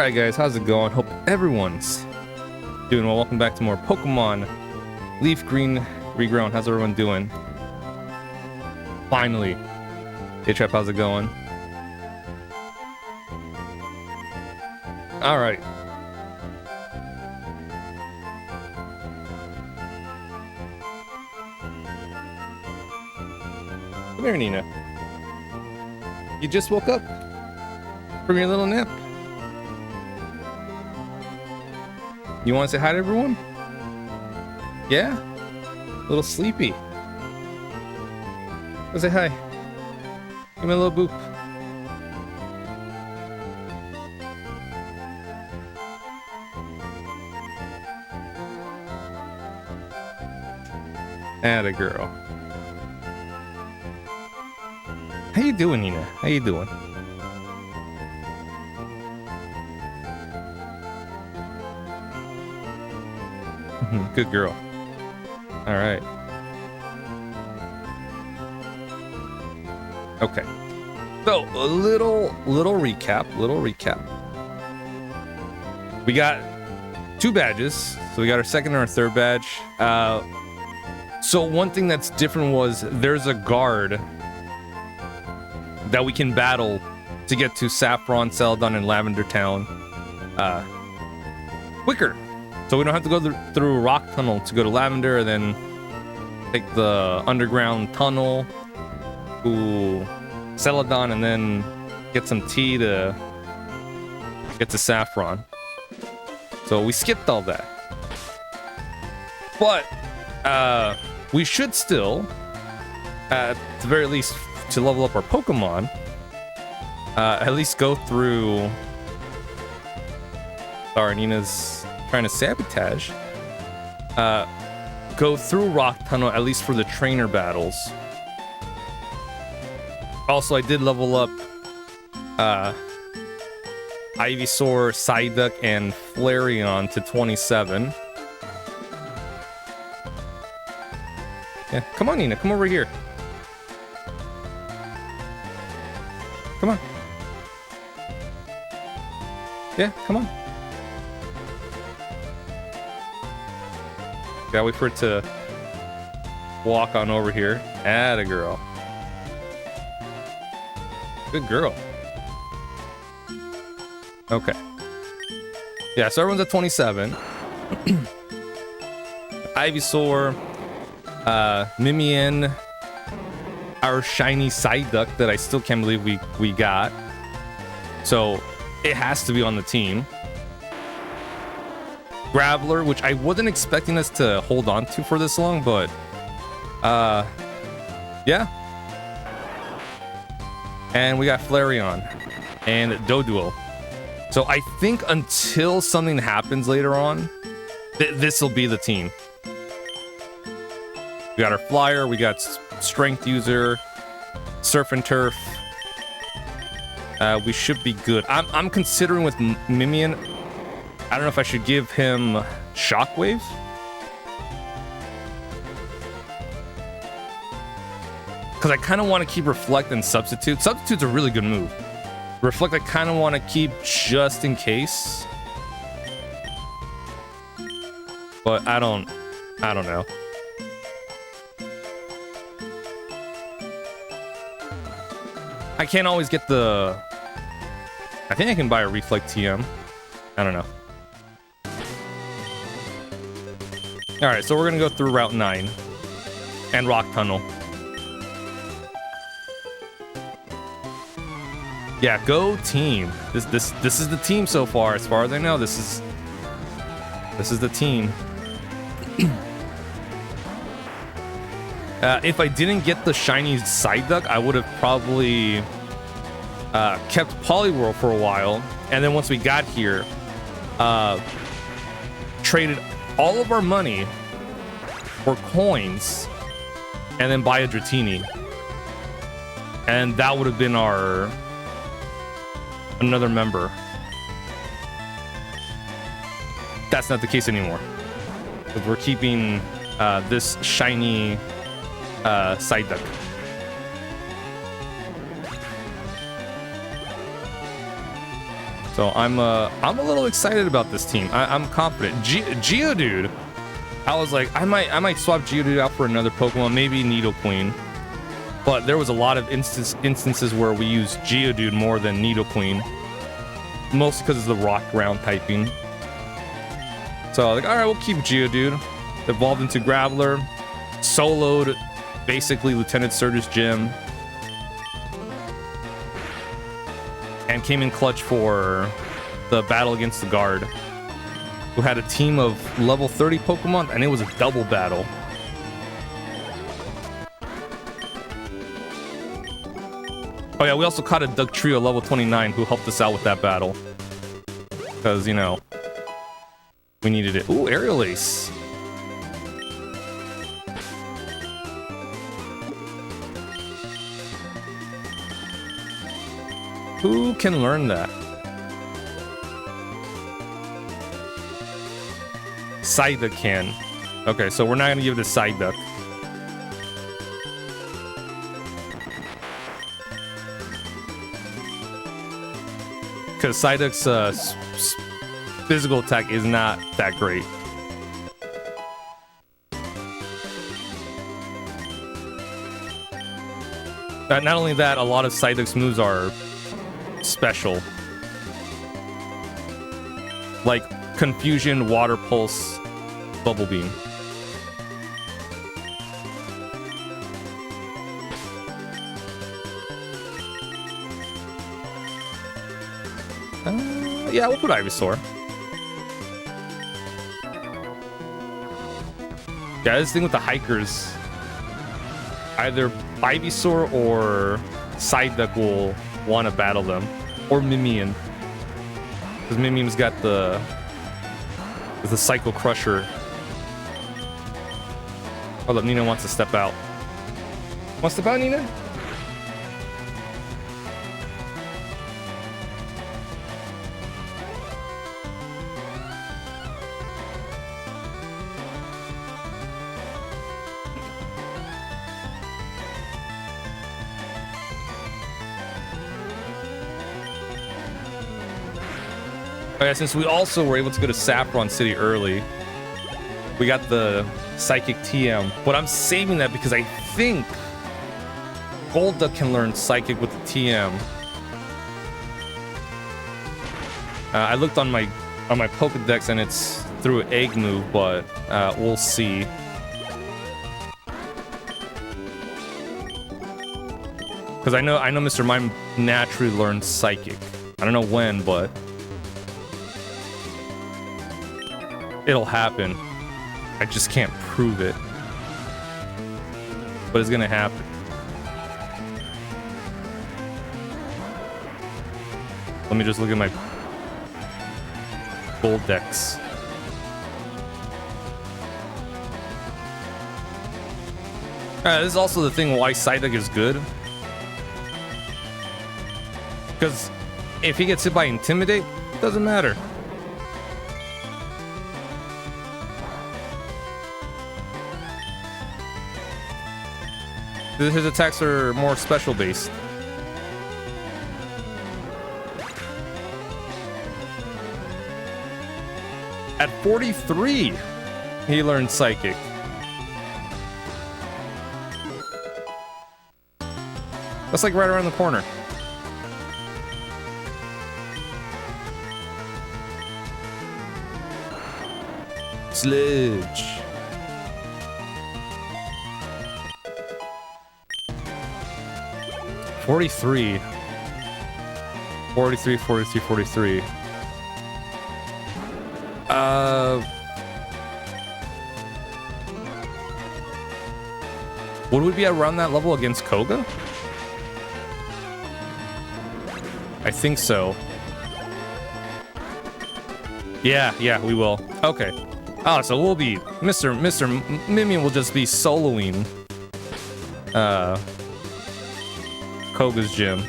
Alright guys, how's it going? Hope everyone's doing well. Welcome back to more Pokemon LeafGreen Regrown. How's everyone doing? Finally. Hey Trap, how's it going? Alright. Come here, Nina. You just woke up from your little nap. You want to say hi to everyone? Yeah? A little sleepy. Go say hi. Give me a little boop. Atta girl. How you doing, Nina? How you doing? Good girl. All right. Okay. So a little recap. We got 2 badges. So we got our second and our third badge. So one thing that's different was there's a guard that we can battle to get to Saffron, Celadon, and Lavender Town quicker. So we don't have to go through Rock Tunnel to go to Lavender, and then take the underground tunnel to Celadon, and then get some tea to get to Saffron. So we skipped all that. But we should still, at the very least, to level up our Pokemon, at least go through... Sorry, Nina's trying to sabotage. Go through Rock Tunnel, at least for the trainer battles. Also, I did level up Ivysaur, Psyduck, and Flareon to 27. Yeah, come on, Nina, come over here. Come on. Yeah, come on. Gotta wait for it to walk on over here. Atta girl. Good girl. Okay. Yeah, so everyone's at 27. Ivysaur, Mimian, our shiny Psyduck that I still can't believe we got. So it has to be on the team. Graveler, which I wasn't expecting us to hold on to for this long, but yeah. And we got Flareon and Doduo. So I think until something happens later on, this will be the team. We got our Flyer, we got Strength User, Surf and Turf. We should be good. I'm considering with Mimian, I don't know if I should give him Shockwave. Because I kind of want to keep Reflect and Substitute. Substitute's a really good move. Reflect I kind of want to keep just in case. But I don't know. I can't always get the... I think I can buy a Reflect TM. I don't know. Alright, so we're gonna go through Route 9 and Rock Tunnel. Yeah, go team. This is the team so far. As far as I know, this is the team. If I didn't get the shiny Psyduck, I would have probably kept Poliwhirl for a while, and then once we got here, traded all of our money for coins, and then buy a Dratini, and that would have been our another member. That's not the case anymore, because we're keeping this shiny Psyduck. So I'm a little excited about this team. I'm confident. Geodude. I was like, I might swap Geodude out for another Pokemon, maybe Nidoqueen. But there was a lot of instances where we used Geodude more than Nidoqueen. Mostly because of the rock ground typing. So like, all right, we'll keep Geodude. Evolved into Graveler. Soloed basically Lieutenant Surge's gym. And came in clutch for the battle against the guard, who had a team of level 30 Pokemon, and it was a double battle. Oh yeah, we also caught a Dugtrio level 29 who helped us out with that battle. Because, you know, we needed it. Ooh, Aerial Ace. Who can learn that? Psyduck can. Okay, so we're not gonna give it to Psyduck. Because Psyduck's physical attack is not that great. Not only that, a lot of Psyduck's moves are special. Like Confusion, Water Pulse, Bubble Beam. Yeah, we'll put Ivysaur. Yeah, this thing with the hikers. Either Ivysaur or Psyduck will want to battle them. Or Mimian. Because Mimian's got the Psycho Crusher. Hold up, Nina wants to step out. Want to step out, Nina? Oh yeah, since we also were able to go to Saffron City early, we got the Psychic TM. But I'm saving that because I think Golduck can learn Psychic with the TM. I looked on my Pokedex and it's through an egg move, but we'll see. Because I know Mr. Mime naturally learns Psychic. I don't know when, but it'll happen. I just can't prove it. But it's gonna happen. Let me just look at my Goldex. This is also the thing why Psyduck is good. Because if he gets hit by Intimidate, it doesn't matter. His attacks are more special based. At 43, he learned Psychic. That's like right around the corner. Sludge. $43. 43, 43, 43. Would we be around that level against Koga? I think so. Yeah, we will. Okay. Oh, so we'll be Mr. Mimian will just be soloing Koga's gym.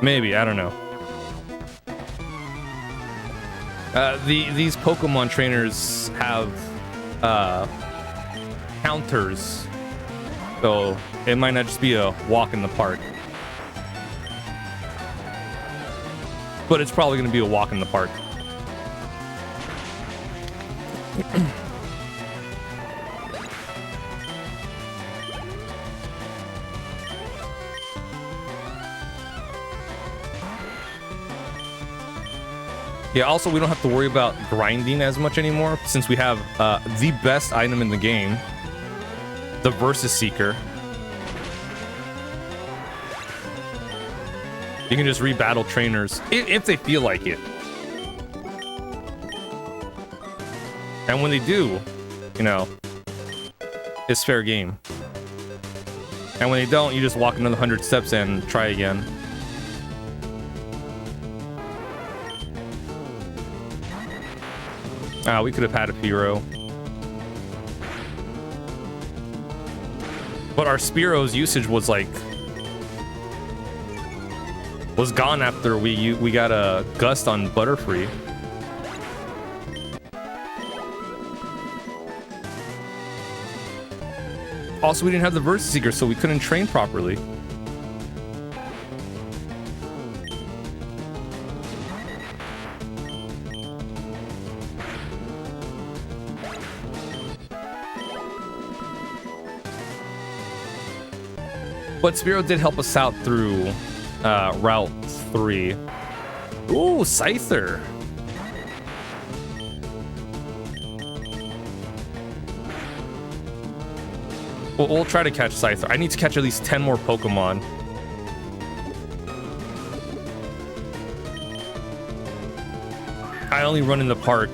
Maybe, I don't know. These Pokemon trainers have counters, so it might not just be a walk in the park. but it's probably going to be a walk in the park. Yeah, also, we don't have to worry about grinding as much anymore since we have the best item in the game, the Versus Seeker. You can just rebattle trainers if they feel like it. And when they do, you know, it's fair game. And when they don't, you just walk another 100 steps and try again. We could have had a Spearow. But our Spearow's usage was like... was gone after we got a Gust on Butterfree. Also, we didn't have the Versus Seeker, so we couldn't train properly. But Spearow did help us out through Route 3. Ooh, Scyther. We'll try to catch Scyther. I need to catch at least 10 more Pokemon. I only run in the park.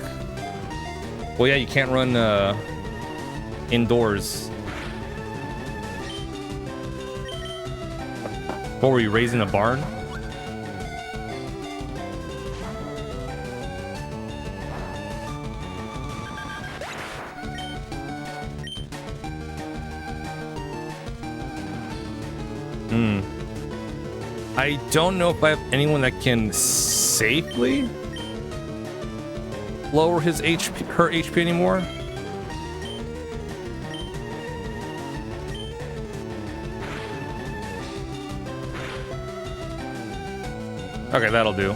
Well, yeah, you can't run indoors. What were you, raising a barn? I don't know if I have anyone that can safely lower his HP, her HP anymore. Okay, that'll do.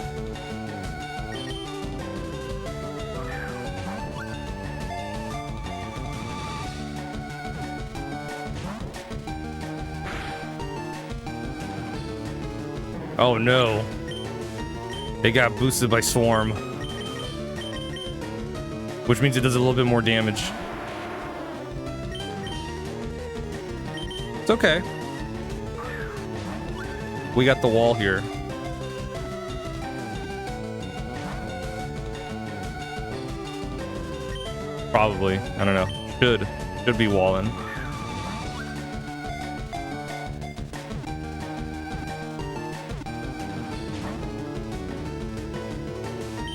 Oh no. It got boosted by Swarm. Which means it does a little bit more damage. It's okay. We got the wall here. Probably. I don't know. Should be walling.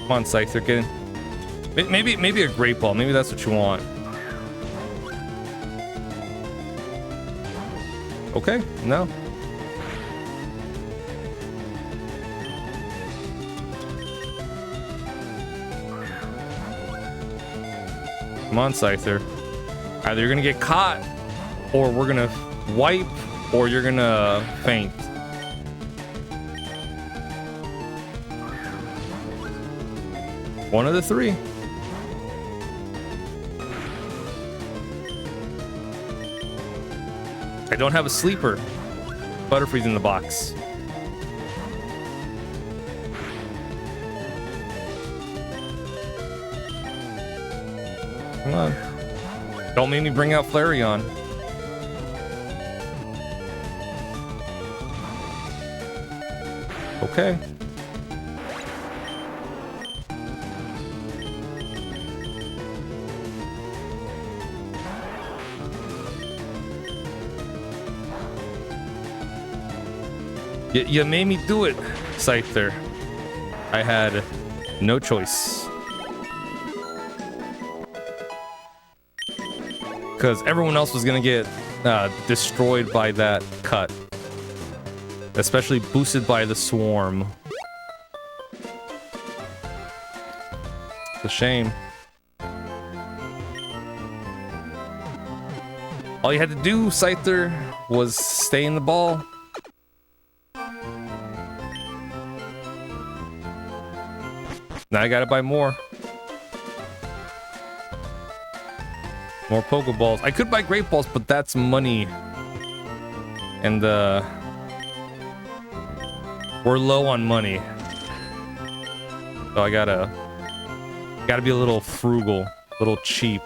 Come on, Scyther, get in. Maybe a Great Ball. Maybe that's what you want. Okay, no. Come on, Scyther. Either you're gonna get caught, or we're gonna wipe, or you're gonna faint. One of the three. I don't have a sleeper. Butterfree's in the box. Come on. Don't make me bring out Flareon. Okay. You made me do it, Scyther. I had no choice. Because everyone else was gonna get destroyed by that cut. Especially boosted by the Swarm. It's a shame. All you had to do, Scyther, was stay in the ball. Now I gotta buy more. More Pokeballs. I could buy Great Balls, but that's money. And we're low on money. So I gotta be a little frugal, a little cheap.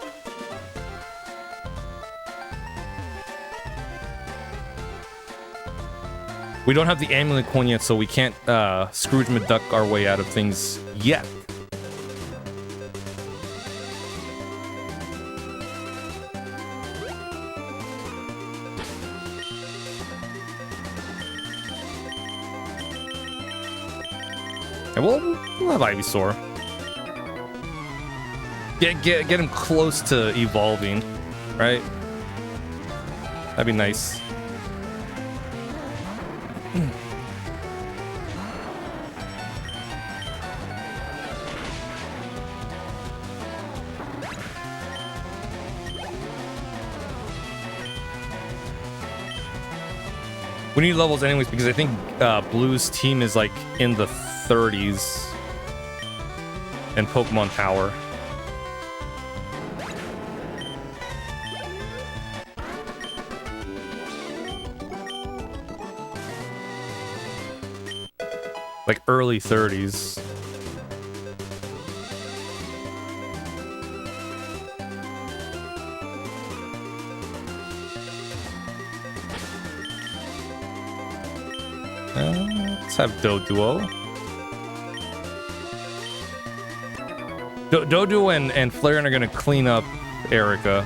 We don't have the amulet coin yet, so we can't Scrooge McDuck our way out of things yet. And we'll have Ivysaur. Get him close to evolving, right? That'd be nice. We need levels anyways because I think Blue's team is like in the 30s and Pokemon Power. Like early 30s. Let's have Doduo. Doduo and Flareon are gonna clean up Erica.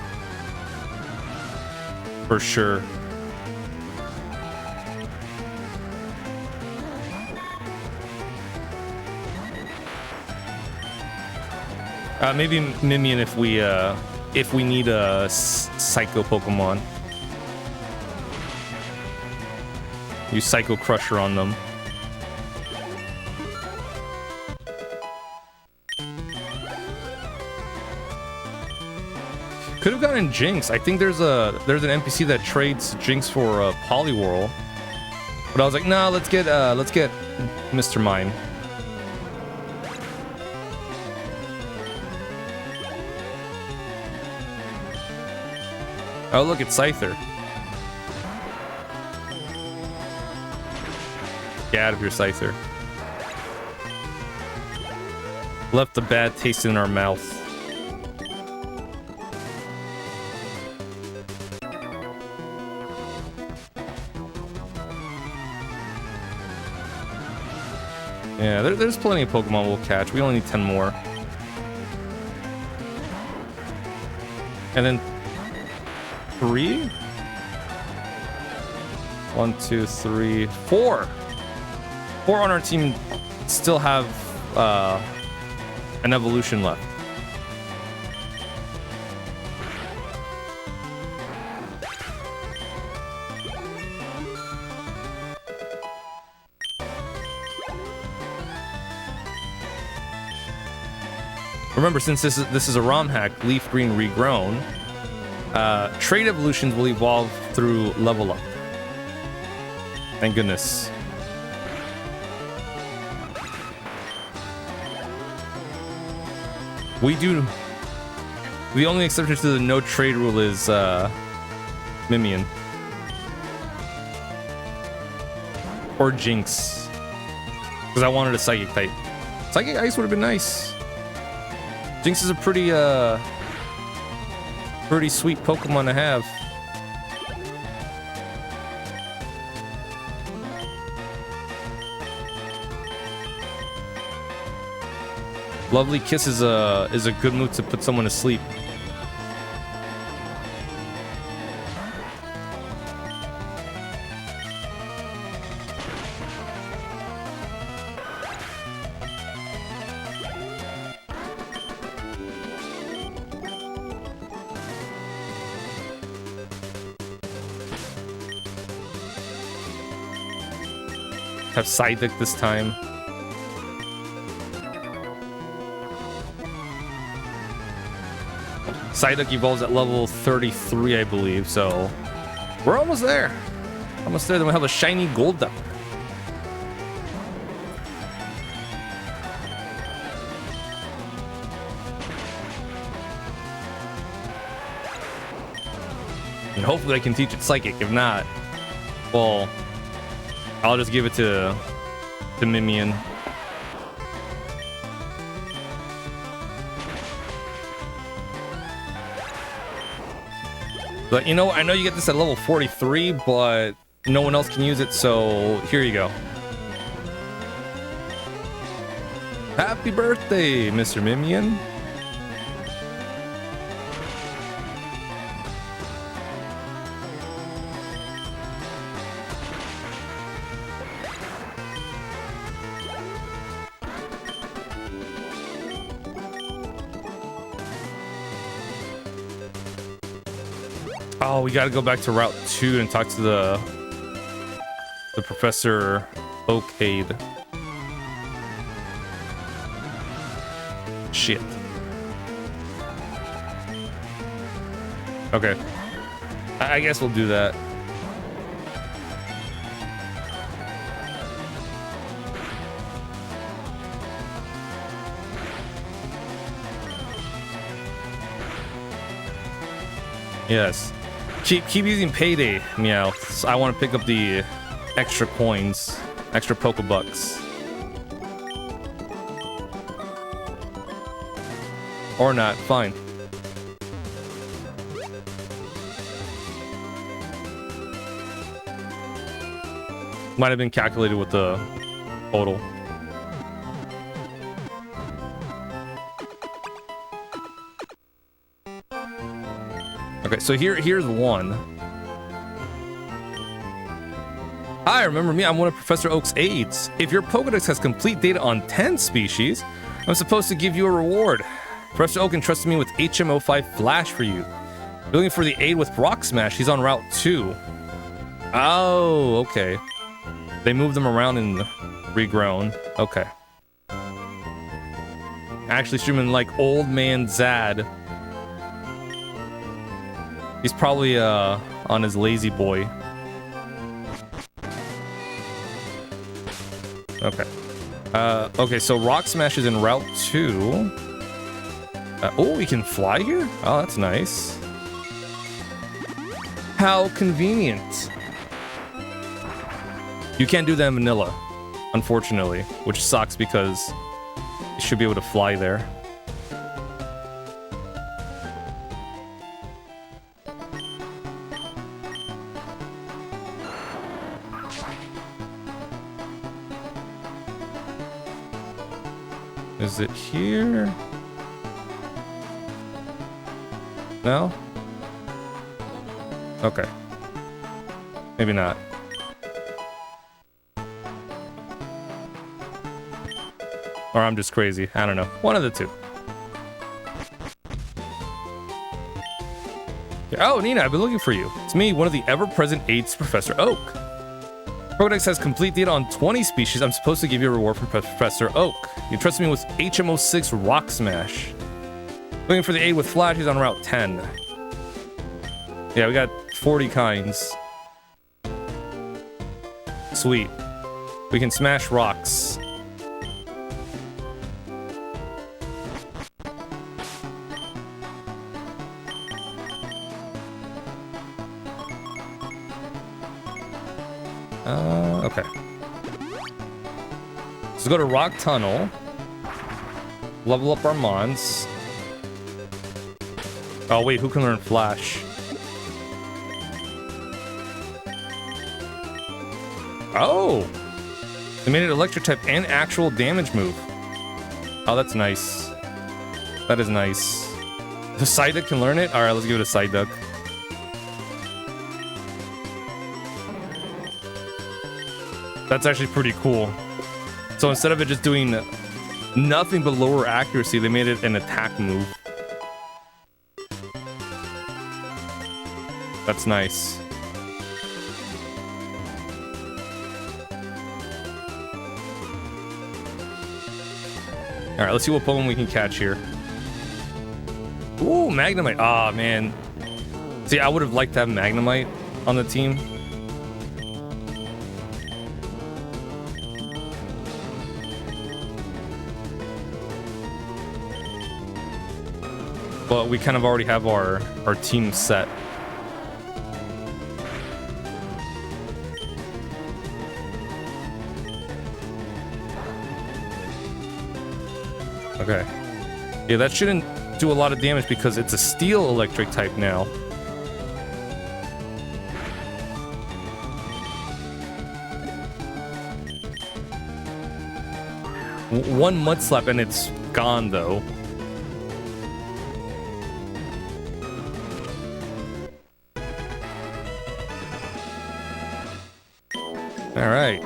For sure. Maybe Mimian if we need a Psycho Pokemon. Use Psycho Crusher on them. Could have gotten Jinx. I think there's an NPC that trades Jinx for Poliwhirl. But I was like, nah, let's get Mr. Mime. Oh, look, it's Scyther. Get out of here, Scyther. Left a bad taste in our mouth. Yeah, there's plenty of Pokemon we'll catch. We only need 10 more. And then 3? 1, 2, 3, 4. 4 on our team still have an evolution left. Remember, since this is a ROM hack, LeafGreen Regrown, trait evolutions will evolve through level up. Thank goodness. We do. The only exception to the no trade rule is Mimian. Or Jinx. Because I wanted a Psychic type. Psychic Ice would have been nice. Jinx is a pretty sweet Pokemon to have. Lovely Kiss is a good move to put someone to sleep. Have Psyduck this time. Psyduck evolves at level 33, I believe, so we're almost there. Almost there, then we have a shiny Golduck. And hopefully I can teach it Psychic. If not, well, I'll just give it to Mimian. But you know, I know you get this at level 43, but no one else can use it, so here you go. Happy birthday, Mr. Mimian. Oh, we gotta go back to Route 2 and talk to the Professor Oak aide. Shit. Okay. I guess we'll do that. Yes. Keep using Payday, Meowth. I want to pick up the extra coins, extra Pokebucks. Or not, fine. Might have been calculated with the total. Okay, so here's one. Hi, remember me? I'm one of Professor Oak's aides. If your Pokedex has complete data on 10 species, I'm supposed to give you a reward. Professor Oak entrusted me with HM05 Flash for you. You're looking for the aide with Rock Smash. He's on Route 2. Oh, okay. They moved them around in Regrown. Okay. Actually streaming like Old Man Zad. He's probably on his lazy boy. Okay. Okay, so Rock Smash is in Route 2. Oh, we can fly here? Oh, that's nice. How convenient. You can't do that in vanilla, unfortunately, which sucks because you should be able to fly there. Is it here? No? Okay. Maybe not. Or I'm just crazy. I don't know. One of the two. Oh, Nina, I've been looking for you. It's me, one of the ever-present aides to Professor Oak. Pokedex has complete data on 20 species. I'm supposed to give you a reward from Professor Oak. You trusted me with HM06 Rock Smash. Looking for the aide with Flash. He's on Route 10. Yeah, we got 40 kinds. Sweet. We can smash rocks. Okay. Let's go to Rock Tunnel. Level up our Mons. Oh, wait, who can learn Flash? Oh! They made it electric type and actual damage move. Oh, that's nice. That is nice. The Psyduck can learn it? Alright, let's give it a Psyduck. That's actually pretty cool. So instead of it just doing nothing but lower accuracy, they made it an attack move. That's nice. Alright, let's see what Pokemon we can catch here. Ooh, Magnemite. Ah, man. See, I would have liked to have Magnemite on the team. But we kind of already have our team set. Okay. Yeah, that shouldn't do a lot of damage because it's a steel electric type now. One mud slap and it's gone though. Alright.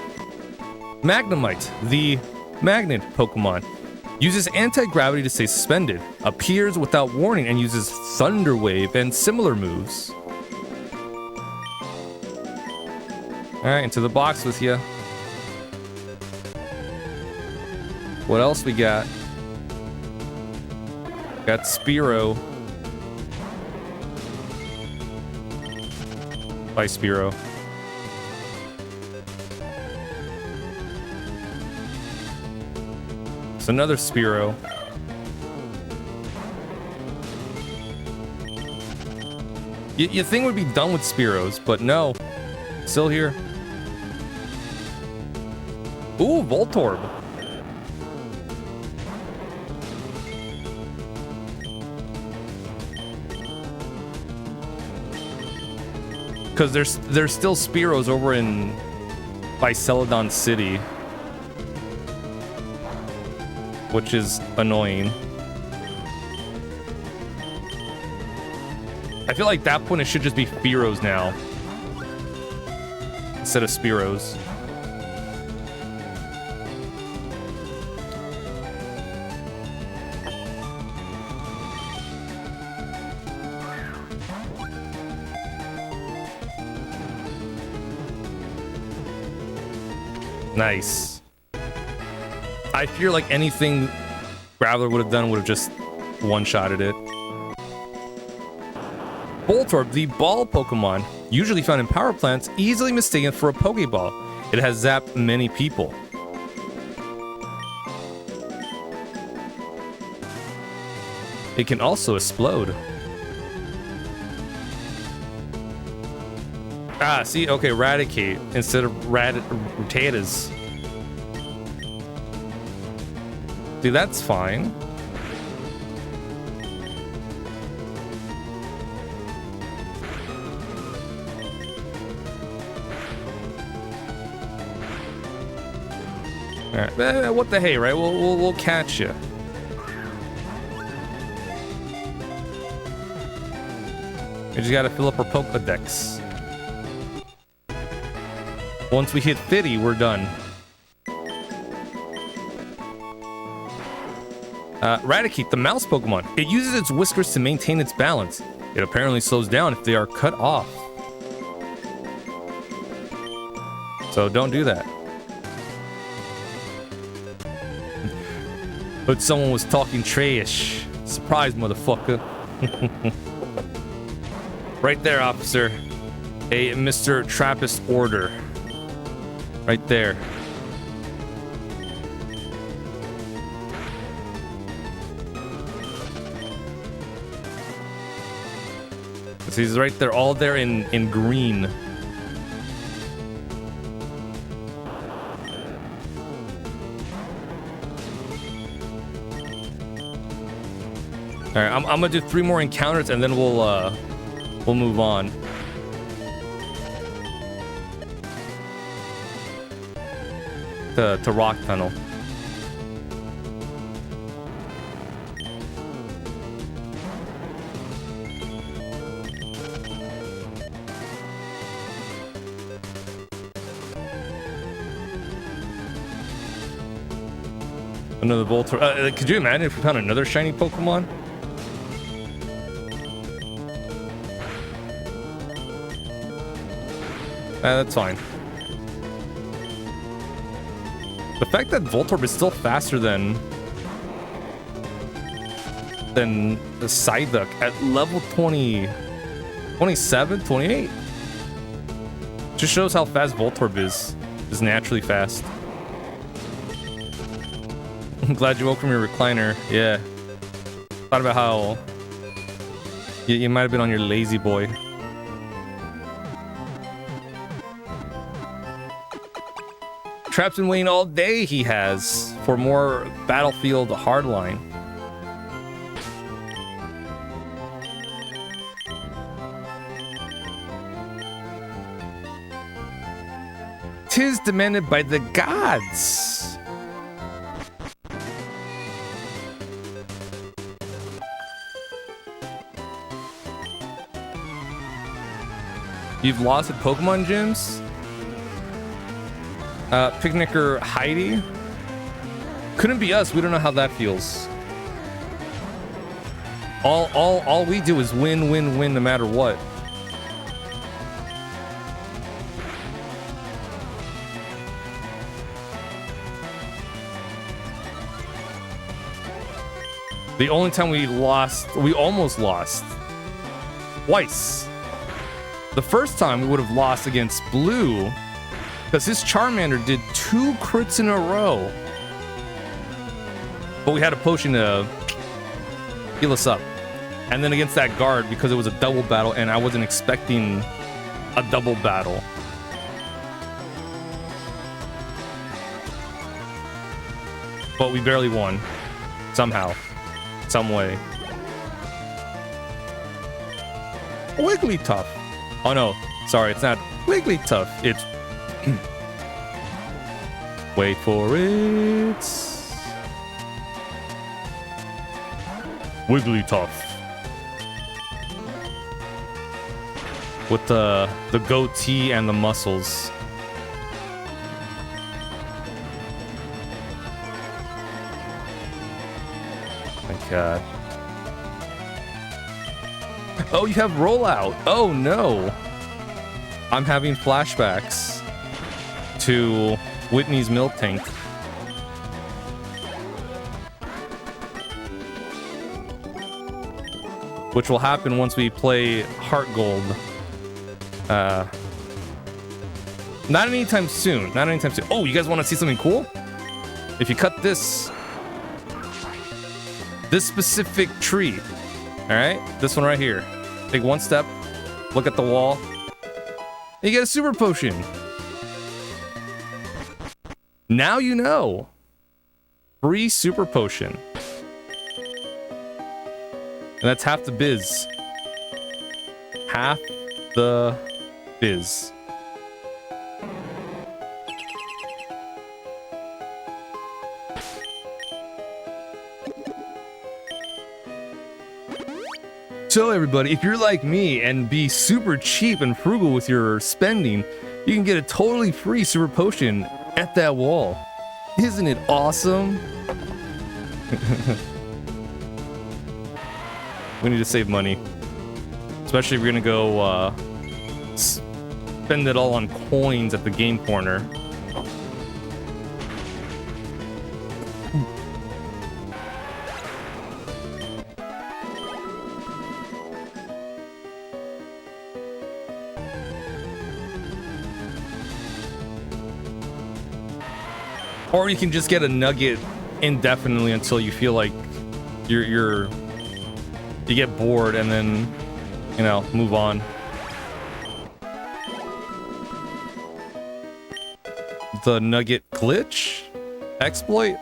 Magnemite, the magnet Pokemon. Uses anti-gravity to stay suspended. Appears without warning and uses Thunder Wave and similar moves. Alright, into the box with you. What else we got? Got Spearow. By Spearow. It's another Spearow. You think we'd be done with Spearows, but no. Still here. Ooh, Voltorb. Because there's still Spearows over in by Celadon City, which is annoying. I feel like at that point it should just be Fearows now instead of Spearows. Nice. I fear like anything Graveler would have done would have just one-shotted it. Voltorb, the ball Pokemon, usually found in power plants, easily mistaken for a Pokeball. It has zapped many people. It can also explode. Ah, see, okay, Raticate instead of Rattatas. See, that's fine. All right, what the hey, right? We'll catch you. We just gotta fill up our Pokedex. Once we hit 50, we're done. Raticate, the mouse Pokemon. It uses its whiskers to maintain its balance. It apparently slows down if they are cut off. So don't do that. But someone was talking trash. Surprise, motherfucker. Right there, officer. A Mr. Trappist order. Right there. So he's right there, all there in green. All right, I'm gonna do 3 more encounters and then we'll move on. To Rock Tunnel. Another Voltorb. Could you imagine if we found another shiny Pokemon? That's fine. The fact that Voltorb is still faster than the Psyduck at level 20, 27, 28 just shows how fast Voltorb is naturally fast. I'm glad you woke from your recliner. Yeah. Thought about how you might have been on your lazy boy. Traps been waiting all day, he has, for more Battlefield Hardline. 'Tis demanded by the gods. You've lost at Pokemon gyms? Picnicker Heidi? Couldn't be us. We don't know how that feels. All we do is win, win, win no matter what. The only time we almost lost. Twice. The first time we would have lost against Blue because his Charmander did 2 crits in a row. But we had a potion to heal us up. And then against that guard, because it was a double battle and I wasn't expecting a double battle. But we barely won. Somehow. Some way. Wigglytuff. Oh no, sorry, it's not Wigglytuff. It's... Wait for it. Wigglytuff. With the goatee and the muscles. My god. Oh, you have rollout. Oh no. I'm having flashbacks to Whitney's milk tank. Which will happen once we play Heart Gold. Not anytime soon. Not anytime soon. Oh, you guys want to see something cool? If you cut this specific tree, all right, this one right here. Take one step, look at the wall, and you get a super potion. Now you know. Free super potion. And that's half the biz. Half the biz. So everybody, if you're like me and be super cheap and frugal with your spending, you can get a totally free super potion at that wall. Isn't it awesome? We need to save money. Especially if we're gonna go spend it all on coins at the game corner. Or you can just get a nugget indefinitely until you feel like you get bored and then, you know, move on. The nugget glitch? Exploit?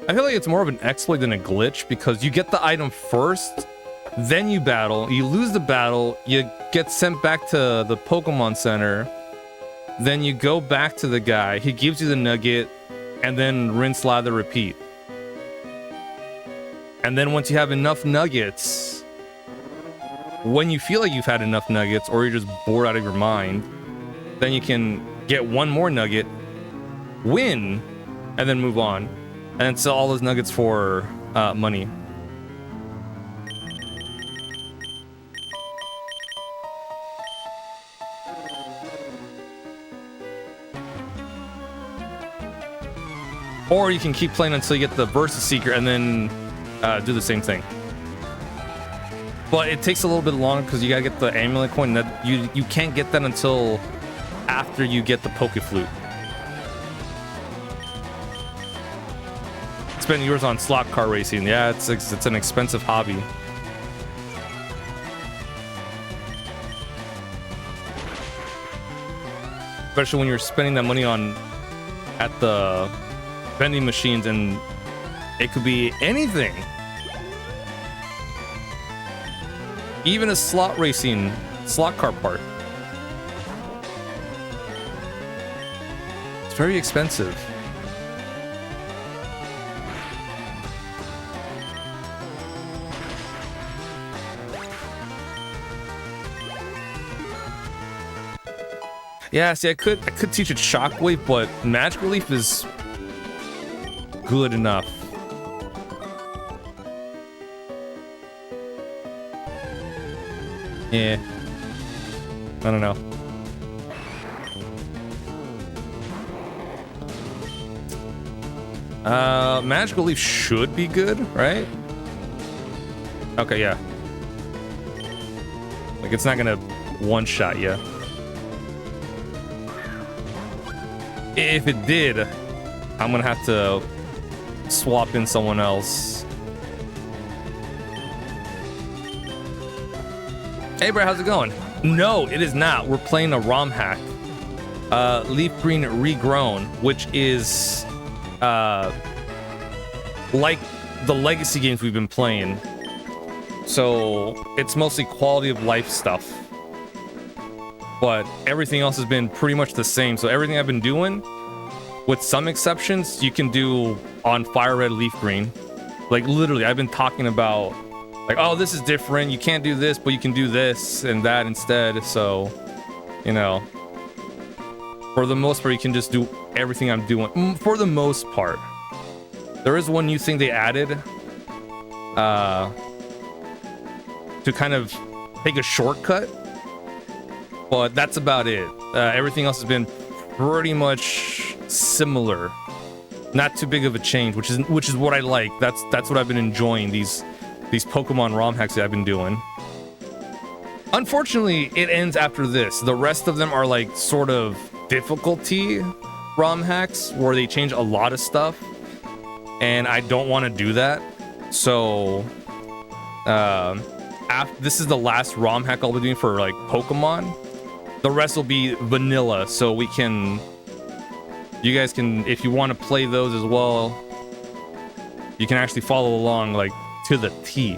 I feel like it's more of an exploit than a glitch because you get the item first, then you battle, you lose the battle, you get sent back to the Pokemon Center, then you go back to the guy, he gives you the nugget, and then rinse, lather, repeat. And then once you have enough nuggets, when you feel like you've had enough nuggets or you're just bored out of your mind, then you can get one more nugget, win, and then move on. And then sell all those nuggets for money. Or you can keep playing until you get the Versus Seeker and then do the same thing. But it takes a little bit longer because you gotta get the amulet coin. That you can't get that until after you get the Poke Flute. Spend yours on slot car racing. Yeah, it's an expensive hobby. Especially when you're spending that money at the vending machines, and it could be anything. Even a slot car part. very expensive. Yeah, see, I could teach it Shockwave, but Magical Leaf is good enough. Yeah. I don't know. Magical Leaf should be good, right? Okay, yeah. Like, it's not gonna one-shot you. If it did, I'm gonna have to swap in someone else. Hey, bro, how's it going? No, it is not. We're playing a ROM hack. LeafGreen Regrown, which is like the legacy games we've been playing. So it's mostly quality of life stuff. But everything else has been pretty much the same. So everything I've been doing, with some exceptions, you can do on Fire Red Leaf Green. Like literally, I've been talking about like, oh, this is different. You can't do this, but you can do this and that instead. So, you know, for the most part, you can just do everything I'm doing. For the most part, there is one new thing they added to kind of take a shortcut. But that's about it. Everything else has been pretty much similar. Not too big of a change, which is what I like. That's what I've been enjoying, these Pokemon ROM hacks that I've been doing. Unfortunately, it ends after this. The rest of them are like sort of difficulty ROM hacks where they change a lot of stuff, and I don't want to do that. So this is the last ROM hack I'll be doing for like Pokemon. The rest will be vanilla, so you guys can, if you want to play those as well, you can actually follow along like to the T.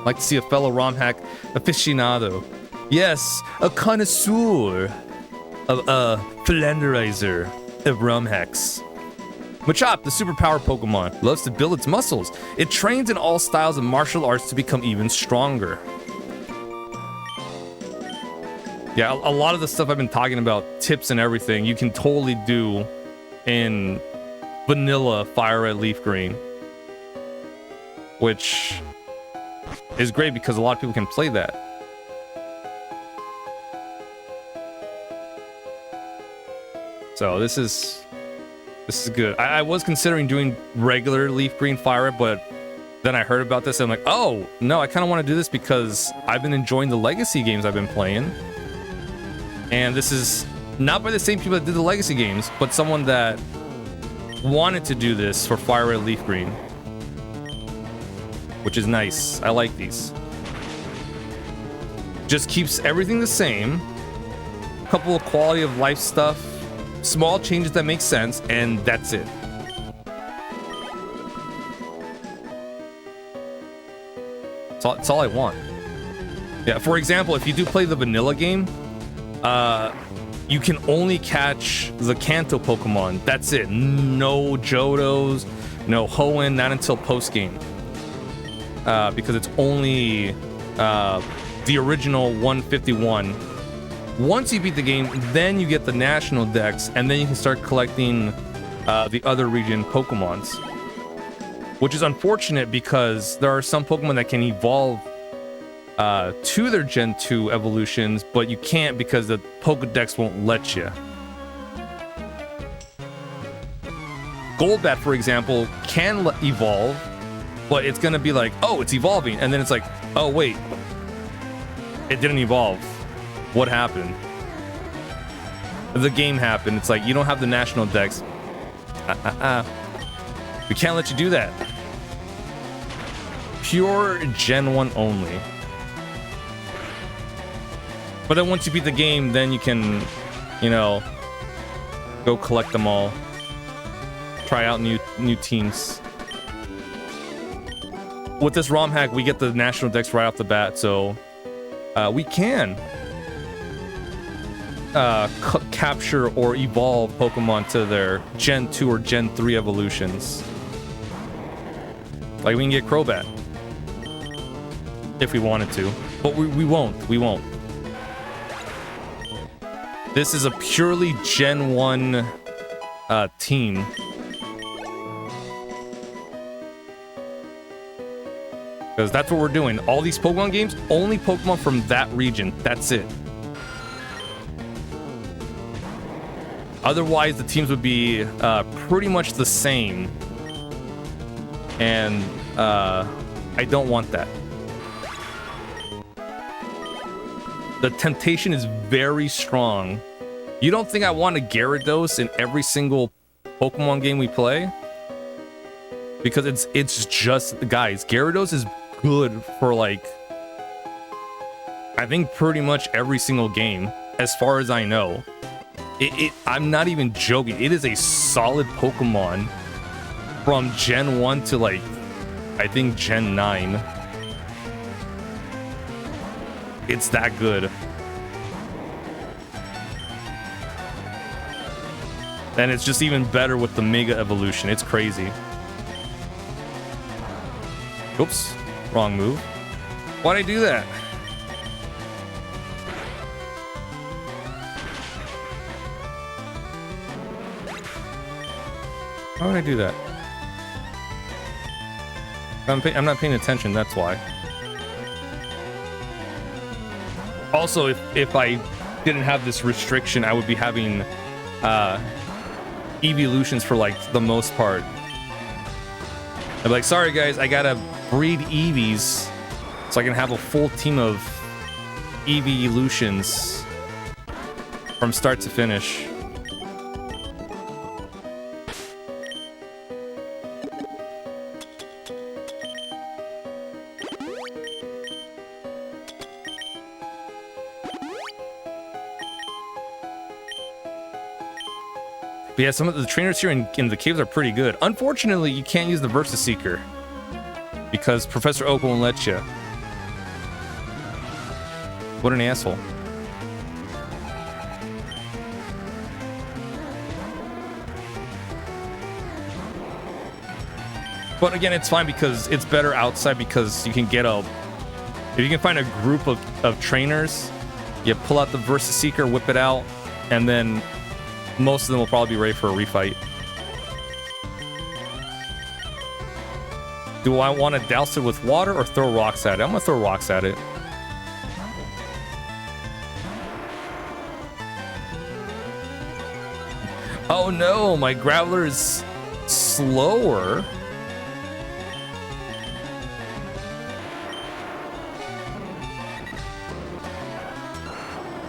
Like to see a fellow ROM hack aficionado. Yes, a connoisseur, a philanderizer of ROM hacks. Machop, the superpower Pokemon, loves to build its muscles. It trains in all styles of martial arts to become even stronger. Yeah, a lot of the stuff I've been talking about, tips and everything, you can totally do in vanilla Fire Red Leaf Green. Which is great because a lot of people can play that. So this is good. I was considering doing regular Leaf Green Fire Red, but then I heard about this and I'm like, oh, no, I kind of want to do this because I've been enjoying the legacy games I've been playing. And this is not by the same people that did the legacy games, but someone that wanted to do this for Fire Red Leaf Green. Which is nice. I like these. Just keeps everything the same. A couple of quality of life stuff. Small changes that make sense, and that's it. That's all I want. Yeah, for example, if you do play the vanilla game, you can only catch the Kanto Pokemon. That's it. No Johtos, no Hoenn, not until post-game. Because it's only the original 151. Once you beat the game, then you get the national dex, and then you can start collecting the other region Pokemons. Which is unfortunate because there are some Pokemon that can evolve to their Gen 2 evolutions, but you can't because the Pokedex won't let you. Golbat, for example, can evolve, but it's gonna be like, oh, it's evolving, and then it's like, oh wait, it didn't evolve. What happened? The game happened. It's like, you don't have the national dex. We can't let you do that. Pure Gen 1 only. But then once you beat the game, then you can, you know, go collect them all. Try out new teams. With this ROM hack, we get the national dex right off the bat, so we can capture or evolve Pokemon to their Gen 2 or Gen 3 evolutions. Like we can get Crobat if we wanted to, but we won't. We won't. This is a purely Gen 1 team. Because that's what we're doing. All these Pokemon games, only Pokemon from that region. That's it. Otherwise, the teams would be pretty much the same. And I don't want that. The temptation is very strong. You don't think I want a Gyarados in every single Pokemon game we play? Because it's just, guys, Gyarados is good for like, I think pretty much every single game, as far as I know. I'm not even joking. It is a solid Pokemon from Gen 1 to like, I think Gen 9. It's that good. And it's just even better with the Mega Evolution. It's crazy. Oops. Wrong move. Why'd I do that? Why would I do that? I'm not paying attention, that's why. Also, if I didn't have this restriction, I would be having evolutions for like the most part. I'd be like, sorry guys, I gotta breed Eevees so I can have a full team of evolutions from start to finish. But yeah, some of the trainers here in the caves are pretty good. Unfortunately, you can't use the Versus Seeker because Professor Oak won't let you. What an asshole. But again, it's fine because it's better outside because you can get if you can find a group of trainers, you pull out the Versus Seeker, whip it out, and then most of them will probably be ready for a refight. Do I want to douse it with water or throw rocks at it? I'm gonna throw rocks at it. Oh no, my Graveler is slower.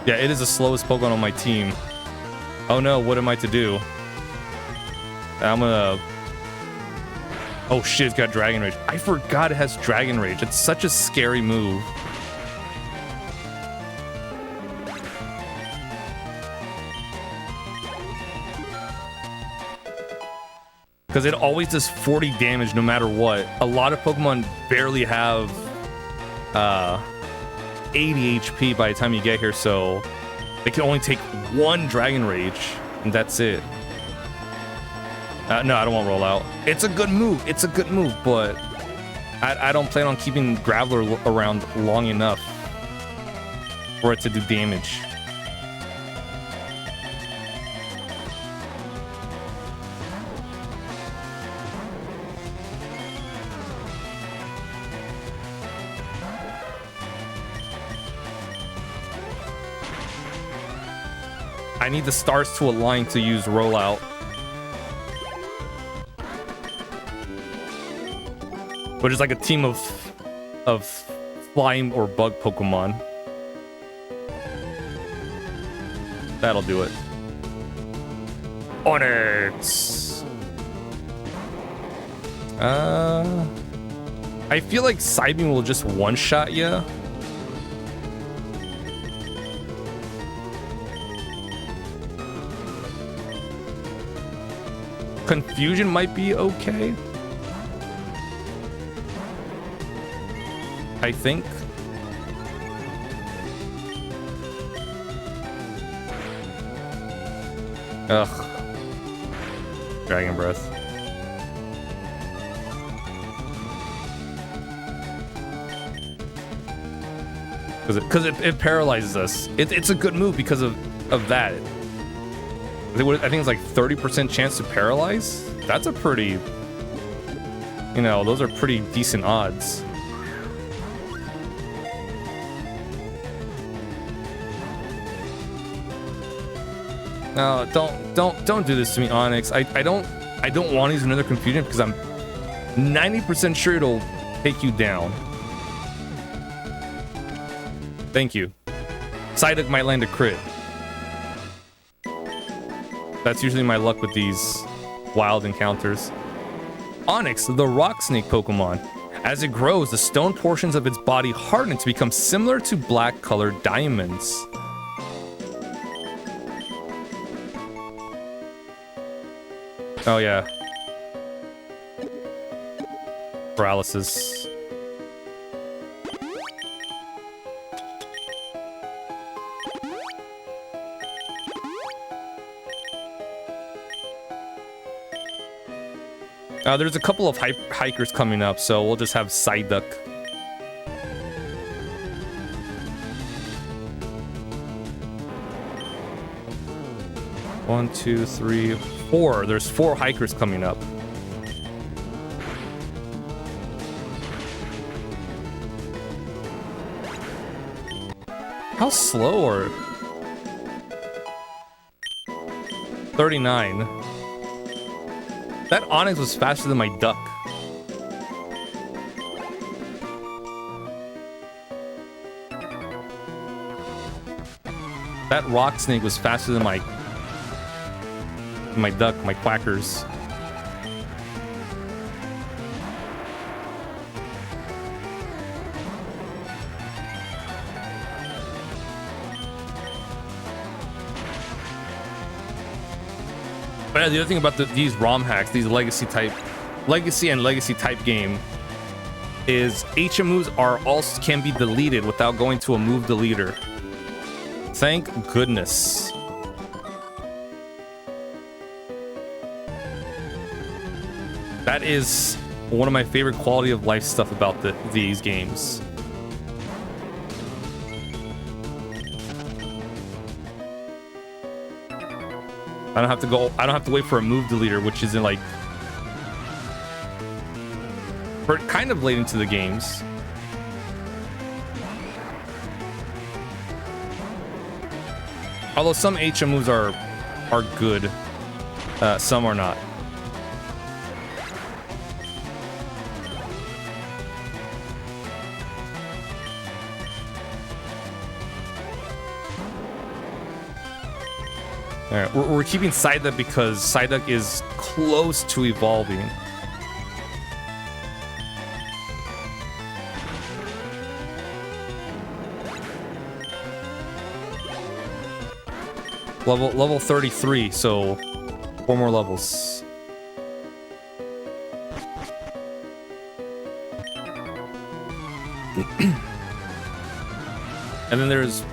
Yeah, it is the slowest Pokemon on my team. Oh no, what am I to do? I'm gonna... Oh shit, it's got Dragon Rage. I forgot it has Dragon Rage. It's such a scary move. Because it always does 40 damage no matter what. A lot of Pokemon barely have 80 HP by the time you get here, so they can only take one Dragon Rage, and that's it. No, I don't want to roll out. It's a good move. It's a good move, but I don't plan on keeping Graveler around long enough for it to do damage. I need the stars to align to use rollout. Which is like a team of flying or bug Pokemon. That'll do it. Onix! I feel like Psybeam will just one-shot you. Confusion might be okay. I think. Ugh. Dragon Breath. Because it paralyzes us. It's a good move because of that. I think it's like 30% chance to paralyze. That's a pretty, you know, those are pretty decent odds. No, don't do this to me, Onyx. I don't want to use another confusion because I'm 90% sure it'll take you down. Thank you. Psyduck might land a crit. That's usually my luck with these wild encounters. Onyx, the rock snake Pokemon. As it grows, the stone portions of its body harden to become similar to black colored diamonds. Oh yeah. Paralysis. There's a couple of hikers coming up, so we'll just have Psyduck. One, two, three, four. There's 4 hikers coming up. How slow are 39? That Onyx was faster than my duck. That rock snake was faster than my duck, my quackers. But yeah, the other thing about these ROM hacks, these legacy and legacy type game, is HM moves can be deleted without going to a move deleter. Thank goodness. That is one of my favorite quality of life stuff about these games. I don't have to wait for a move deleter, which is in like kind of late into the games. Although some HM moves are good, some are not. All right, we're keeping Psyduck because Psyduck is close to evolving. Level 33, so 4 more levels. And then there's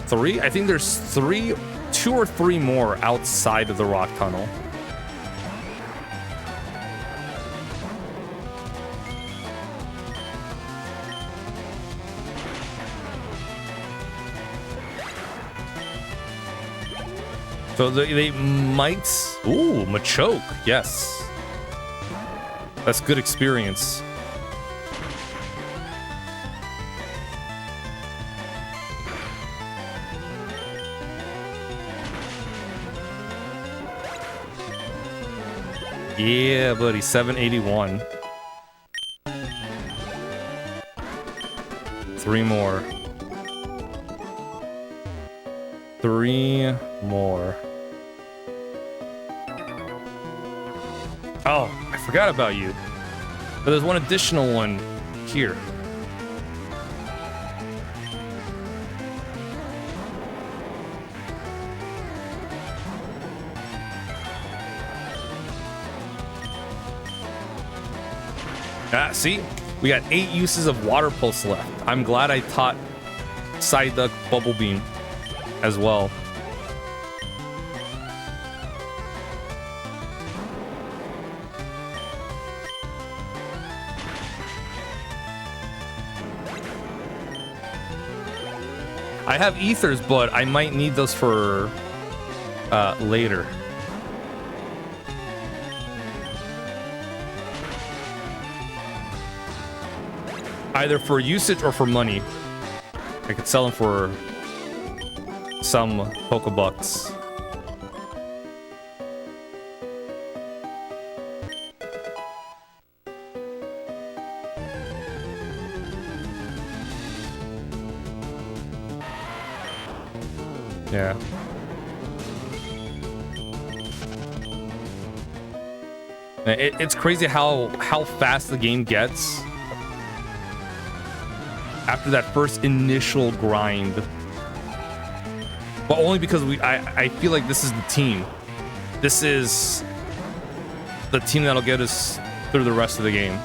3? I think there's 2 or 3 more outside of the rock tunnel. So they might... Ooh, Machoke, yes. That's good experience. Yeah, buddy, 781. 3 more. 3 more. Oh, I forgot about you. But there's one additional one here. Ah, see? We got 8 uses of Water Pulse left. I'm glad I taught Psyduck Bubble Beam as well. I have ethers, but I might need those for later. Either for usage or for money. I could sell them for some Pokebucks. Yeah. It's crazy how fast the game gets after that first initial grind. But only because I feel like this is the team. This is the team that'll get us through the rest of the game.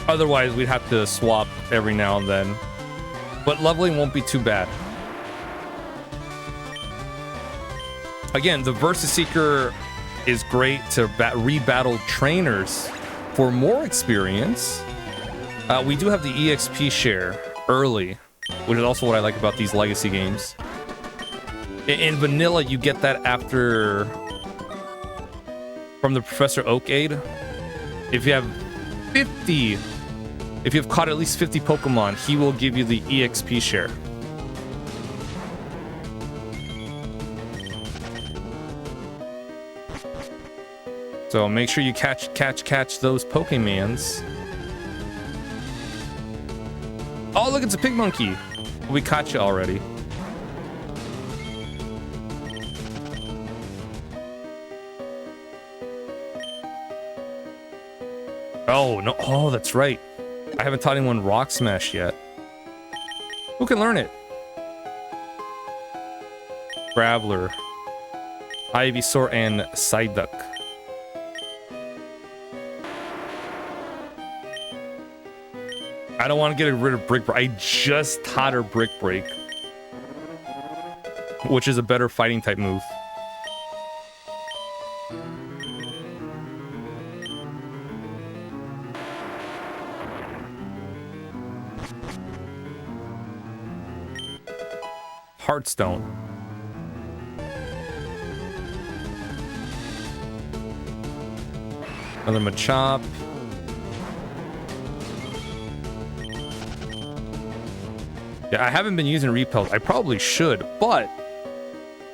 Otherwise, we'd have to swap every now and then. But leveling won't be too bad. Again, the Versus Seeker is great to re-battle trainers for more experience. We do have the EXP share early, which is also what I like about these legacy games. In vanilla, you get that after from the Professor Oak aid. If you have if you've caught at least 50 Pokemon, he will give you the EXP share. So make sure you catch those Pokemans. Oh, look, it's a pig monkey. We caught you already. Oh, no. Oh, that's right. I haven't taught anyone Rock Smash yet. Who can learn it? Graveler, Ivysaur, and Psyduck. I don't want to get rid of Brick Break. I just taught her Brick Break, which is a better fighting type move. Heartstone. Another Machop. Yeah, I haven't been using Repel. I probably should, but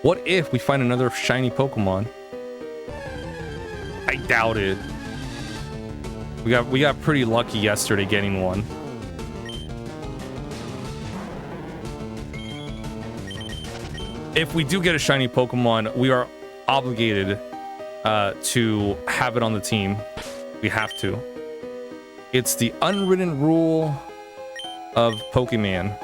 what if we find another shiny Pokemon? I doubt it. We got pretty lucky yesterday getting one. If we do get a shiny Pokemon, we are obligated to have it on the team. We have to. It's the unwritten rule of Pokemon.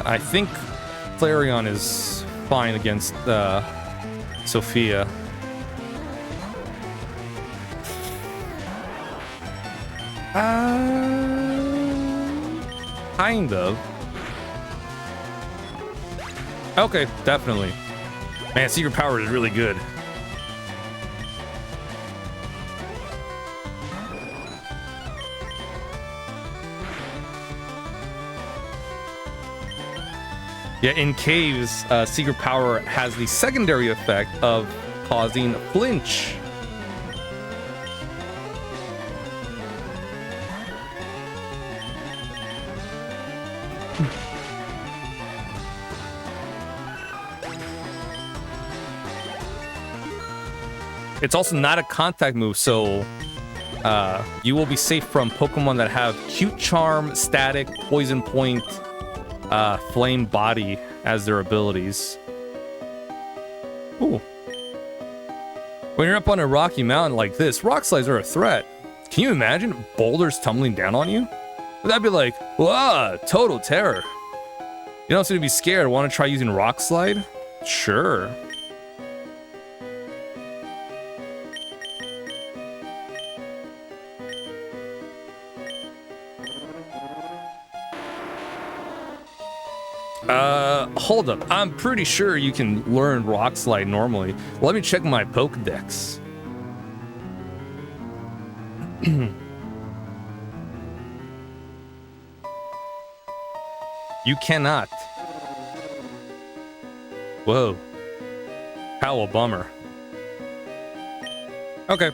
I think Flareon is fine against Sophia. Kind of. Okay, definitely. Man, Secret Power is really good. Yeah, in caves, Secret Power has the secondary effect of causing flinch. It's also not a contact move, so you will be safe from Pokemon that have Cute Charm, Static, Poison Point, Flame Body as their abilities. Ooh. When you're up on a rocky mountain like this, rock slides are a threat. Can you imagine boulders tumbling down on you? That'd be like, whoa, total terror. You don't seem to be scared. Want to try using Rock Slide? Sure. Hold up. I'm pretty sure you can learn Rock Slide normally. Let me check my Pokedex. You cannot. Whoa. How a bummer. Okay.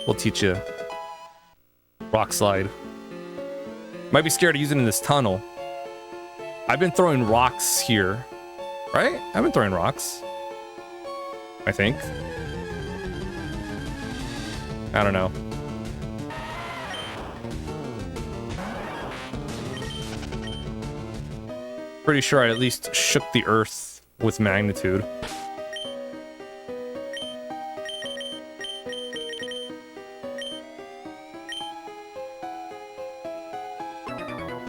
We'll teach you Rock Slide. Might be scared to use it in this tunnel. I've been throwing rocks here, right? I've been throwing rocks, I think. I don't know. Pretty sure I at least shook the earth with magnitude.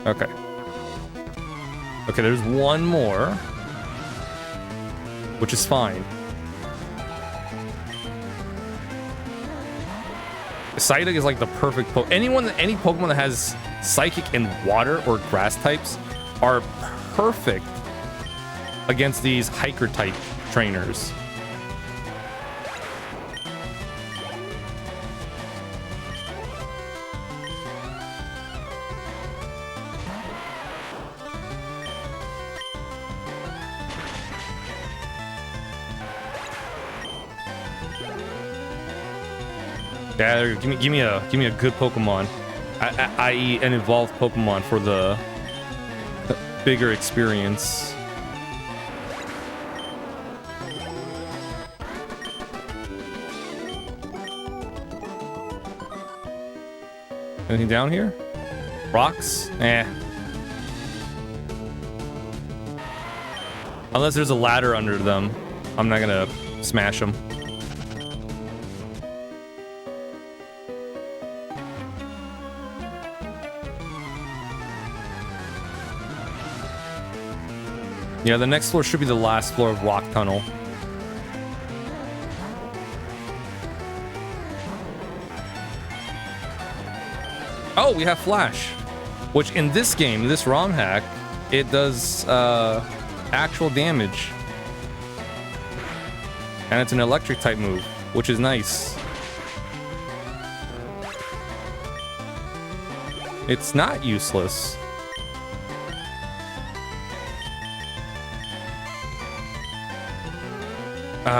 Okay. Okay, there's one more, which is fine. Psychic is like the perfect any Pokemon that has Psychic and Water or Grass types are perfect against these Hiker type trainers. Yeah, give me a good Pokemon, i.e. an evolved Pokemon for the bigger experience. Anything down here? Rocks? Eh. Unless there's a ladder under them, I'm not gonna smash them. Yeah, the next floor should be the last floor of Rock Tunnel. Oh, we have Flash, which in this game, this ROM hack, it does actual damage. And it's an electric type move, which is nice. It's not useless.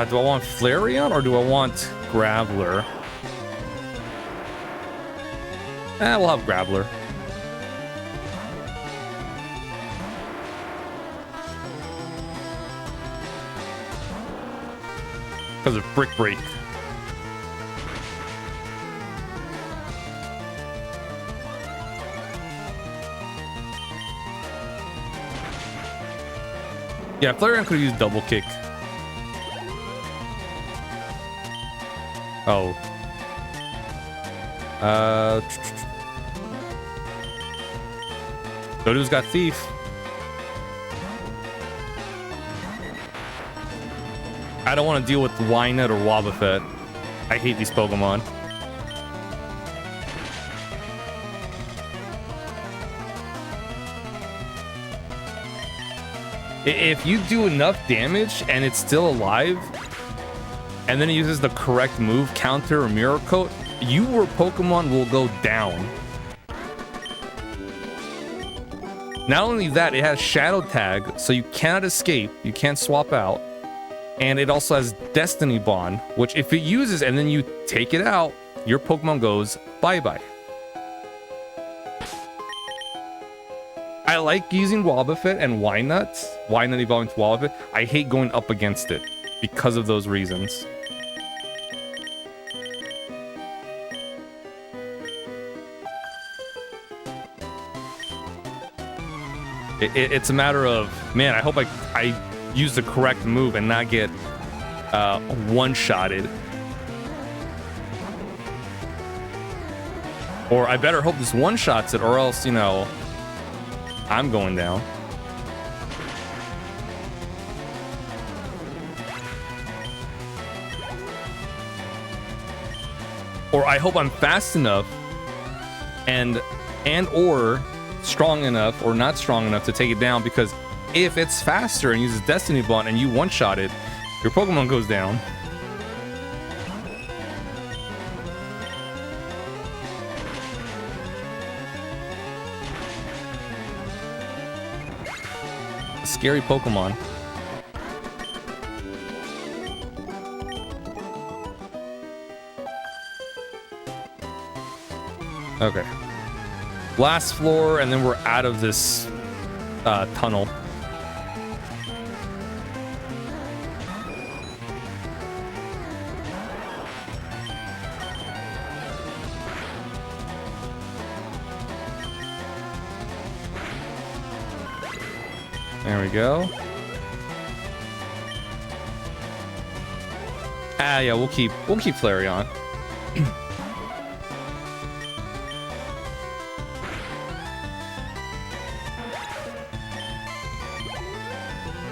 Do I want Flareon or do I want Graveler? We'll have Graveler. Because of Brick Break. Yeah, Flareon could have used Double Kick. Oh. Dodu's got Thief. I don't want to deal with Wynette or Wobbuffet. I hate these Pokemon. If you do enough damage and it's still alive, and then it uses the correct move, Counter or Mirror Coat, your Pokemon will go down. Not only that, it has Shadow Tag, so you cannot escape, you can't swap out. And it also has Destiny Bond, which if it uses and then you take it out, your Pokemon goes bye-bye. I like using Wobbuffet and Wynette evolving to Wobbuffet. I hate going up against it because of those reasons. It's a matter of, man, I hope I use the correct move and not get one-shotted. Or I better hope this one-shots it, or else, you know, I'm going down. Or I hope I'm fast enough and or strong enough or not strong enough to take it down, because if it's faster and uses Destiny Bond and you one-shot it, your Pokemon goes down. Scary Pokemon. Okay. Last floor, and then we're out of this tunnel. There we go. Ah, yeah, we'll keep Flareon.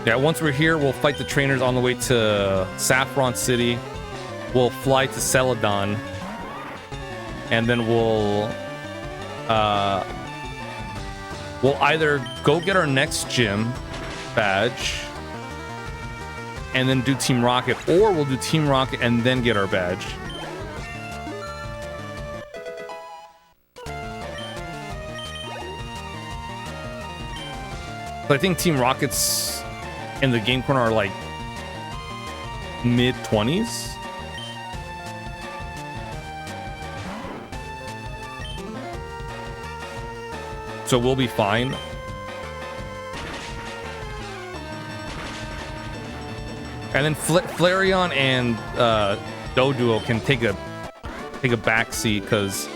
Yeah, once we're here, we'll fight the trainers on the way to Saffron City. We'll fly to Celadon, and then we'll either go get our next gym badge and then do Team Rocket, or we'll do Team Rocket and then get our badge. But I think Team Rocket's in the game corner are like mid-20s. So we'll be fine. And then Flareon and Doduo can take a back seat, because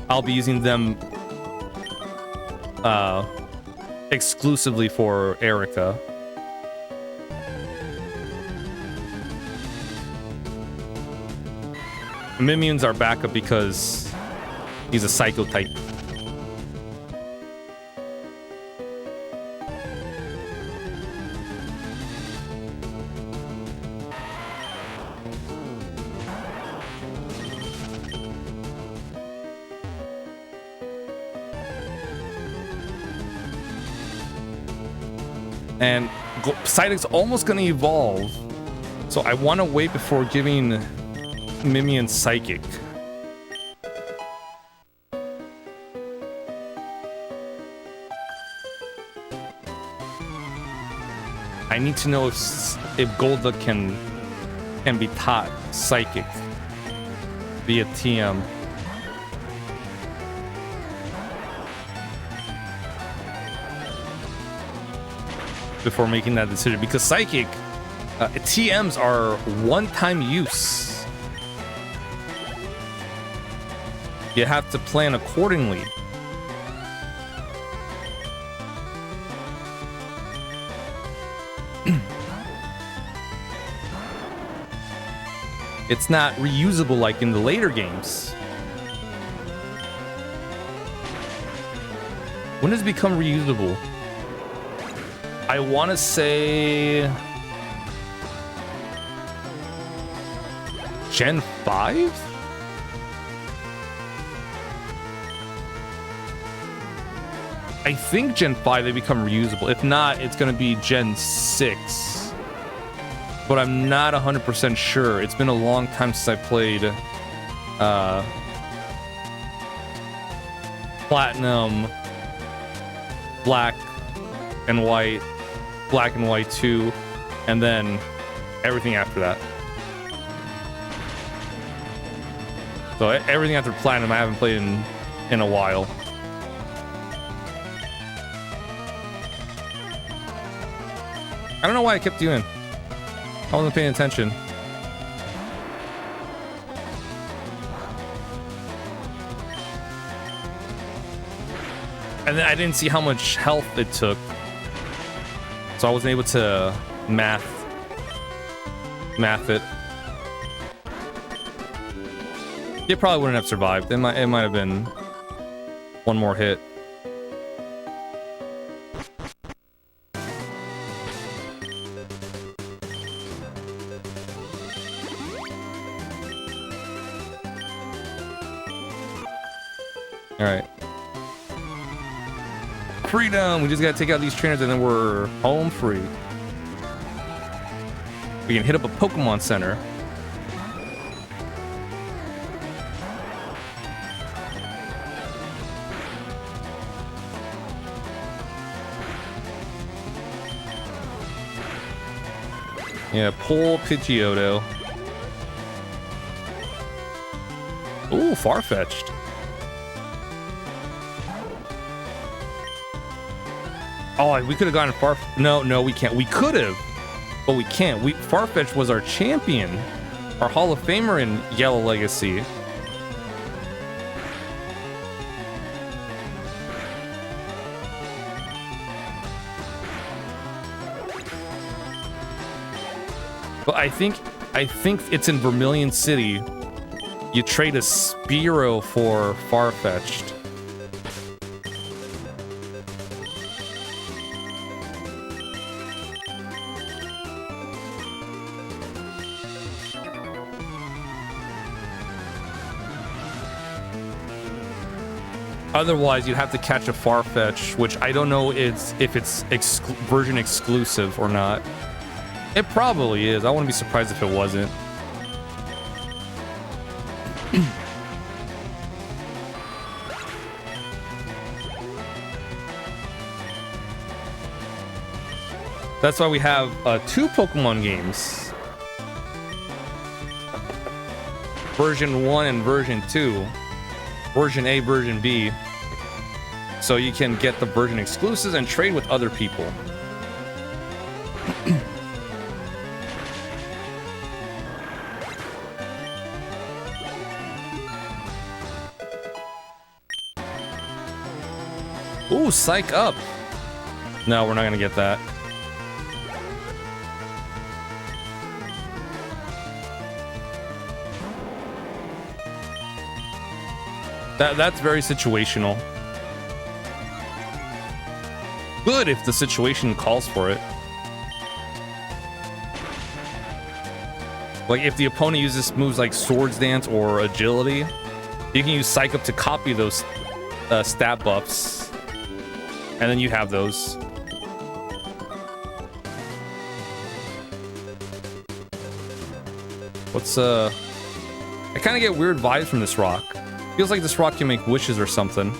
I'll be using them exclusively for Erica. Mimiun's our backup because he's a Psycho type. And Psyduck's almost going to evolve, so I want to wait before giving Mimian Psychic. I need to know if Golduck can be taught Psychic via TM. Before making that decision, because Psychic TMs are one-time use. You have to plan accordingly. It's not reusable like in the later games. When does it become reusable? I want to say Gen 5? I think Gen 5 they become reusable. If not, it's going to be Gen 6. But I'm not 100% sure. It's been a long time since I played Platinum, Black and White, Black and White 2, and then everything after that. So everything after Platinum I haven't played in a while. I don't know why I kept you in. I wasn't paying attention. And then I didn't see how much health it took, so I wasn't able to math it. It probably wouldn't have survived. It might have been one more hit. All right. Freedom! We just gotta take out these trainers and then we're home free. We can hit up a Pokemon Center. Yeah, pull Pidgeotto. Ooh, Farfetch'd. Oh, we could have gotten No, we can't. We could have, but we can't. Farfetch'd was our champion, our Hall of Famer in Yellow Legacy. But I think it's in Vermilion City. You trade a Spearow for Farfetch'd. Otherwise, you'd have to catch a Farfetch'd, which I don't know if it's version exclusive or not. It probably is. I wouldn't be surprised if it wasn't. That's why we have 2 Pokemon games. Version 1 and version 2. Version A, version B. So you can get the version exclusives and trade with other people. Ooh, psych up. No, we're not gonna get that. That's very situational. Good if the situation calls for it. Like if the opponent uses moves like Swords Dance or Agility, you can use Psych Up to copy those stat buffs. And then you have those. What's I kind of get weird vibes from this rock. Feels like this rock can make wishes or something.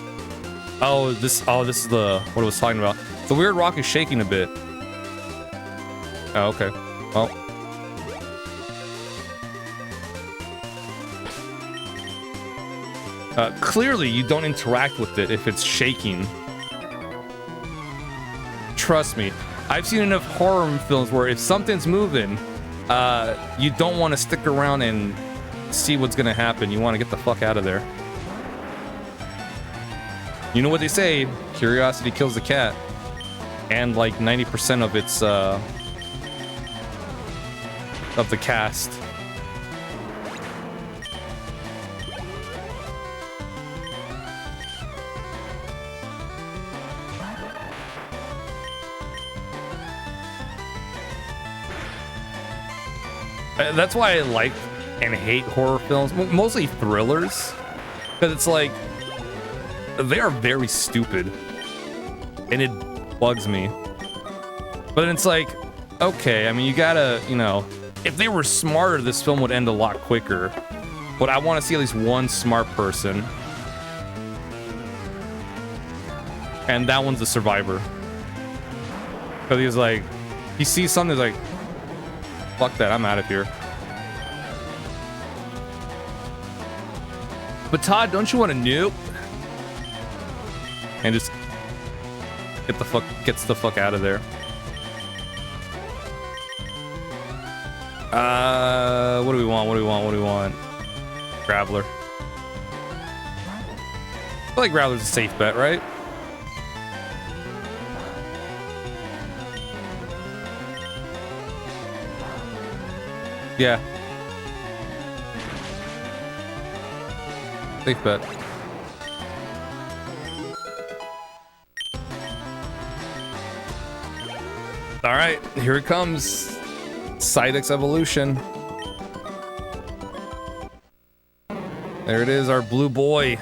Oh, this is the what I was talking about. The weird rock is shaking a bit. Oh, okay. Well. Clearly, you don't interact with it if it's shaking. Trust me, I've seen enough horror films where if something's moving, you don't want to stick around and see what's gonna happen. You want to get the fuck out of there. You know what they say, curiosity kills the cat. And like 90% of its of the cast. That's why I like and hate horror films, mostly thrillers, because it's like they are very stupid and it bugs me. But it's like, okay, I mean, you gotta, you know, if they were smarter, this film would end a lot quicker. But I want to see at least one smart person, and that one's the survivor. Because he's like, he sees something, he's like, fuck that, I'm out of here. But Todd, don't you want to nuke? And just gets the fuck out of there. What do we want? What do we want? What do we want? Graveler. I feel like Graveler's a safe bet, right? Yeah. Safe bet. All right, here it comes. Psyduck's evolution. There it is, our blue boy.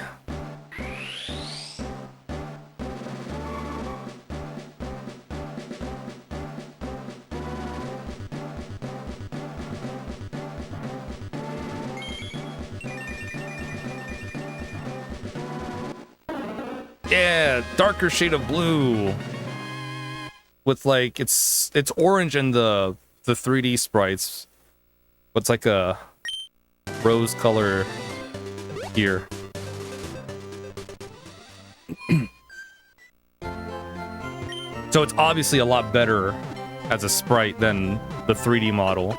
Yeah, darker shade of blue. With like it's orange in the 3D sprites. But it's like a rose color here. So it's obviously a lot better as a sprite than the 3D model.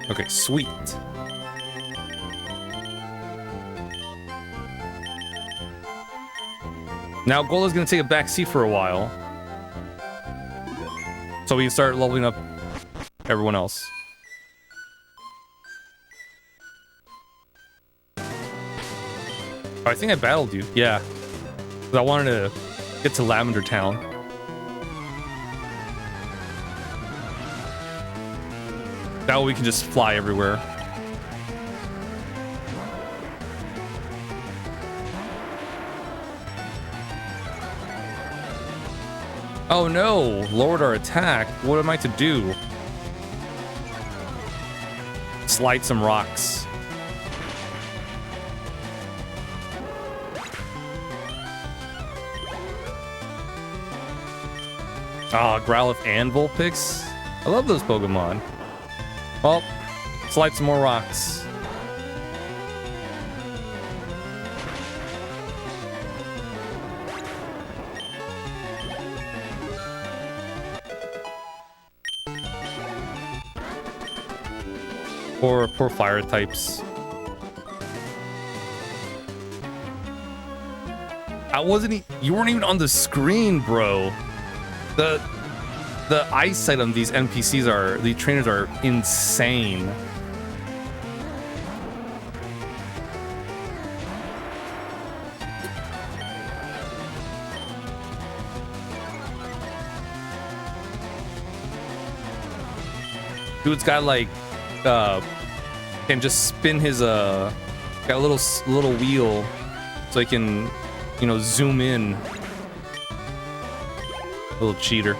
Okay, sweet. Now Gola's gonna take a back seat for a while. So we can start leveling up everyone else. Oh, I think I battled you. Yeah. 'Cause I wanted to get to Lavender Town. That way we can just fly everywhere. Oh no! Lowered our attack. What am I to do? Slide some rocks. Ah, Growlithe and Vulpix. I love those Pokemon. Well, slide some more rocks. Poor fire types. You weren't even on the screen, bro. The eyesight on these NPCs the trainers are insane. Dude's got like can just spin his got a little wheel so he can, you know, zoom in. Little cheater.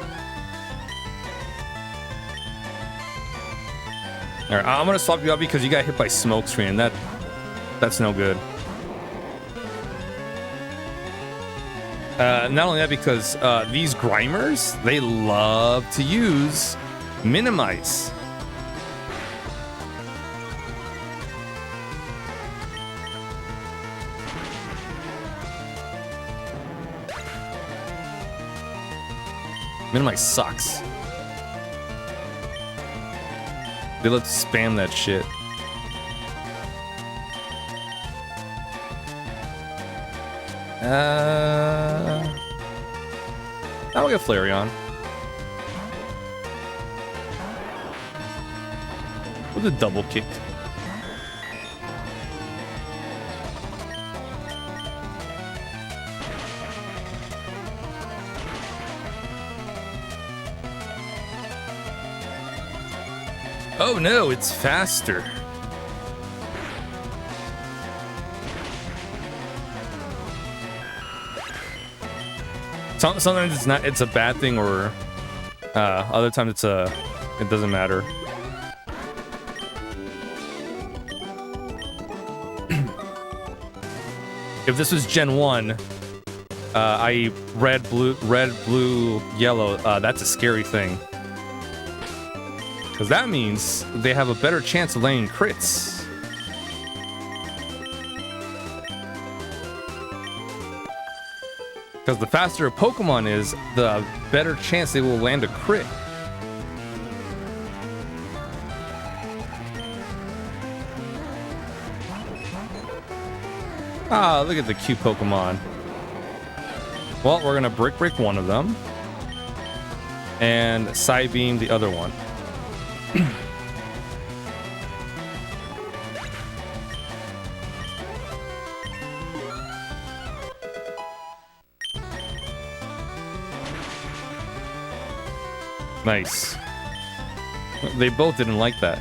All right, I'm gonna swap you out because you got hit by smoke screen. That's no good. Not only that, because these Grimers, they love to use minimize. Minimize sucks. They let spam that shit. Now we got Flareon. With a double kick. Oh no, it's faster. Sometimes it's a bad thing, or other times it doesn't matter. If this was Gen 1, i.e. red, blue, yellow, that's a scary thing. Because that means they have a better chance of landing crits. Because the faster a Pokemon is, the better chance they will land a crit. Ah, look at the cute Pokemon. Well, we're gonna Brick one of them. And Psybeam the other one. Nice. They both didn't like that.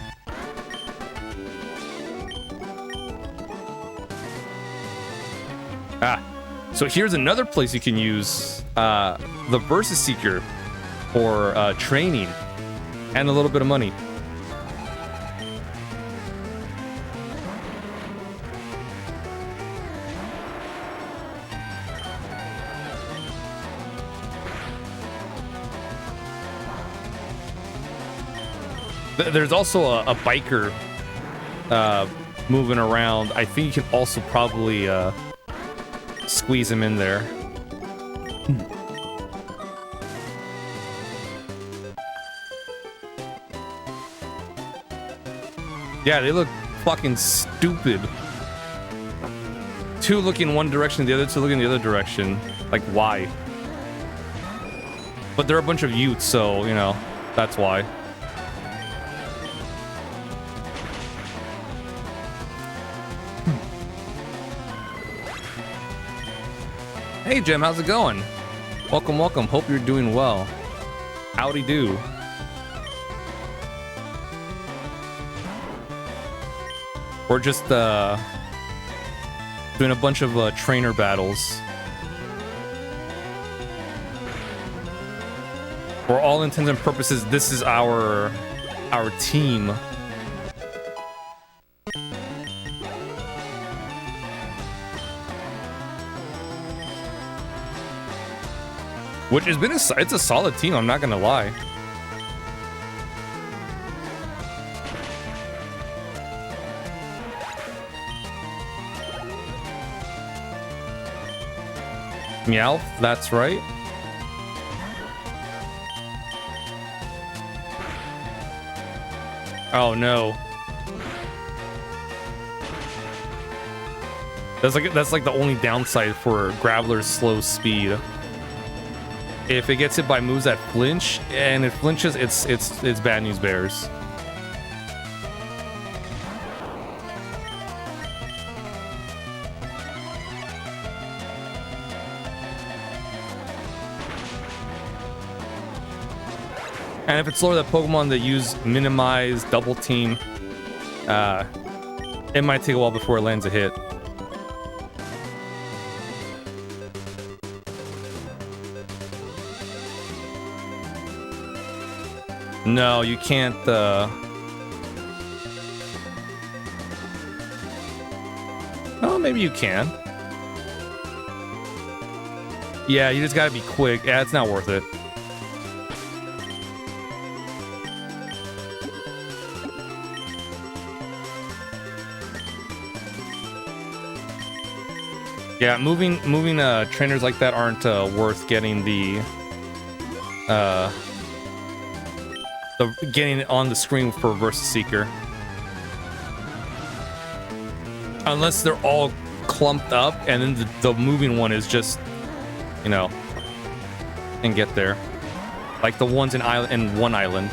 Ah, so here's another place you can use the Versus Seeker for training and a little bit of money. There's also a biker moving around. I think you can also probably squeeze him in there. Yeah, they look fucking stupid. Two looking one direction, the other two looking the other direction. Like, why? But they're a bunch of youths, so, you know, that's why. Hey, Jim, how's it going? Welcome, welcome. Hope you're doing well. Howdy do. We're just doing a bunch of trainer battles. For all intents and purposes, this is our team. Which has been it's a solid team, I'm not gonna lie. Meowth, that's right. Oh no. That's like the only downside for Graveler's slow speed. If it gets hit by moves that flinch, and it flinches, it's bad news bears. And if it's slower, that Pokemon that use minimize, double team, it might take a while before it lands a hit. No, you can't, oh, maybe you can. Yeah, you just gotta be quick. Yeah, it's not worth it. Yeah, moving trainers like that aren't worth getting getting on the screen for Versus Seeker. Unless they're all clumped up and then the moving one is just, you know, and get there. Like the ones in one island.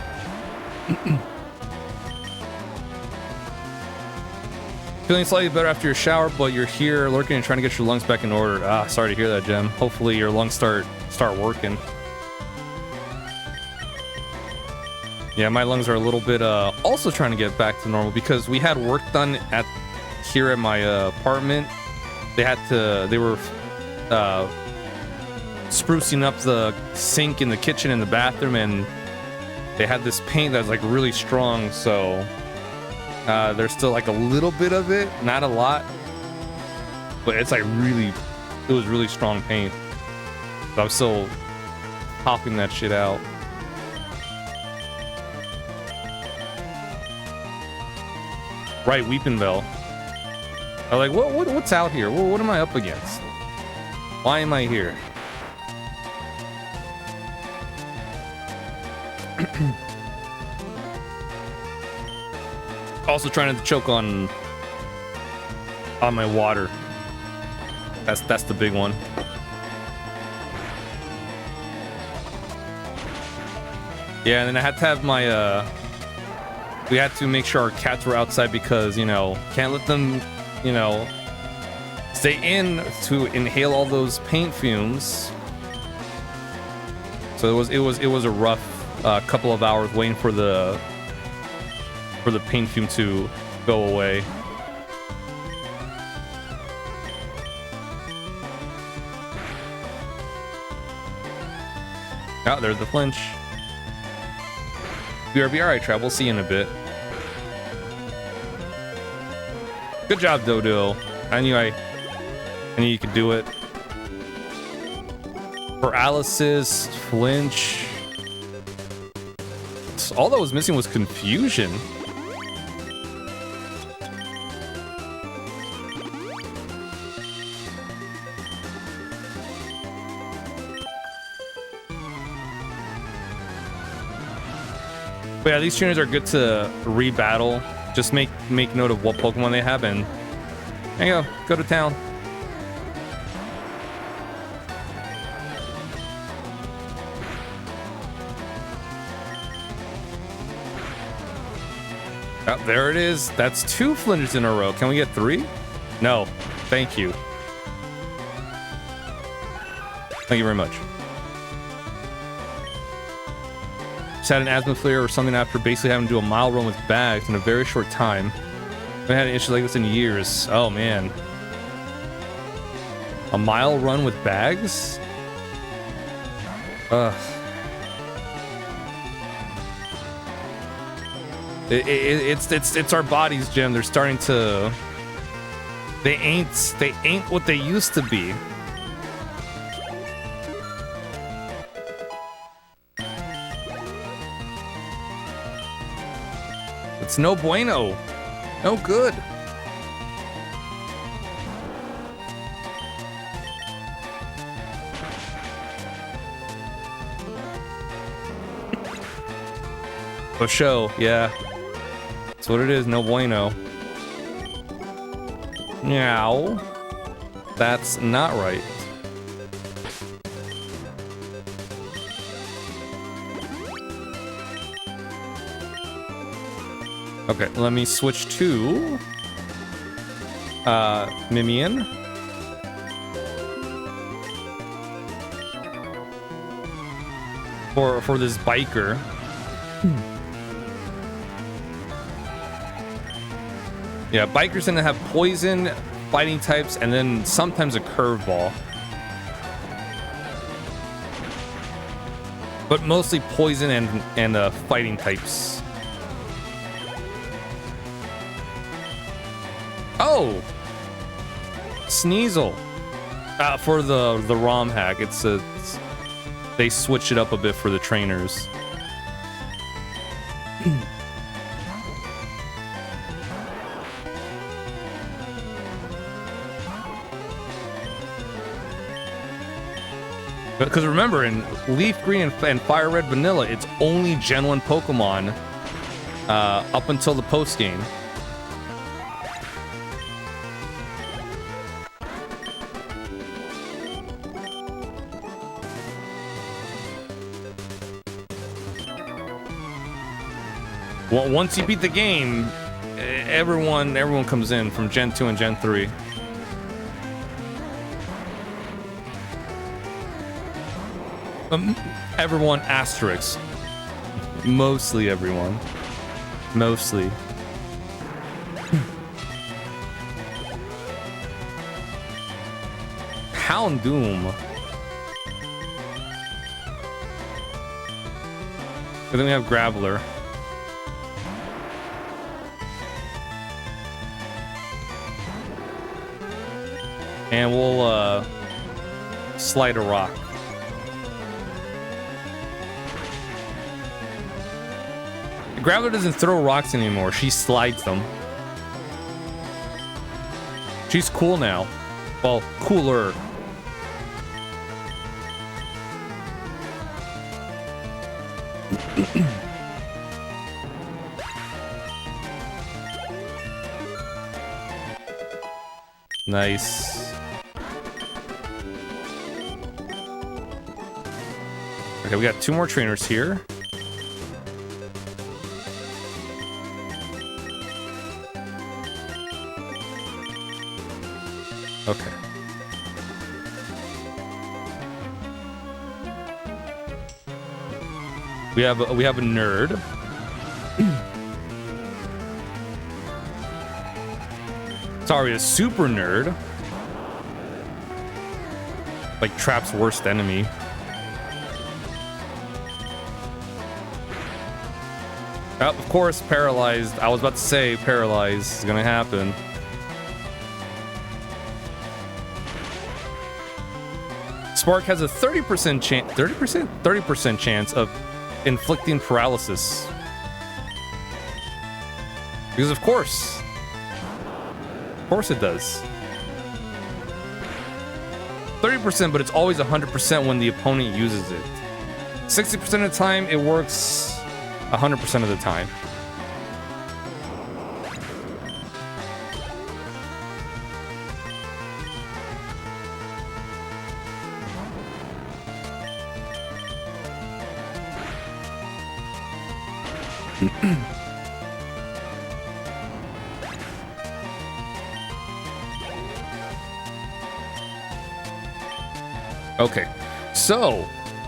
Feeling slightly better after your shower, but you're here lurking and trying to get your lungs back in order. Ah, sorry to hear that, Gem. Hopefully your lungs start working. Yeah, my lungs are a little bit also trying to get back to normal because we had work done here at my apartment. They were sprucing up the sink in the kitchen and the bathroom, and they had this paint that's like really strong, so there's still like a little bit of it, not a lot, but it's like it was really strong paint. So I'm still popping that shit out. Right, Weeping Bell. I'm like, what's out here? What am I up against? Why am I here? Also trying to choke on my water. That's the big one. Yeah, and then I had to have my we had to make sure our cats were outside because, you know, can't let them, you know, stay in to inhale all those paint fumes. So it was a rough couple of hours waiting for the paint fume to go away. Oh, there's the flinch. BRB, alright, Trav, we'll see you in a bit. Good job, Dodo. I knew you could do it. For Alice's flinch, All that was missing was confusion. But yeah, these trainers are good to rebattle. Just make note of what Pokemon they have, and there you go to town. Oh, there it is. That's 2 Flinders in a row. Can we get 3? No. Thank you. Thank you very much. Just had an asthma flare or something after basically having to do a mile run with bags in a very short time. I haven't had an issue like this in years. Oh, man. A mile run with bags? Ugh. It's our bodies, Jim. They're starting to... They ain't what they used to be. It's no bueno. No good. For show, yeah. That's what it is, no bueno. Meow. That's not right. Okay, let me switch to Mimian. For this biker. Yeah, bikers tend to have poison, fighting types, and then sometimes a curveball. But mostly poison and fighting types. Oh! Sneasel. For the ROM hack, they switch it up a bit for the trainers. Because remember, in Leaf Green and Fire Red Vanilla, it's only Gen 1 Pokemon up until the post-game. Well, once you beat the game, everyone comes in from Gen 2 and Gen 3. Everyone asterisk. Mostly everyone. Mostly. Houndoom. And then we have Graveler. And we'll slide a rock. Graveler doesn't throw rocks anymore. She slides them. She's cool now. Well, cooler. Nice. Okay, we got 2 more trainers here. Okay. We have a nerd. Sorry, a super nerd. Like Trap's worst enemy. Oh, of course, paralyzed. I was about to say paralyzed is gonna happen. Spark has a 30% chance, 30% chance of inflicting paralysis Because of course it does. 30%, but it's always 100% when the opponent uses it. 60% of the time, it works 100% of the time. Okay, so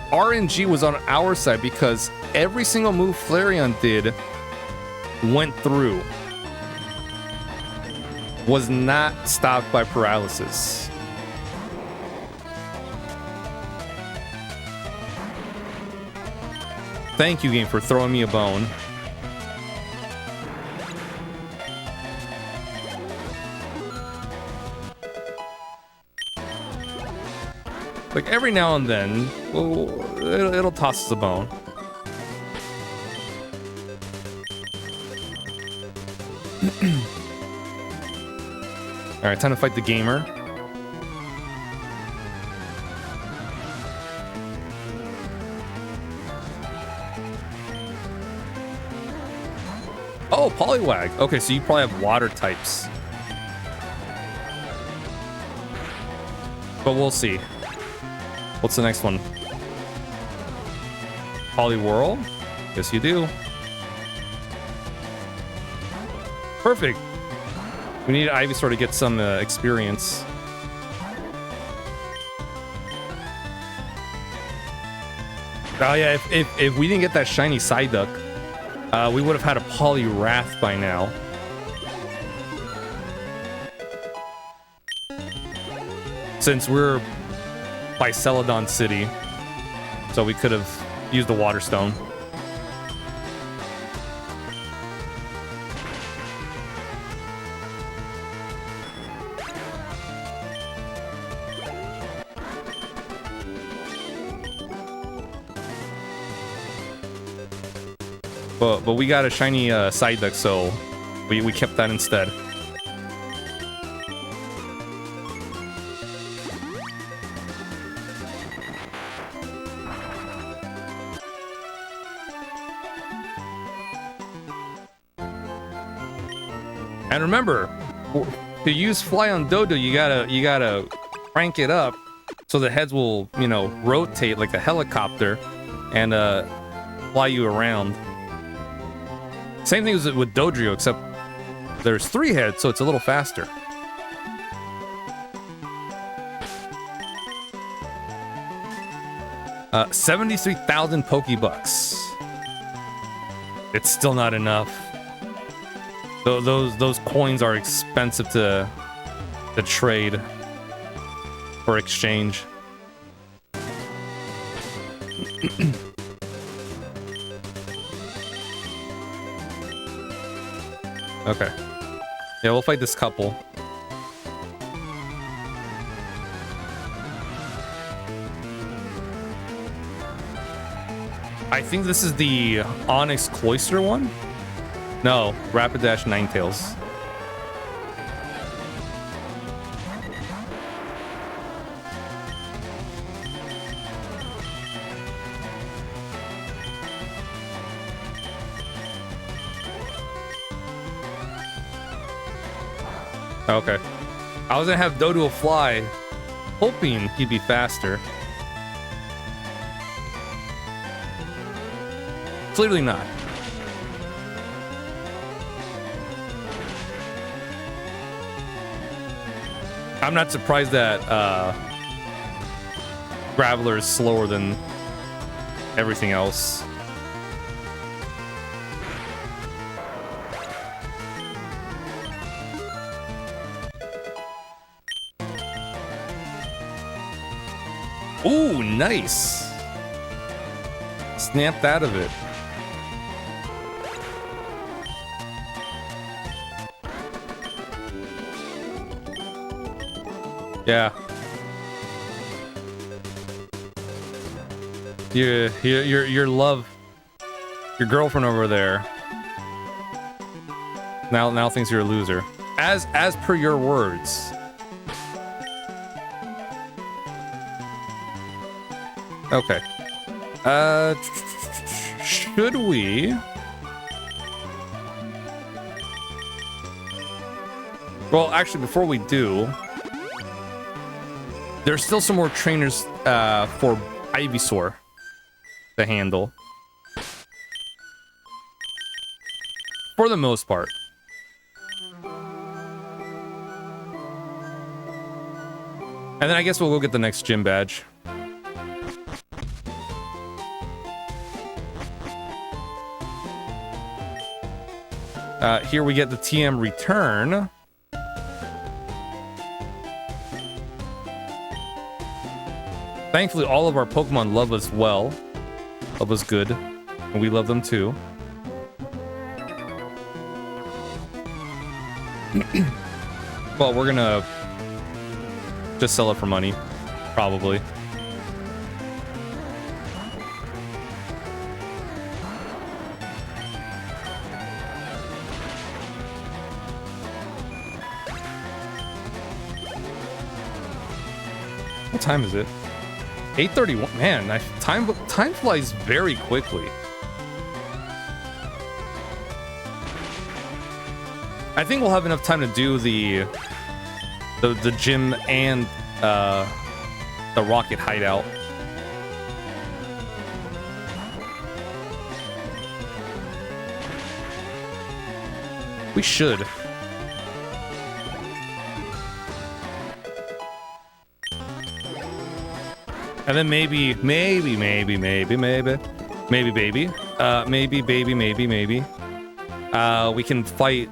RNG was on our side because every single move Flareon did went through. Was not stopped by paralysis. Thank you, game, for throwing me a bone. Like every now and then, it'll toss us a bone. All right, time to fight the gamer. Oh, Poliwag. Okay, so you probably have water types. But we'll see. What's the next one? Poliwhirl? Yes, you do. Perfect. We need Ivysaur to get some experience. Oh yeah, if we didn't get that shiny Psyduck, we would have had a Poliwrath by now. Since we're by Celadon City, so we could have used the Water Stone. But we got a shiny Psyduck, so we kept that instead. And remember, to use Fly on Dodo, you gotta crank it up so the heads will, you know, rotate like a helicopter and fly you around. Same thing as with Dodrio, except there's 3 heads, so it's a little faster. Uh, 73,000 Pokebucks. It's still not enough. Those coins are expensive to trade or exchange. Okay. Yeah, we'll fight this couple. I think this is the Onyx Cloister one? No, Rapidash Ninetales. Okay. I was gonna have Doduo fly, hoping he'd be faster. Clearly not. I'm not surprised that Graveler is slower than everything else. Ooh, nice. Snapped out of it. Yeah. Your love, your girlfriend over there Now thinks you're a loser. As per your words. Okay. Should we? Well, actually, before we do, there's still some more trainers for Ivysaur to handle. For the most part. And then I guess we'll go get the next gym badge. Here we get the TM return. Thankfully, all of our Pokemon love us well. Love us good. And we love them too. Well, we're gonna just sell it for money. Probably. What time is it? 8:31. Man, time flies very quickly. I think we'll have enough time to do the gym and the rocket hideout. We should. And then maybe, maybe, we can fight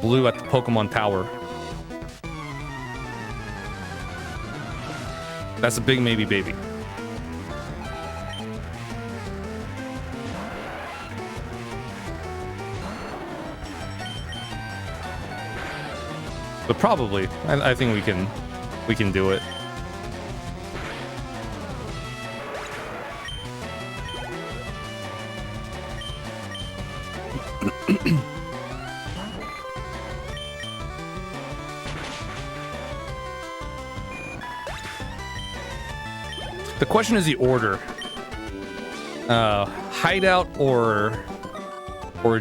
Blue at the Pokemon Tower. That's a big maybe, baby. But probably, I think we can do it. The question is the order. Hideout or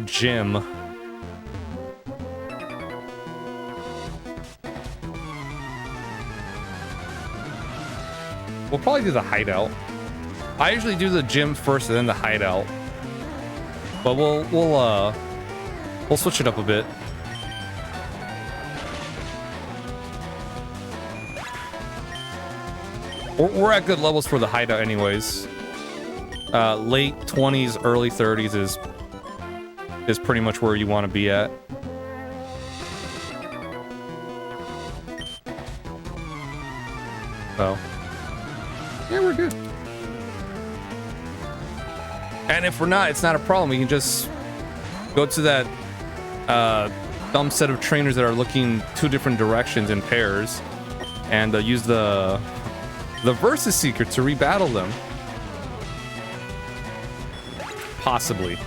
gym. We'll probably do the hideout. I usually do the gym first and then the hideout. But we'll switch it up a bit. We're at good levels for the hideout anyways. Late 20s, early 30s is pretty much where you want to be at. So, yeah, we're good. And if we're not, it's not a problem. We can just go to that dumb set of trainers that are looking two different directions in pairs and use the Versus Seeker to rebattle them. Possibly.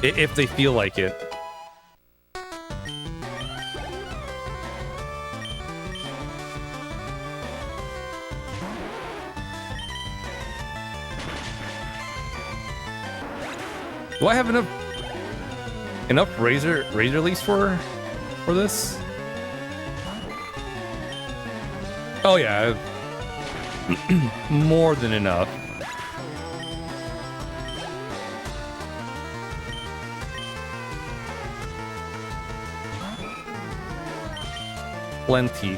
If they feel like it. Do I have enough razor leaves for this? Oh yeah, more than enough. Plenty.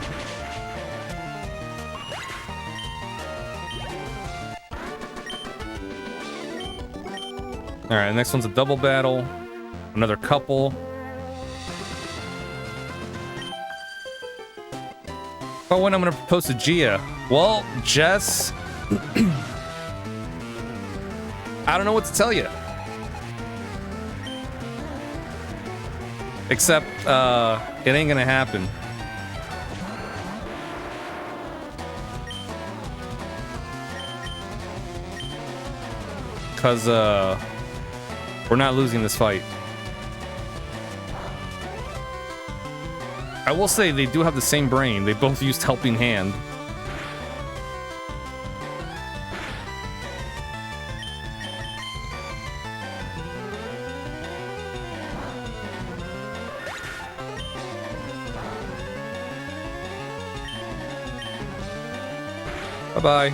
All right, the next one's a double battle. Another couple. Oh, when I'm gonna propose to Gia? Well, Jess, I don't know what to tell you. Except, it ain't gonna happen. Cause, we're not losing this fight. I will say they do have the same brain. They both used helping hand. Bye-bye.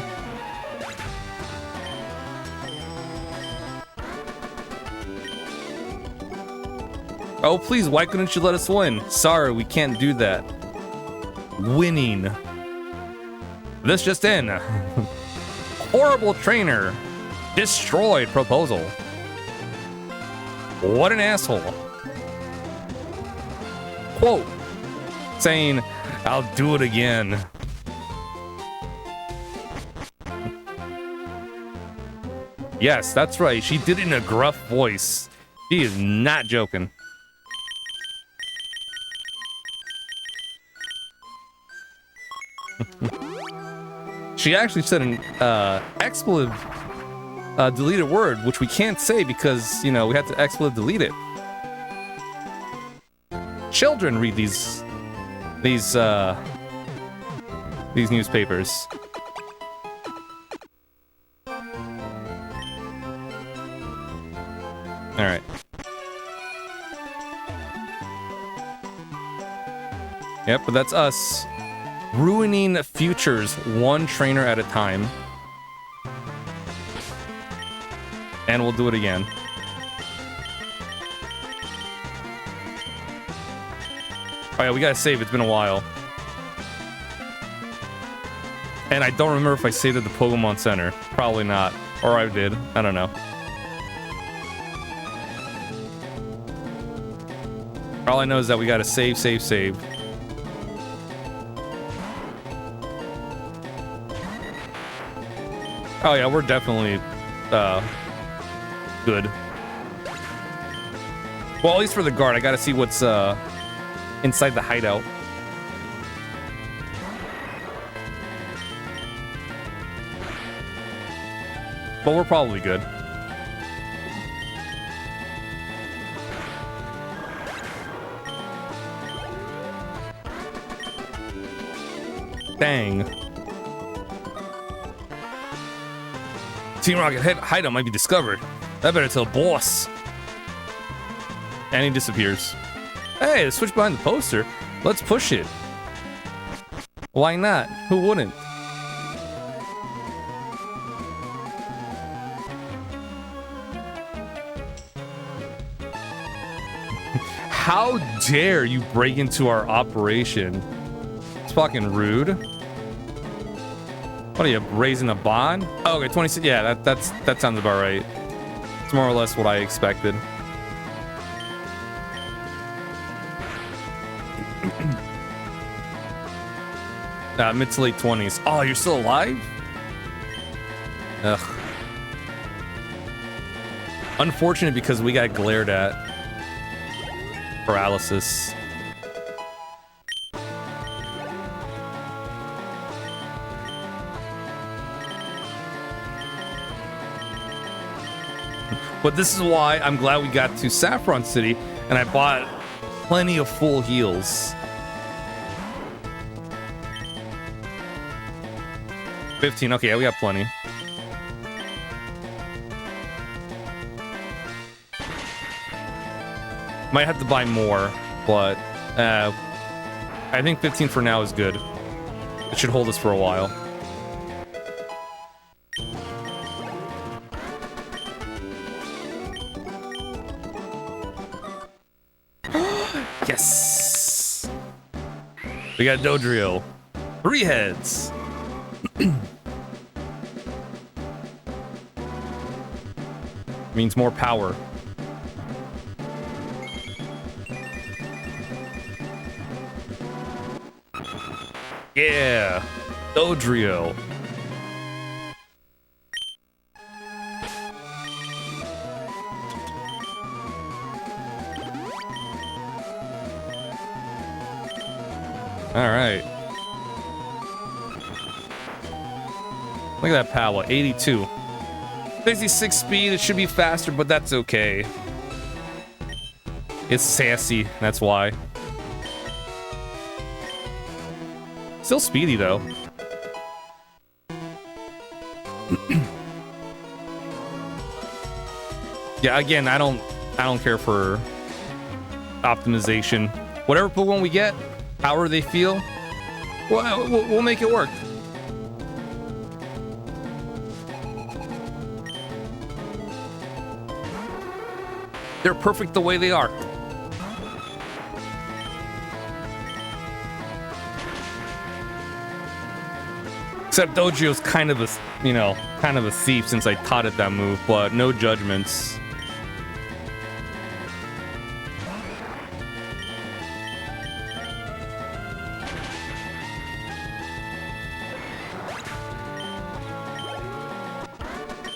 Oh, please, why couldn't you let us win? Sorry, we can't do that. Winning. This just in. Horrible trainer. Destroyed proposal. What an asshole. Quote. Saying, I'll do it again. Yes, that's right. She did it in a gruff voice. She is not joking. She actually said an expletive deleted word, which we can't say because, you know, we had to expletive delete it. Children read these newspapers. All right. Yep, but that's us. Ruining futures one trainer at a time. And we'll do it again. Oh yeah, we gotta save. It's been a while. And I don't remember if I saved at the Pokemon Center. Probably not. Or I did. I don't know. All I know is that we gotta save, save, save. Oh yeah, we're definitely good. Well, at least for the guard, I gotta see what's inside the hideout. But we're probably good. Dang. Team Rocket hideout might be discovered. I better tell boss. And he disappears. Hey, the switch behind the poster. Let's push it. Why not? Who wouldn't? How dare you break into our operation? It's fucking rude. What are you, raising a bond? Oh, okay, 26. Yeah, that sounds about right. It's more or less what I expected. Mid to late 20s. Oh, you're still alive? Ugh. Unfortunate because we got glared at. Paralysis. But this is why I'm glad we got to Saffron City and I bought plenty of full heals. 15, okay, yeah, we got plenty. Might have to buy more, but I think 15 for now is good. It should hold us for a while. Yes! We got Dodrio. 3 heads. Means more power. Yeah, Dodrio. All right. Look at that power, 82. 66 speed, it should be faster, but that's okay. It's sassy, that's why. Still speedy though. Yeah, again, I don't care for optimization. Whatever Pokemon we get, however they feel, we'll make it work. They're perfect the way they are. Except Dodrio's kind of a, you know, kind of a thief since I taught it that move, but no judgments.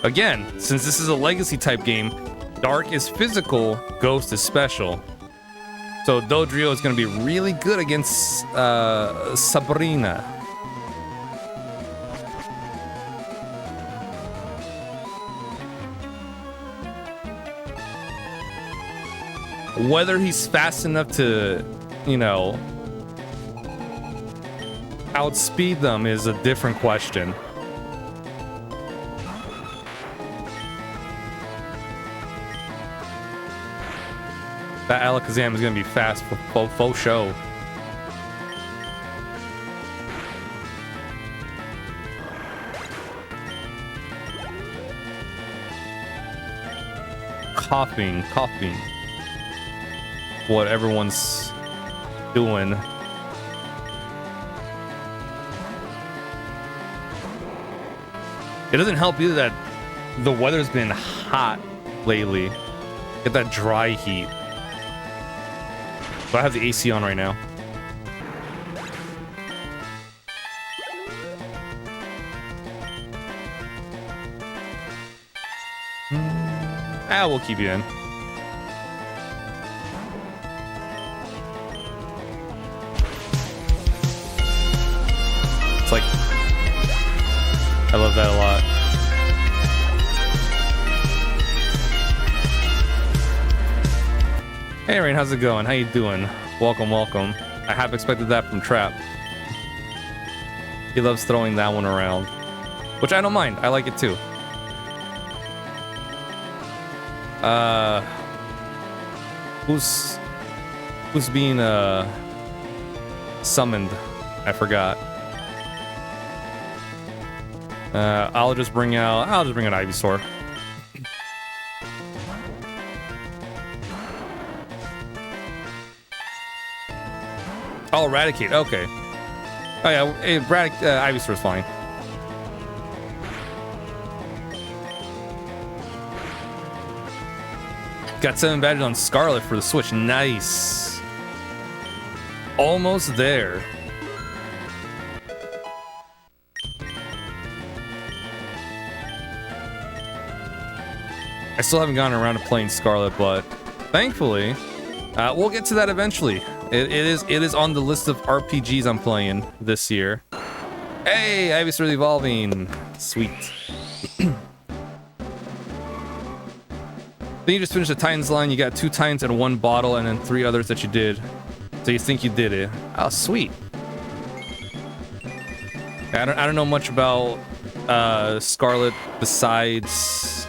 Again, since this is a legacy type game, Dark is physical, Ghost is special. So Dodrio is going to be really good against Sabrina. Whether he's fast enough to, you know, outspeed them is a different question. That Alakazam is going to be fast for faux show. Coughing. What everyone's doing. It doesn't help either that the weather's been hot lately. Get that dry heat. So I have the AC on right now. We'll keep you in. It's like, I love that a lot. Hey Rain, how's it going? How you doing? Welcome. I have expected that from Trap. He loves throwing that one around, which I don't mind. I like it too. Who's being summoned? I forgot. I'll just bring out Ivysaur. Oh, Eradicate. Okay. Oh yeah, Ivysaur's fine. Got 7 badges on Scarlet for the Switch. Nice. Almost there. I still haven't gotten around to playing Scarlet, but thankfully, we'll get to that eventually. It is on the list of RPGs I'm playing this year. Hey, Ivysaur evolving. Sweet. Then you just finished the Titans line. You got 2 Titans and 1 bottle, and then 3 others that you did. So you think you did it? Oh, sweet. I don't know much about Scarlet besides,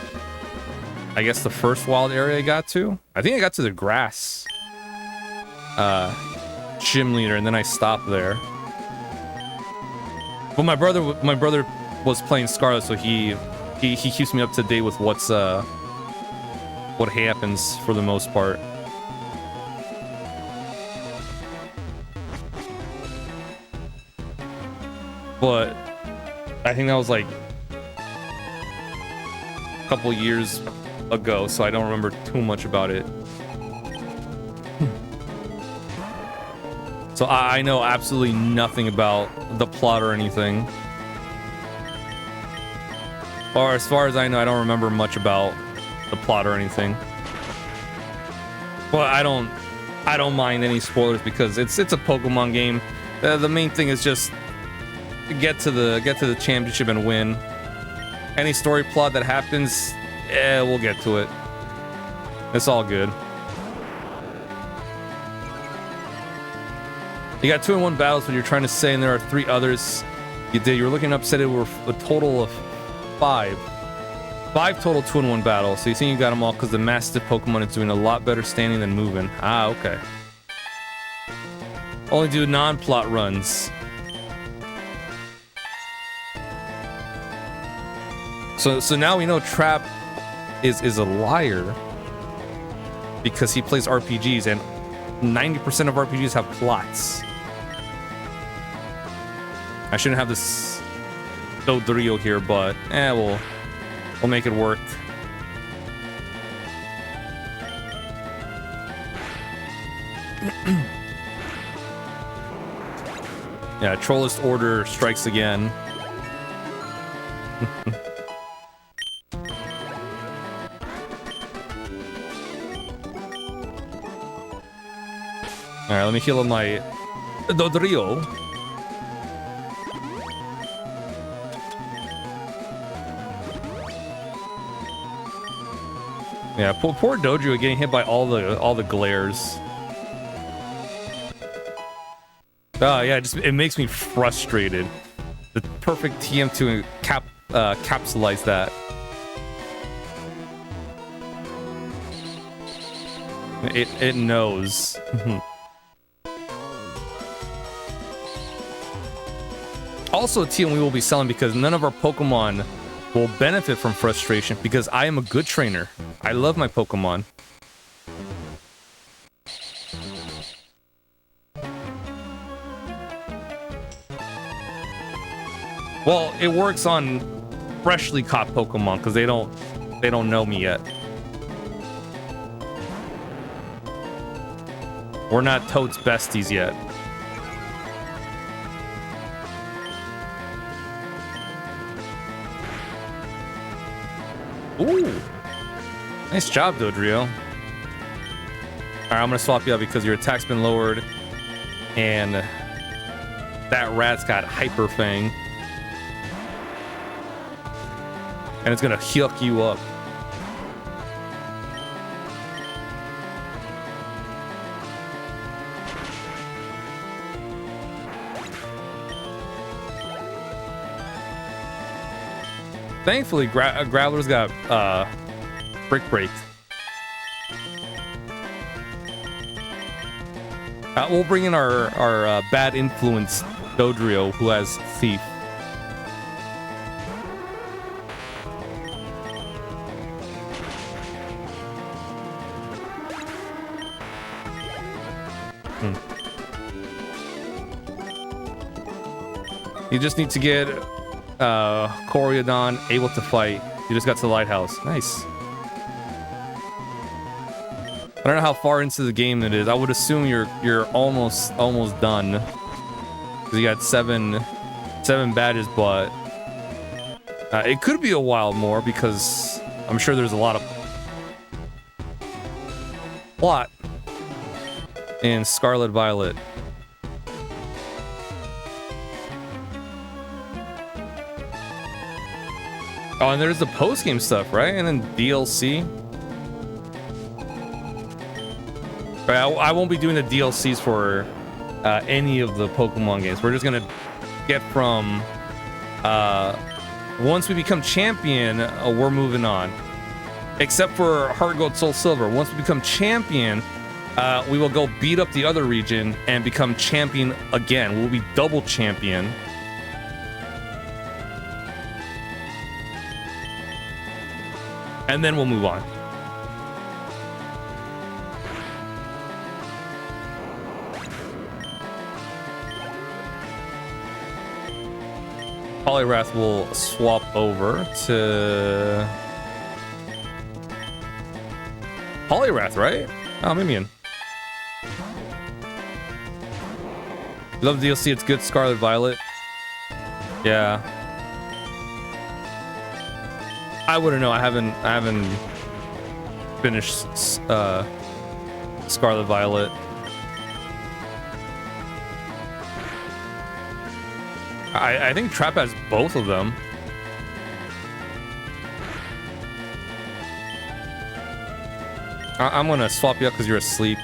I guess, the first wild area I got to. I think I got to the grass gym leader, and then I stopped there. But my brother was playing Scarlet, so he keeps me up to date with what happens for the most part. But I think that was like a couple years ago, so I don't remember too much about it. So I know absolutely nothing about the plot or anything. Or as far as I know, I don't remember much about the plot or anything. Well, I don't mind any spoilers because it's a Pokemon game. The main thing is just get to the championship and win. Any story plot that happens, we'll get to it. It's all good. You got 2-in-1 battles, but you're trying to say, and there are 3 others you did. You're looking upset. It were a total of 5. 5 total 2-in-1 battles. So you think you got them all because the Mastiff Pokemon is doing a lot better standing than moving. Ah, okay. Only do non-plot runs. So now we know Trap is a liar because he plays RPGs, and 90% of RPGs have plots. I shouldn't have this Dodrio here, but we'll make it work. Yeah, Trollist Order strikes again. Alright, let me heal up my Dodrio. Yeah, poor Dodrio getting hit by all the glares. Yeah, it makes me frustrated. The perfect TM to capsulize that. It knows. Also a TM we will be selling because none of our Pokemon will benefit from frustration because I am a good trainer. I love my Pokemon. Well, it works on freshly caught Pokemon because they don't know me yet. We're not Toad's besties yet. Ooh. Nice job, Dodrio. Alright, I'm gonna swap you out because your attack's been lowered. And that rat's got Hyper Fang. And it's gonna hook you up. Thankfully, Graveler's got Brick Break. We'll bring in our bad influence Dodrio, who has Thief. You just need to get Coriodon able to fight. You just got to the lighthouse. Nice. I don't know how far into the game it is. I would assume you're almost done. Because you got seven badges, but it could be a while more because I'm sure there's a lot of plot in Scarlet Violet. Oh, and there's the post-game stuff, right? And then DLC. Right, I won't be doing the DLCs for any of the Pokemon games. We're just gonna get from once we become champion, we're moving on. Except for Heart Gold, Soul Silver. Once we become champion, we will go beat up the other region and become champion again. We'll be double champion. And then we'll move on. Poliwrath will swap over to Poliwrath, right? Oh, Mimian. Love the DLC. It's good. Scarlet Violet. Yeah. I wouldn't know. I haven't finished Scarlet Violet. I think Trap has both of them. I'm gonna swap you up because you're asleep.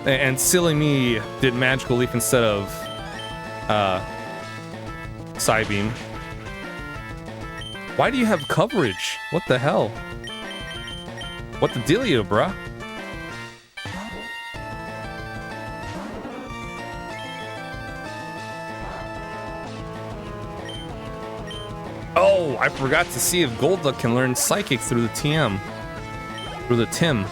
And silly me did Magical Leaf instead of Psybeam. Why do you have coverage? What the hell? What the dealio, bruh? Oh, I forgot to see if Golduck can learn Psychic through the TM. Through the Tim.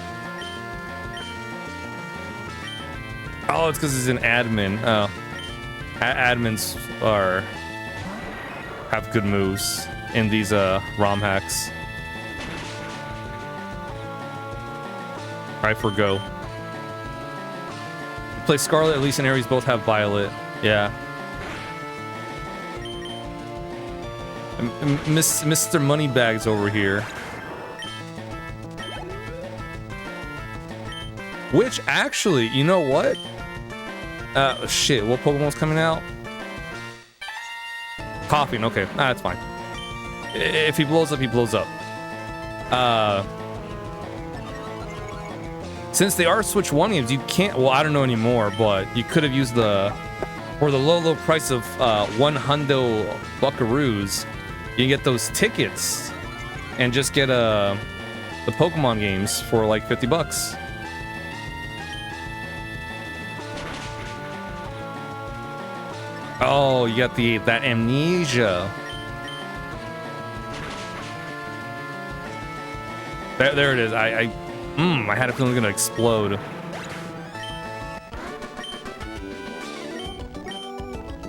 Oh, it's because he's an admin. Oh. Admins have good moves in these ROM hacks. Alright, for go. Play Scarlet, at least and Aries both have Violet. Yeah. Mr. Moneybags over here. Which actually, you know what? Shit, what Pokemon's coming out? Coughing, okay. Nah, that's fine. If he blows up, he blows up. Since they are Switch 1 games, you can't, well, I don't know anymore, but you could have used for the low price of 100 buckaroos, you can get those tickets and just get the Pokemon games for like 50 bucks. Oh, you got that Amnesia. There it is. I had a feeling it was gonna explode.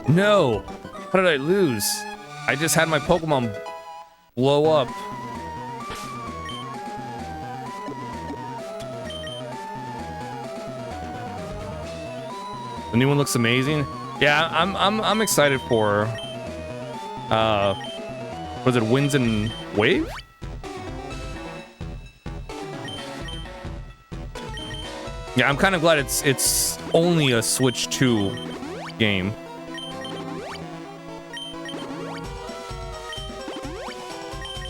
No! How did I lose? I just had my Pokemon blow up. The new one looks amazing. Yeah, I'm excited for was it Winds and Wave? Yeah, I'm kind of glad it's only a Switch 2 game.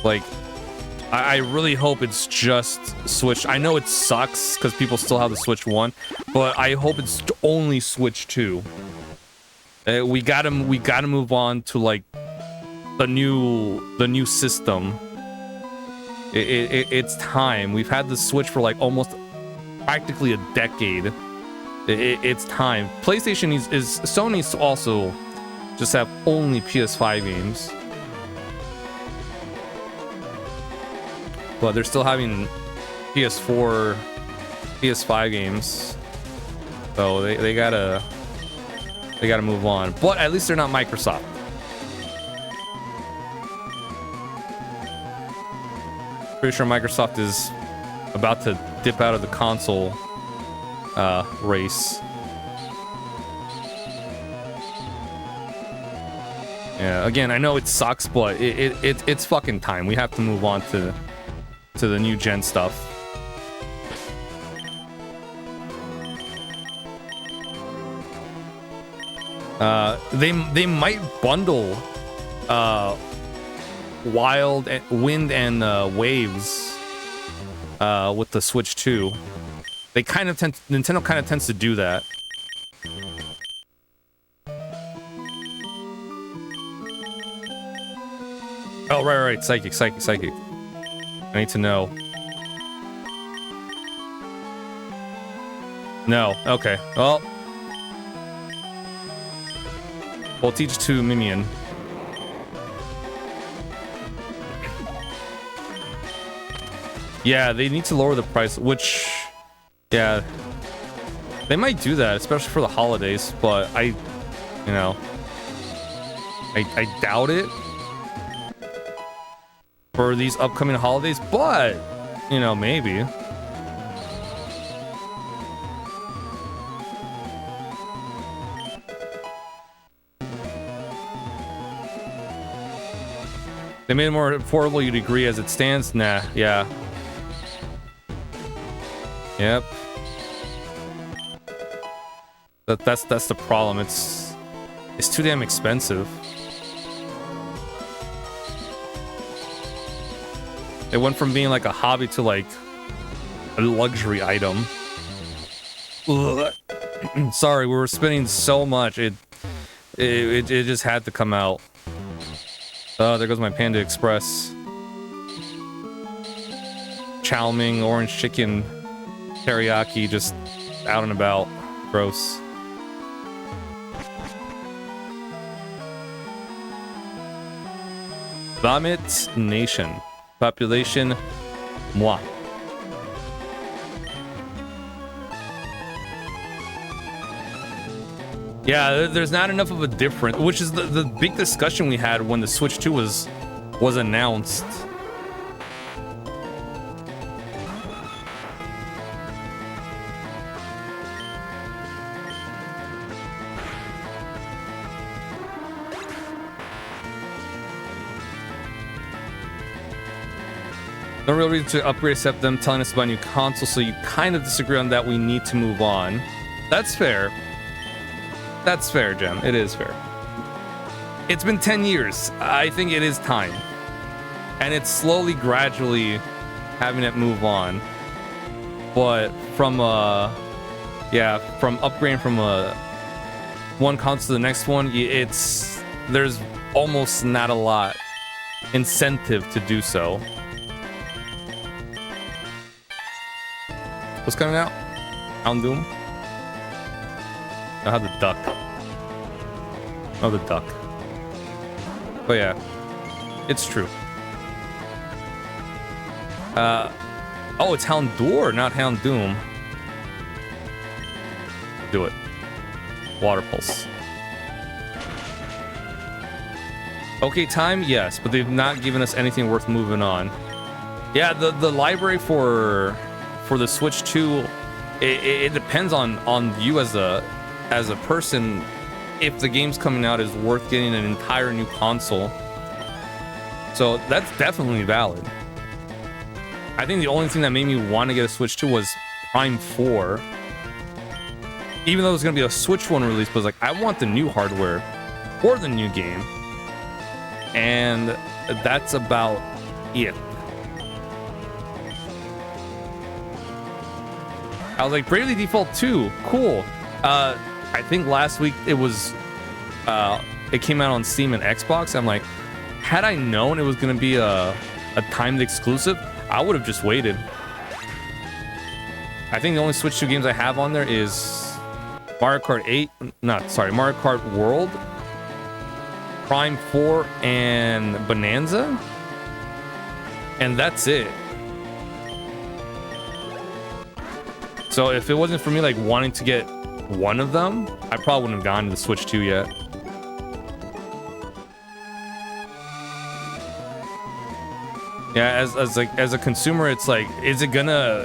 Like, I really hope it's just Switch. I know it sucks because people still have the Switch 1, but I hope it's only Switch 2. We gotta move on to like the new system. It's time. We've had the Switch for like almost practically a decade. It's time. PlayStation Sony needs to also just have only PS5 games. But they're still having PS4, PS5 games. So they gotta move on. But at least they're not Microsoft. Pretty sure Microsoft is about to dip out of the console race. Yeah, again, I know it sucks, but it's fucking time. We have to move on to the new gen stuff. They might bundle Wind and Waves with the Switch 2. Nintendo kind of tends to do that. Oh, right. Psychic. I need to know. No. Okay. Well, we'll teach to Mimian. Yeah, they need to lower the price, which, yeah, they might do that, especially for the holidays, but I doubt it for these upcoming holidays, but, maybe. They made it more affordable, you'd agree, as it stands? Nah, yeah. Yep. That's the problem. It's too damn expensive. It went from being like a hobby to like a luxury item. Ugh. Sorry, we were spinning so much. It just had to come out. Oh, there goes my Panda Express. Chow Mein, orange chicken, teriyaki, just out and about. Gross. Vomit Nation. Population, moi. Yeah, there's not enough of a difference, which is the big discussion we had when the Switch 2 was announced. No real reason to upgrade except them telling us about a new console, so you kind of disagree on that. We need to move on. That's fair. That's fair, Jem. It is fair. It's been 10 years. I think it is time. And it's slowly, gradually having it move on. But from from upgrading from one console to the next one, there's almost not a lot incentive to do so. What's coming out? Houndoom? I have the duck. Oh, the duck. But yeah, it's true. Oh, it's Houndour, not Houndoom. Do it. Water Pulse. Okay, time? Yes, but they've not given us anything worth moving on. Yeah, the library for the Switch 2, it depends on you as a person, if the game's coming out is worth getting an entire new console. So that's definitely valid. I think the only thing that made me want to get a Switch 2 was Prime 4. Even though there's going to be a Switch 1 release, but I was like, I want the new hardware for the new game. And that's about it. I was like, Bravely Default 2, cool. I think last week it came out on Steam and Xbox. I'm like, had I known it was gonna be a timed exclusive, I would have just waited. I think the only Switch 2 games I have on there is Mario Kart World, Prime 4, and Bonanza. And that's it. So if it wasn't for me like wanting to get one of them, I probably wouldn't have gone to the Switch 2 yet. Yeah, as a consumer, it's like, is it gonna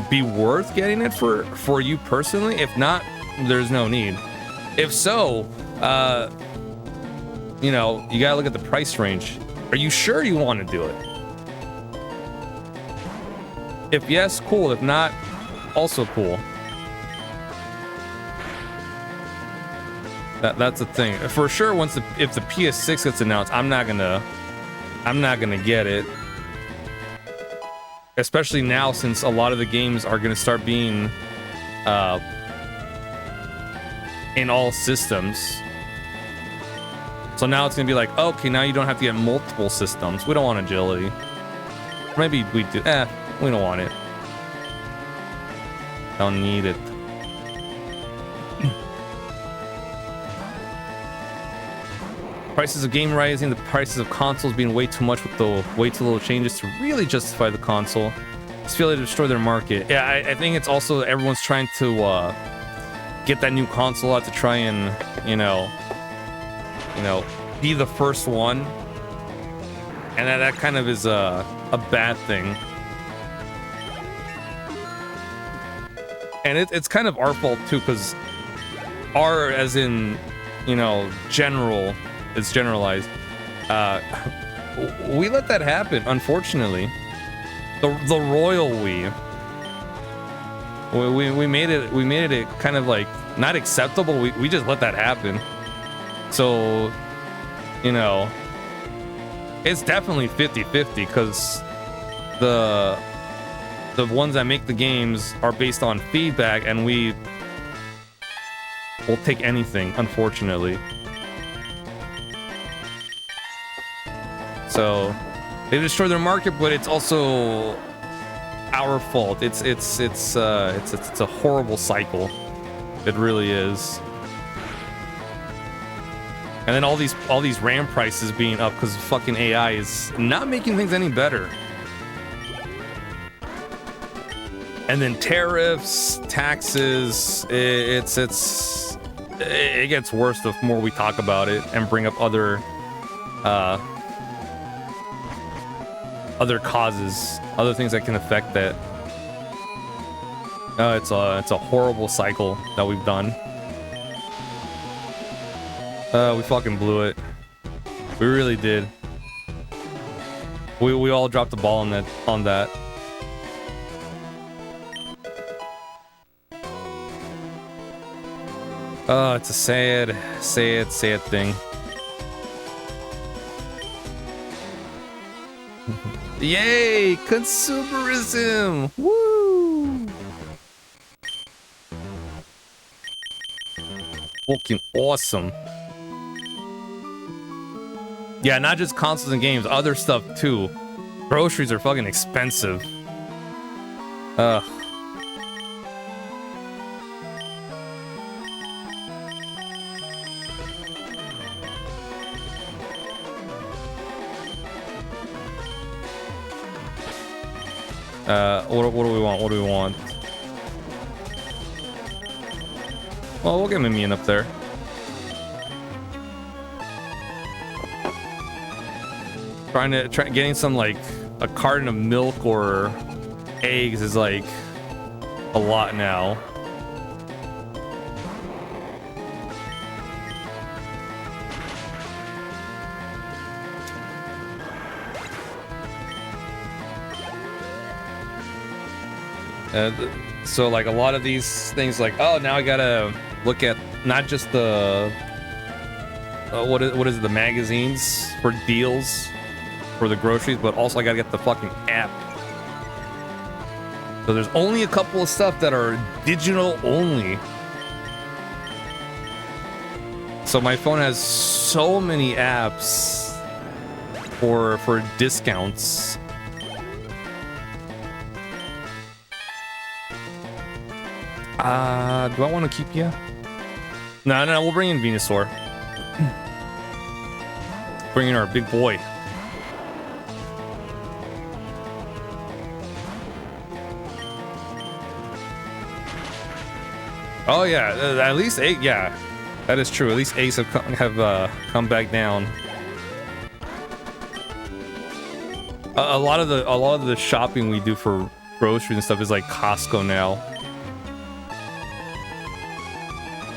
be worth getting it for you personally? If not, there's no need. If so, you gotta look at the price range. Are you sure you want to do it? If yes, cool. If not, also cool. That's the thing. For sure, if the PS6 gets announced, I'm not gonna get it. Especially now, since a lot of the games are gonna start being in all systems. So now it's gonna be like, okay, now you don't have to get multiple systems. We don't want agility. Maybe we do. We don't want it. Don't need it. Prices of game rising, the prices of consoles being way too much with the way too little changes to really justify the console. Just feel like they destroy their market. Yeah, I think it's also everyone's trying to get that new console out to try and be the first one, and that kind of is a bad thing. And it's kind of our fault too, because our, as in, general, it's generalized. We let that happen, unfortunately. The royal we made it kind of like not acceptable. We just let that happen. So, it's definitely 50-50, because the ones that make the games are based on feedback, and we will take anything, unfortunately. So they destroy their market, but it's also our fault. It's a horrible cycle. It really is. And then all these RAM prices being up because fucking AI is not making things any better. And then tariffs, taxes, it gets worse the more we talk about it and bring up other causes, other things that can affect that. It's a horrible cycle that we've done. We fucking blew it. We really did. We all dropped the ball on that. Oh, it's a sad thing. Yay! Consumerism! Woo! Fucking awesome. Yeah, not just consoles and games, other stuff too. Groceries are fucking expensive. Ugh. What do we want? What do we want? Well, we'll get Mimian up there. Getting some like a carton of milk or eggs is like a lot now. So like a lot of these things, like, oh, now I gotta look at not just the what is it, the magazines for deals for the groceries, but also I gotta get the fucking app. So there's only a couple of stuff that are digital only. So my phone has so many apps for discounts. Do I want to keep you? No, we'll bring in Venusaur. Bring in our big boy. Oh yeah, at least 8. Yeah, that is true. At least 8 have come back down. A lot of the shopping we do for groceries and stuff is like Costco now.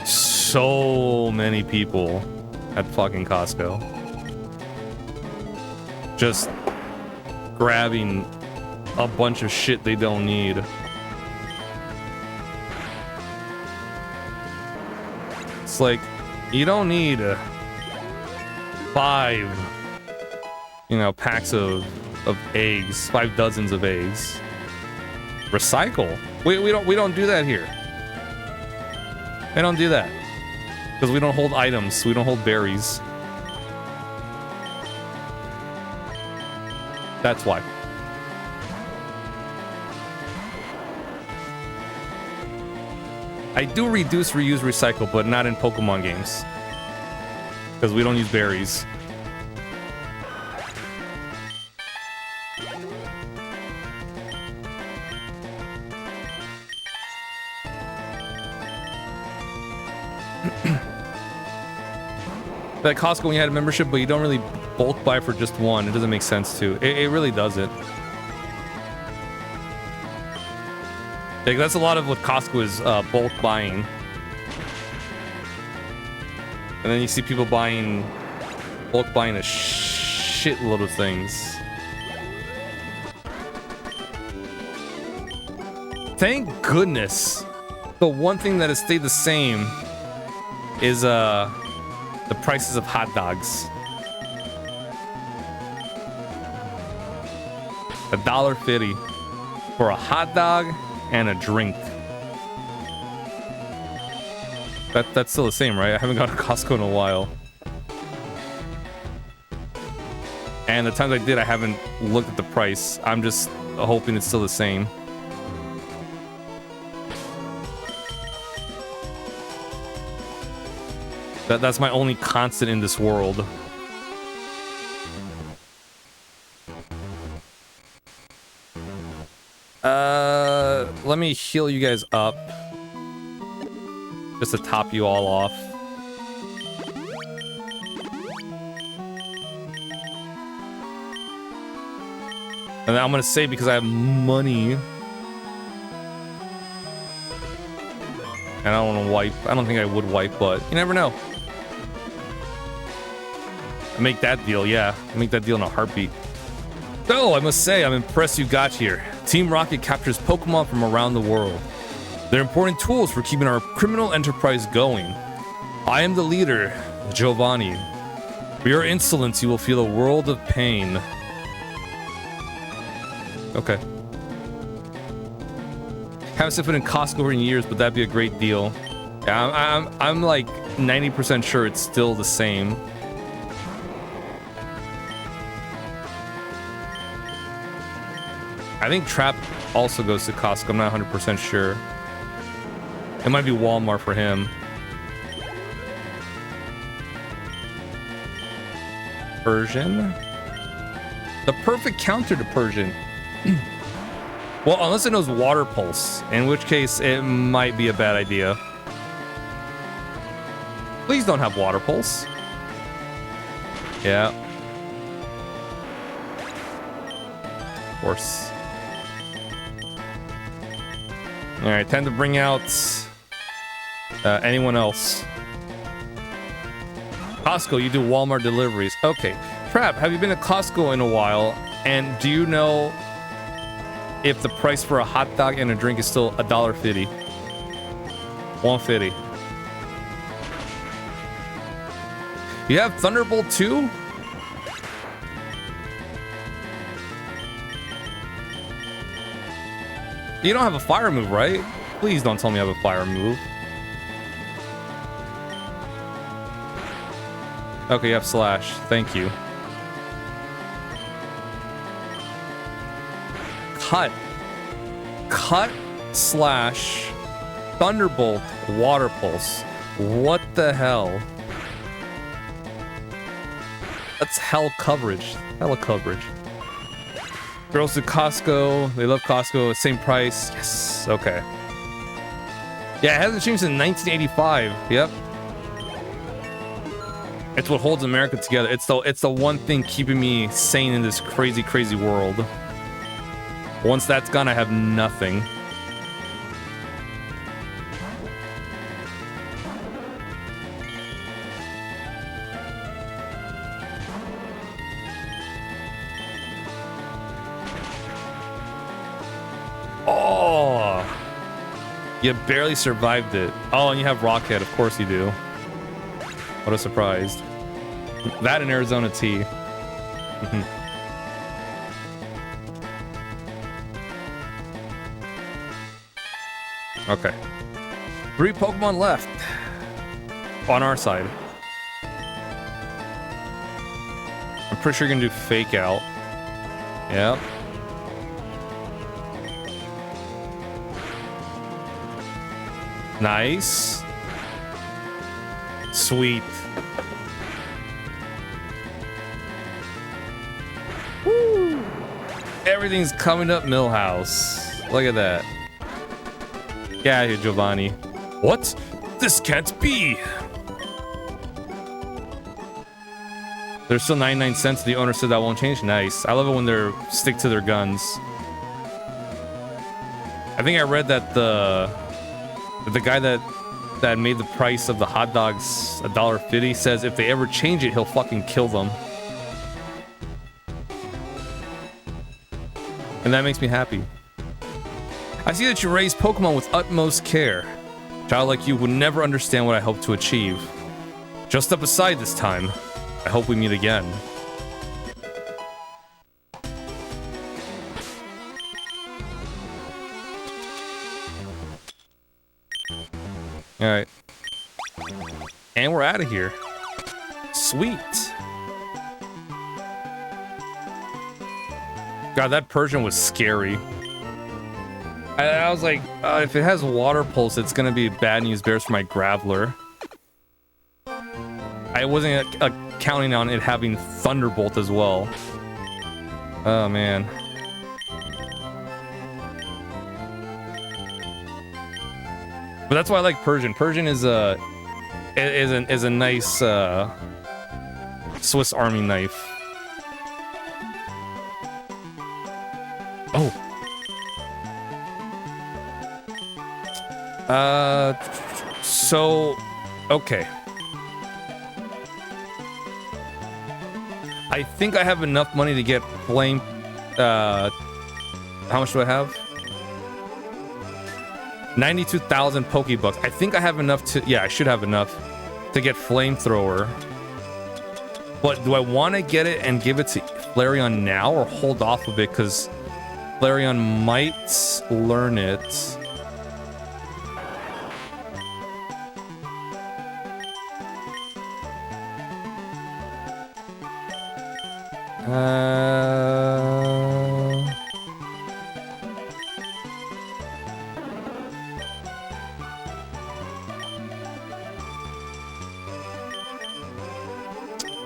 So many people at fucking Costco just grabbing a bunch of shit they don't need. It's like, you don't need 5 packs of eggs, 5 dozens of eggs. Recycle. We don't do that here. They don't do that. Because we don't hold items, we don't hold berries. That's why. I do reduce, reuse, recycle, but not in Pokemon games. Because we don't use berries. At Costco, when you had a membership, but you don't really bulk buy for just one. It doesn't make sense to. It really doesn't. Like, that's a lot of what Costco is bulk buying. And then you see people bulk buying a shitload of things. Thank goodness. The one thing that has stayed the same is the prices of hot dogs. $1.50 for a hot dog and a drink. That's still the same, right? I haven't gone to Costco in a while. And the times I did, I haven't looked at the price. I'm just hoping it's still the same. That's my only constant in this world. Let me heal you guys up. Just to top you all off. And I'm gonna say, because I have money, and I don't want to wipe. I don't think I would wipe, but you never know. I make that deal, yeah. I make that deal in a heartbeat. So, I must say, I'm impressed you got here. Team Rocket captures Pokemon from around the world. They're important tools for keeping our criminal enterprise going. I am the leader, Giovanni. For your insolence, you will feel a world of pain. Okay. Haven't stepped foot in Costco in years, but that'd be a great deal. Yeah, I'm like 90% sure it's still the same. I think Trap also goes to Costco. I'm not 100% sure. It might be Walmart for him. Persian? The perfect counter to Persian. Well, unless it knows Water Pulse, in which case it might be a bad idea. Please don't have Water Pulse. Yeah. Of course. Alright, time to bring out anyone else. Costco, you do Walmart deliveries. Okay. Trap, have you been to Costco in a while? And do you know if the price for a hot dog and a drink is still $1.50? $1.50. You have Thunderbolt too? You don't have a fire move, right? Please don't tell me I have a fire move. Okay, you have Slash. Thank you. Cut slash Thunderbolt Water Pulse. What the hell? That's hell coverage. Hella coverage. Girls to Costco. They love Costco. Same price. Yes. Okay. Yeah, it hasn't changed since 1985. Yep. It's what holds America together. It's the one thing keeping me sane in this crazy, crazy world. Once that's gone, I have nothing. Oh, you barely survived it. Oh, and you have Rockhead. Of course you do. What a surprise. That in Arizona tea. Okay. 3 Pokemon left. On our side. I'm pretty sure you're gonna do Fake Out. Yep. Nice. Sweet. Woo! Everything's coming up Millhouse. Look at that. Get out of here, Giovanni. What? This can't be. There's still 99 cents. The owner said that won't change. Nice. I love it when they're stick to their guns. I think I read that the guy that made the price of the hot dogs $1.50 says if they ever change it, he'll fucking kill them. And that makes me happy. I see that you raise Pokemon with utmost care. A child like you would never understand what I hope to achieve. Just step aside this time. I hope we meet again. Alright. And we're out of here. Sweet. God, that Persian was scary. I was like, if it has water pulse, it's gonna be bad news bears for my Graveler. I wasn't counting on it having Thunderbolt as well. Oh man. But that's why I like Persian. Persian is a nice Swiss Army knife. Oh. So okay. I think I have enough money to get flame. How much do I have? 92,000 Pokebucks. I think I have enough to. Yeah, I should have enough to get flamethrower. But do I want to get it and give it to Flareon now or hold off a bit because Flareon might learn it?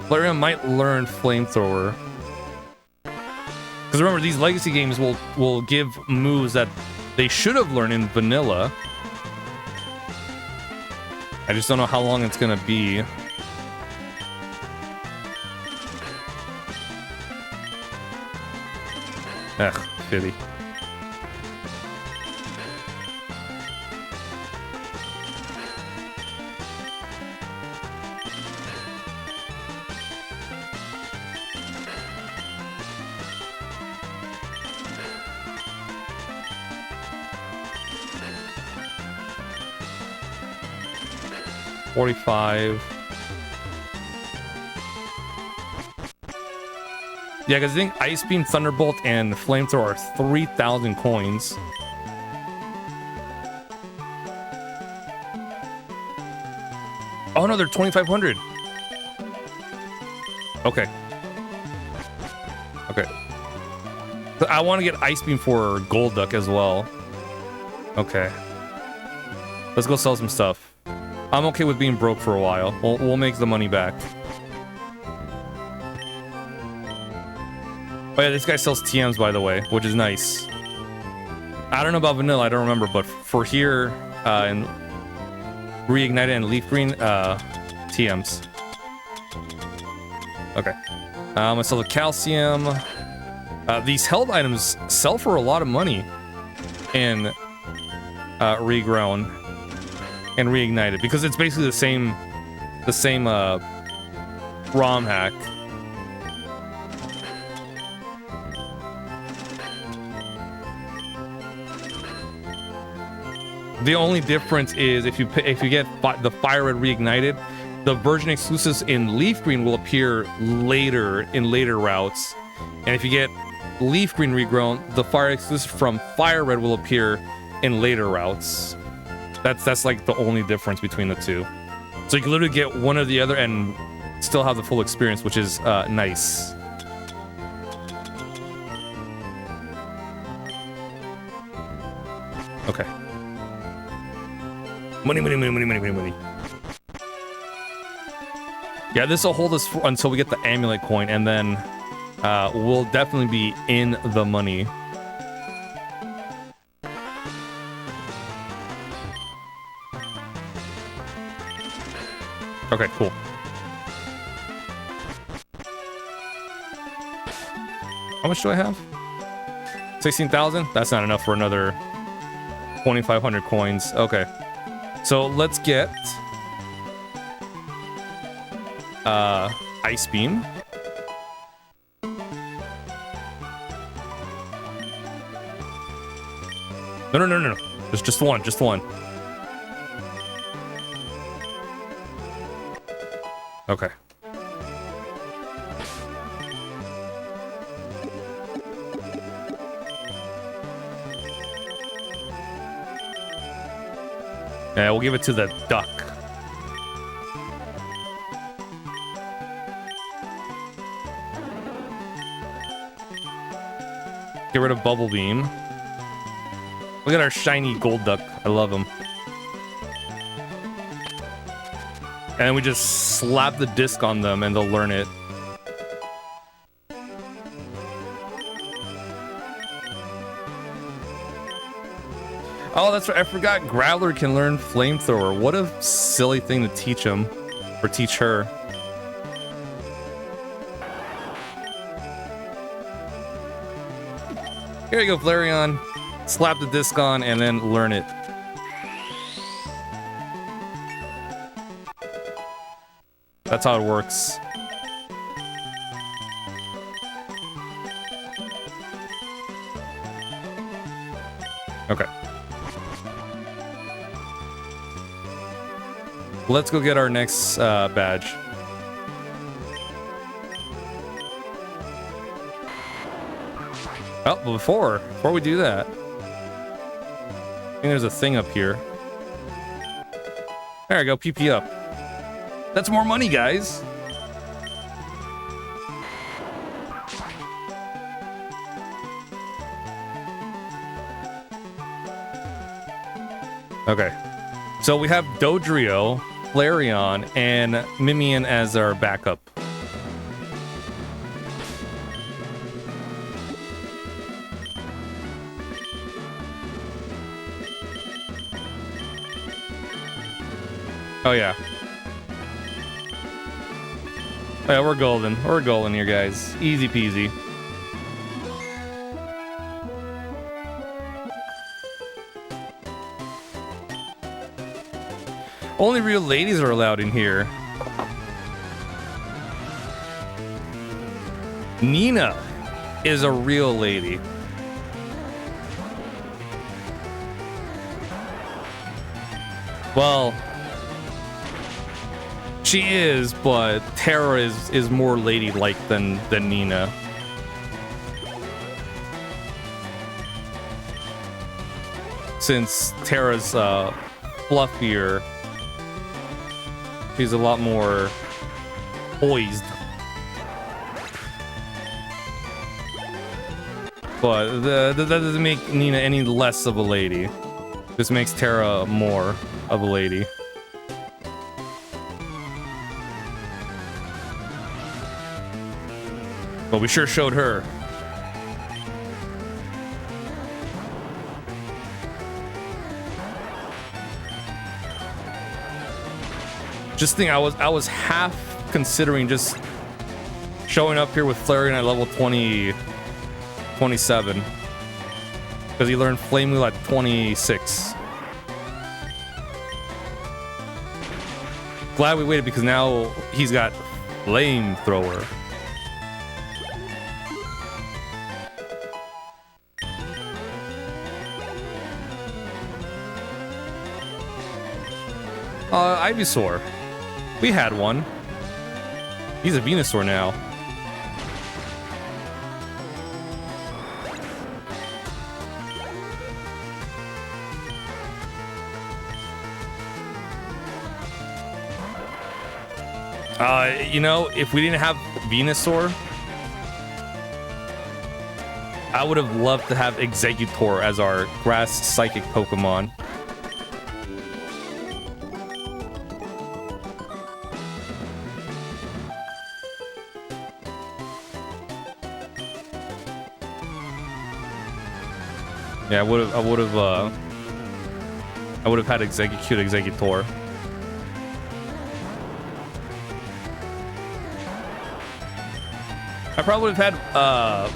Flareon might learn Flamethrower. Because remember, these legacy games will give moves that they should have learned in vanilla. I just don't know how long it's gonna be. Ugh, pity. $45. Yeah, because I think Ice Beam, Thunderbolt, and Flamethrower are 3,000 coins. Oh no, they're 2,500. Okay. Okay. So I want to get Ice Beam for Golduck as well. Okay. Let's go sell some stuff. I'm okay with being broke for a while. We'll make the money back. Oh yeah, this guy sells TMs, by the way, which is nice. I don't know about vanilla, I don't remember, but for here, in Reignited and LeafGreen, TMs. Okay. I'm gonna sell the calcium. These held items sell for a lot of money in Regrown and Reignited because it's basically the same ROM hack. The only difference is if you get the Fire Red Reignited, the version exclusives in LeafGreen will appear later in later routes, and if you get LeafGreen Regrown, the Fire exclusive from Fire Red will appear in later routes. That's like the only difference between the two. So you can literally get one or the other and still have the full experience, which is nice. Okay. Money, money, money, money, money, money, money. Yeah, this will hold us until we get the amulet coin, and then we'll definitely be in the money. Okay, cool. How much do I have? 16,000? That's not enough for another 2,500 coins. Okay. So let's get Ice Beam. No. Just one, just one. Okay. Yeah, we'll give it to the duck. Get rid of Bubble Beam. Look at our shiny gold duck. I love him. And we just slap the disc on them and they'll learn it. Oh, that's right. I forgot Growler can learn Flamethrower. What a silly thing to teach him. Or teach her. Here you go, Flareon. Slap the disc on and then learn it. That's how it works. Okay. Let's go get our next badge. Oh, before we do that, I think there's a thing up here. There we go, PP up. That's more money, guys. Okay, so we have Dodrio, Flareon, and Mimian as our backup. Oh yeah. Oh, yeah, we're golden. We're golden here, guys. Easy peasy. Only real ladies are allowed in here. Nina is a real lady. Well, she is, but Terra is more ladylike than Nina. Since Terra's fluffier, she's a lot more poised. But that doesn't make Nina any less of a lady. This makes Terra more of a lady. But we sure showed her. Just think, I was half considering just showing up here with Flareon at level 27. Because he learned Flame Wheel at 26. Glad we waited because now he's got Flamethrower. Ivysaur. We had one. He's a Venusaur now. You know, if we didn't have Venusaur, I would have loved to have Exeggutor as our grass psychic Pokemon. Yeah, I would have had Exeggutor. I probably would have had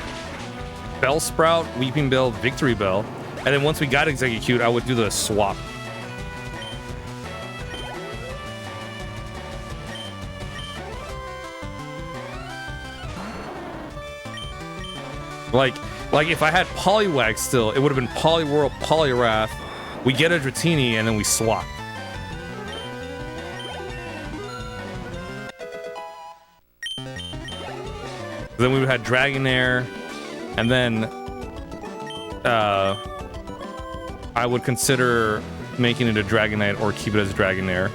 Bellsprout, Weeping Bell, Victory Bell, and then once we got Exeggcute, I would do the swap. Like if I had Poliwag still, it would have been Poliwhirl, Poliwrath. We get a Dratini and then we swap. Then we would have had Dragonair, and then I would consider making it a Dragonite or keep it as Dragonair.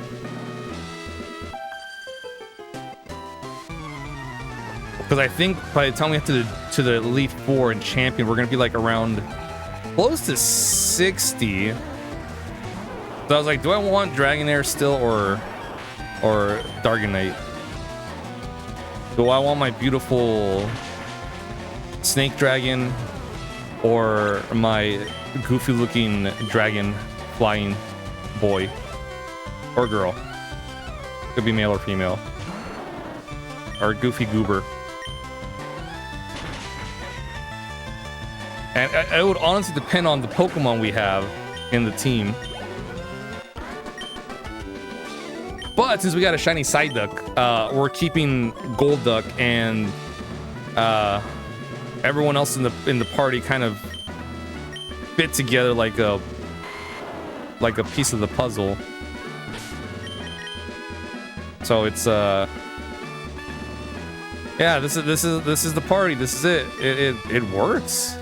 Because I think by the time we have to to the Elite Four in Champion, we're gonna be like around close to 60. So I was like, do I want Dragonair still or Dargonite? Do I want my beautiful Snake Dragon or my goofy looking dragon flying boy or girl? Could be male or female. Or goofy goober. And it would honestly depend on the Pokemon we have in the team. But since we got a shiny Psyduck, we're keeping Golduck, and everyone else in the party kind of fit together like a piece of the puzzle. So it's yeah, this is the party. This is it. It works.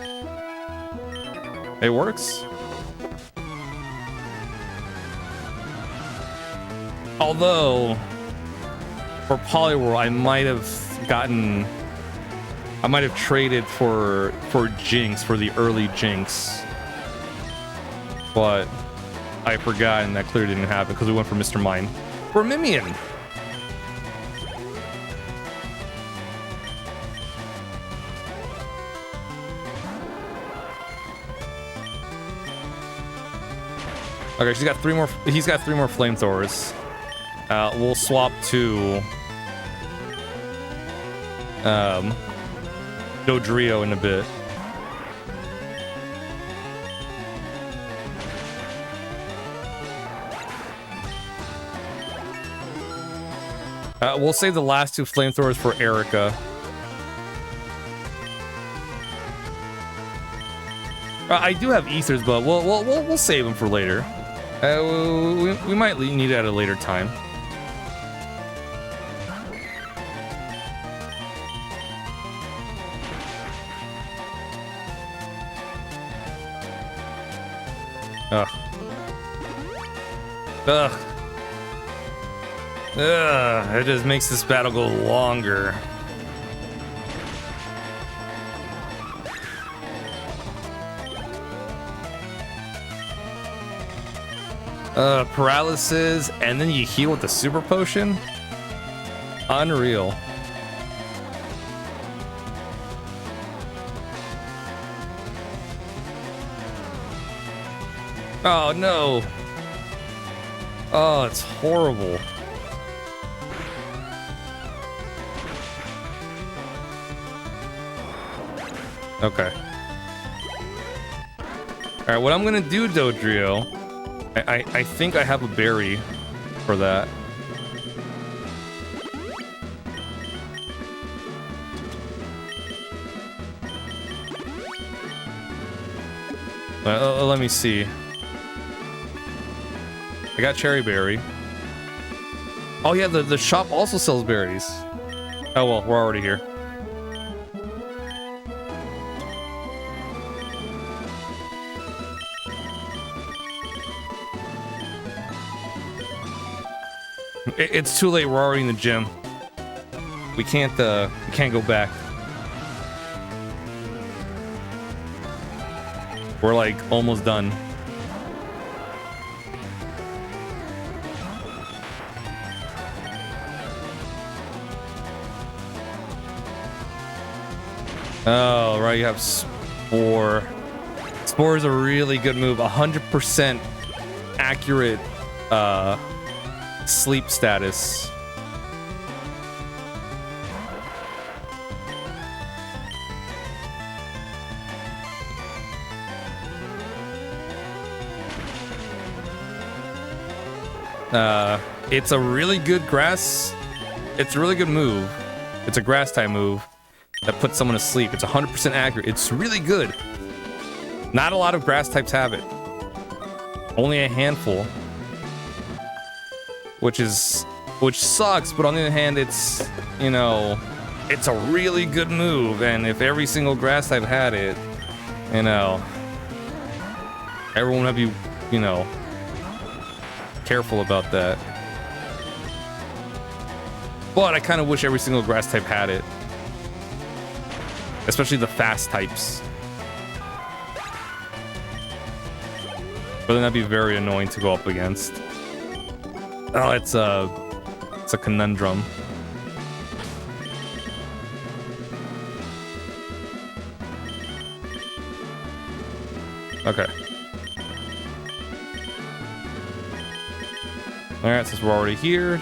It works. Although for Poliwhirl, I might have traded for Jinx, for the early Jinx, but I forgot, and that clearly didn't happen because we went for Mr. Mime for Mimian. Okay, she's got 3 more. He's got 3 more flamethrowers. We'll swap to Dodrio in a bit. We'll save the last 2 flamethrowers for Erica. I do have ethers, but we'll save them for later. We might need it at a later time. Ugh. Ugh. Ugh. It just makes this battle go longer. Paralysis, and then you heal with the super potion? Unreal. Oh no. Oh, it's horrible. Okay. Alright, what I'm gonna do, Dodrio, I think I have a berry for that. Let me see. I got cherry berry. Oh yeah, the shop also sells berries. Oh well, we're already here. It's too late. We're already in the gym. We can't go back. We're like almost done. Oh, right, you have Spore. Spore is a really good move. 100% accurate sleep status. It's a really good grass. It's a really good move. It's a grass type move that puts someone to sleep. It's 100% accurate. It's really good. Not a lot of grass types have it. Only a handful. Which sucks, but on the other hand, it's, you know, it's a really good move. And if every single grass type had it, you know, everyone would be, you know, careful about that. But I kind of wish every single grass type had it. especially the fast types. But then that'd be very annoying to go up against. Oh, it's a conundrum. Okay. Alright, since we're already here.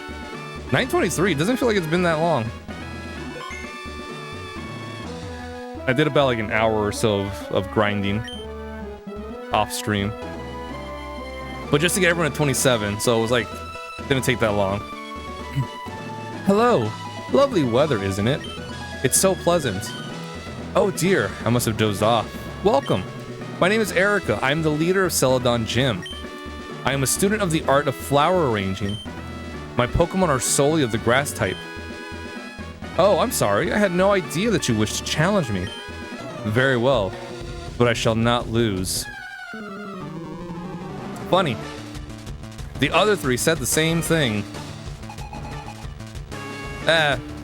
9:23, doesn't feel like it's been that long. I did about like an hour or so of grinding off stream. But just to get everyone at 27, so it was like, didn't take that long. Hello. Lovely weather, isn't it? It's so pleasant. Oh dear, I must have dozed off. Welcome. My name is Erica. I'm the leader of Celadon Gym. I am a student of the art of flower arranging. My Pokemon are solely of the grass type. Oh, I'm sorry. I had no idea that you wished to challenge me. Very well, but I shall not lose. Funny. The other three said the same thing.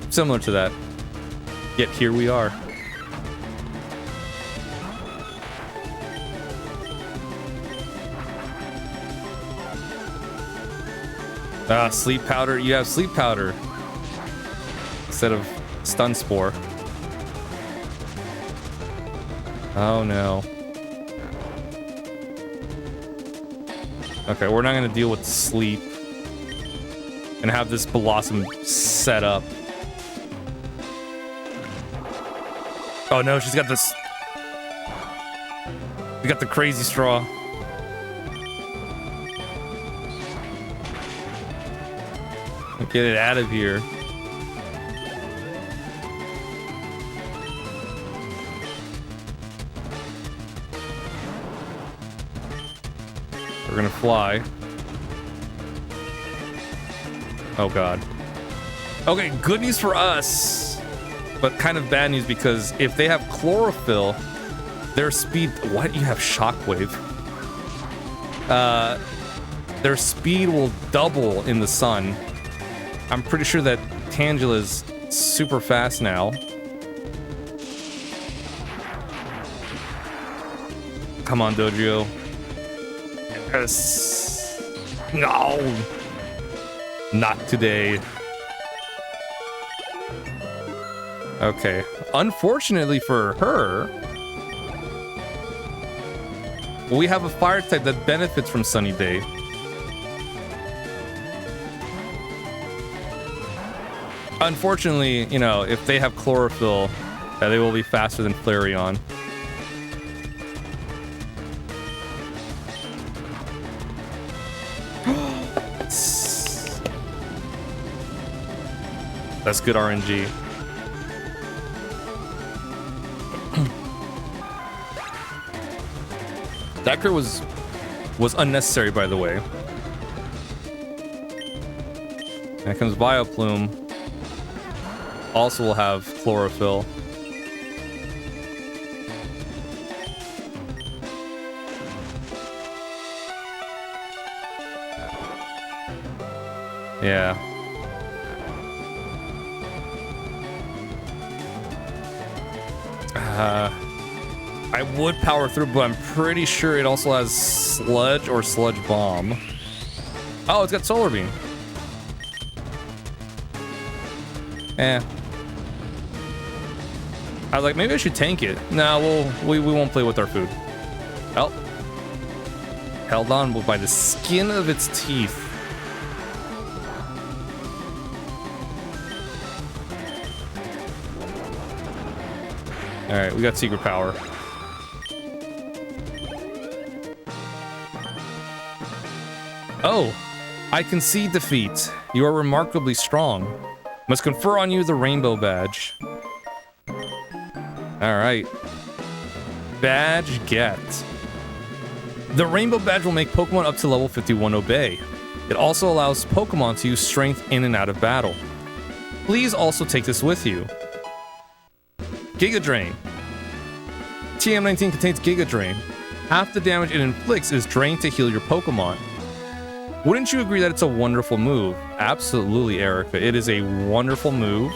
Similar to that. Yet here we are. Sleep powder. You have sleep powder instead of stun spore. Oh no. Okay, we're not gonna deal with sleep and have this Blossom set up. Oh no, she's got this. We got the crazy straw. Get it out of here. We're gonna fly. Oh god. Okay, good news for us, but kind of bad news because if they have chlorophyll, their speed. Why do you have shockwave? Their speed will double in the sun. I'm pretty sure that Tangela's super fast now. Come on, Dojo. Yes. No. Not today. Okay. Unfortunately for her, we have a fire type that benefits from Sunny Day. Unfortunately, you know, if they have chlorophyll, they will be faster than Flareon. That's good RNG. That crit was unnecessary, by the way. And comes Vileplume. Also will have chlorophyll. Yeah. I would power through, but I'm pretty sure it also has Sludge or Sludge Bomb. Oh, it's got Solar Beam. Eh. I was like, maybe I should tank it. No, we won't play with our food. Oh. Held on by the skin of its teeth. Alright, we got secret power. Oh, I concede defeat. You are remarkably strong. Must confer on you the rainbow badge. Alright. Badge get. The rainbow badge will make Pokemon up to level 51 obey. It also allows Pokemon to use strength in and out of battle. Please also take this with you. Giga Drain. TM19 contains Giga Drain. Half the damage it inflicts is drained to heal your Pokemon. Wouldn't you agree that it's a wonderful move? Absolutely, Erica. It is a wonderful move.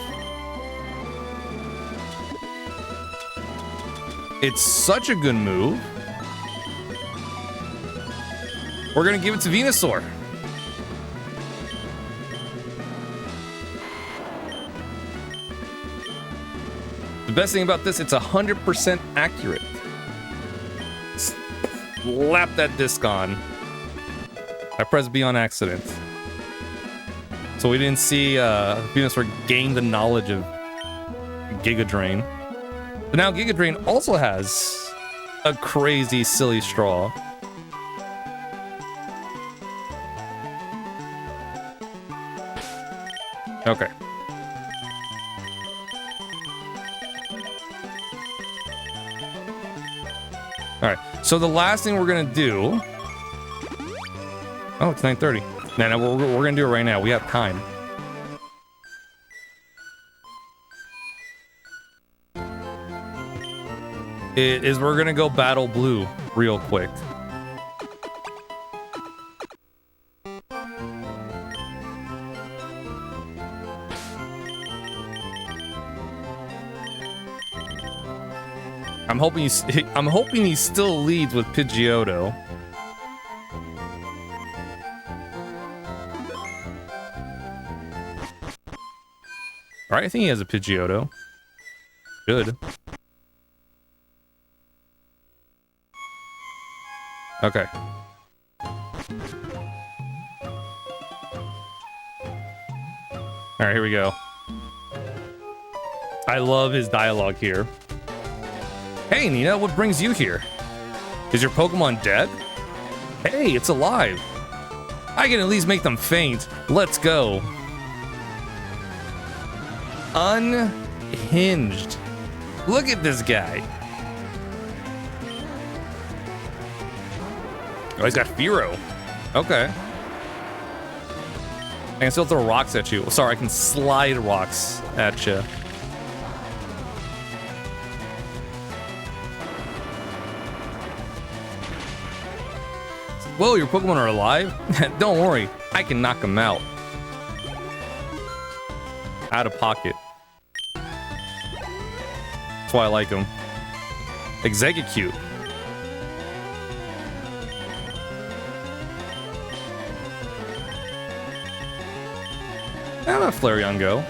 It's such a good move. We're gonna give it to Venusaur. The best thing about this, it's 100% accurate. Slap that disc on. I pressed B on accident. So we didn't see Venusaur gain the knowledge of Giga Drain. But now Giga Drain also has a crazy, silly straw. Okay. Alright, so the last thing we're gonna do... Oh, it's 9:30. No, we're gonna do it right now. We have time. We're gonna go battle blue real quick. I'm hoping he still leads with Pidgeotto. Alright, I think he has a Pidgeotto. Good. Okay. Alright, here we go. I love his dialogue here. Hey, Nina, what brings you here? Is your Pokemon dead? Hey, it's alive. I can at least make them faint. Let's go. Unhinged. Look at this guy. Oh, he's got Fearow. Okay. I can still throw rocks at you. Sorry, I can slide rocks at you. Whoa, your Pokemon are alive? Don't worry, I can knock them out. Out of pocket. That's why I like him. Execute. I'm a Flareon go.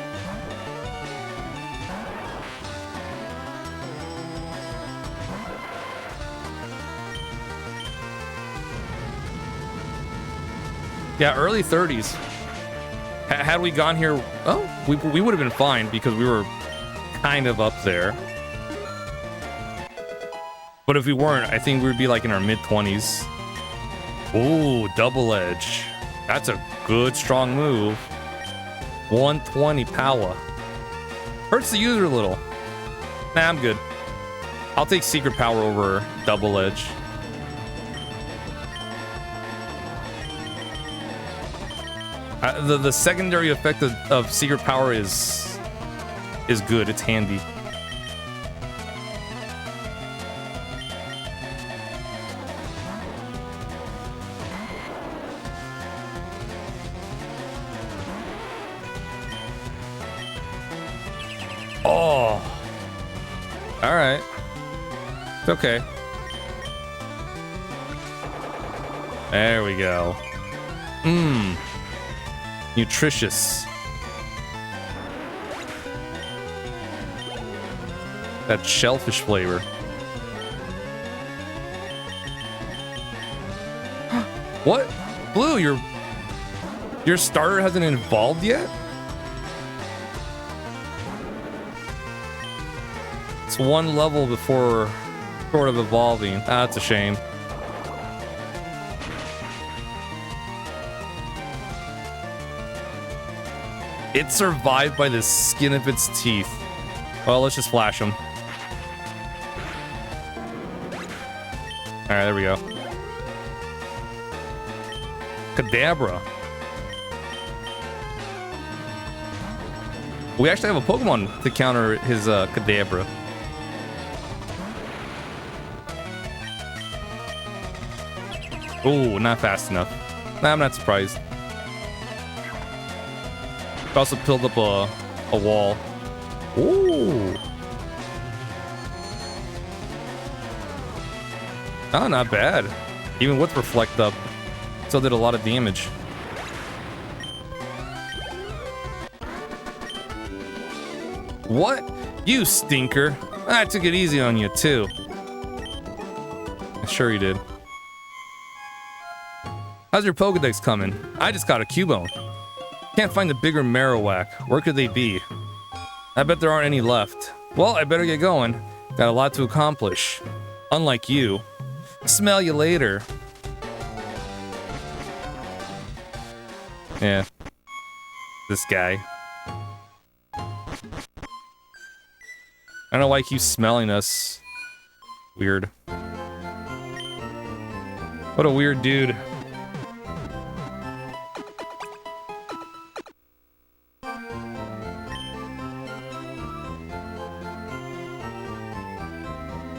Yeah, early 30s. Had we gone here, oh, we would have been fine because we were kind of up there. But if we weren't, I think we'd be like in our mid-20s. Ooh, double edge. That's a good, strong move. 120 power. Hurts the user a little. Nah, I'm good. I'll take secret power over double edge. The secondary effect of secret power is good. It's handy. Oh. All right. It's okay. There we go. Mmm. Nutritious. That shellfish flavor. What? Blue, your starter hasn't evolved yet? It's one level before sort of evolving. Ah, that's a shame. It survived by the skin of its teeth. Well, let's just flash him. Alright, there we go. Kadabra. We actually have a Pokemon to counter his Kadabra. Oh, not fast enough. Nah, I'm not surprised. Also built up a wall. Ooh. Oh, not bad. Even with Reflect up, still did a lot of damage. What? You stinker. I took it easy on you, too. Sure you did. How's your Pokedex coming? I just got a Cubone. Can't find the bigger Marowak. Where could they be? I bet there aren't any left. Well, I better get going. Got a lot to accomplish. Unlike you. Smell you later. Yeah. This guy. I don't know why he keeps smelling us. Weird. What a weird dude.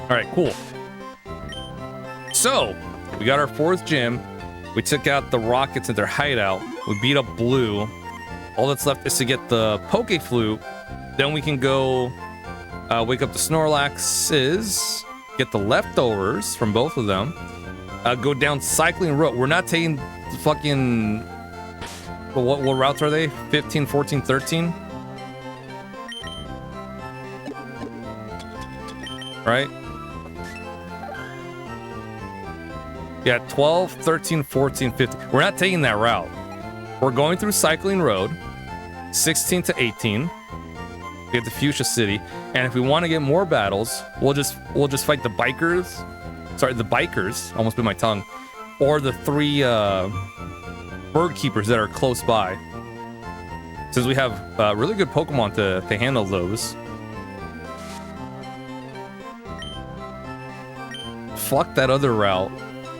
Alright, cool. So, we got our 4th gym. We took out the Rockets at their hideout. We beat up Blue. All that's left is to get the Poke Flute. Then we can go wake up the Snorlaxes, get the leftovers from both of them, go down Cycling Road. We're not taking the fucking... What routes are they? 15, 14, 13? Right? Yeah, 12, 13, 14, 15. We're not taking that route. We're going through Cycling Road, 16 to 18. We get to Fuchsia City, and if we want to get more battles, we'll just fight the bikers. Sorry, the bikers. Almost bit my tongue. Or the 3 bird keepers that are close by. Since we have really good Pokemon to handle those. Fuck that other route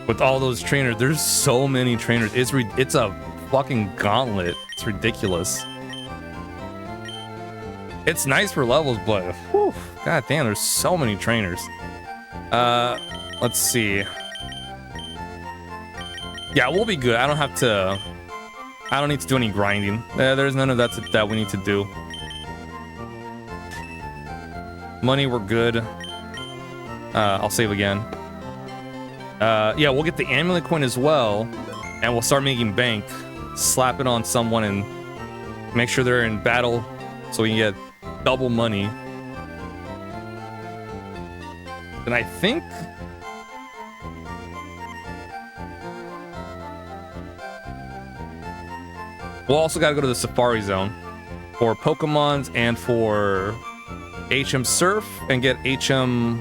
with all those trainers. There's so many trainers. It's a fucking gauntlet. It's ridiculous. It's nice for levels, but whew, god damn, there's so many trainers. Let's see. Yeah, we'll be good. I don't need to do any grinding. There's none of that we need to do. Money, we're good. I'll save again. Yeah, we'll get the amulet coin as well, and we'll start making bank. Slap it on someone and make sure they're in battle so we can get double money. And I think... we'll also gotta go to the Safari Zone for Pokemons and for HM Surf and get HM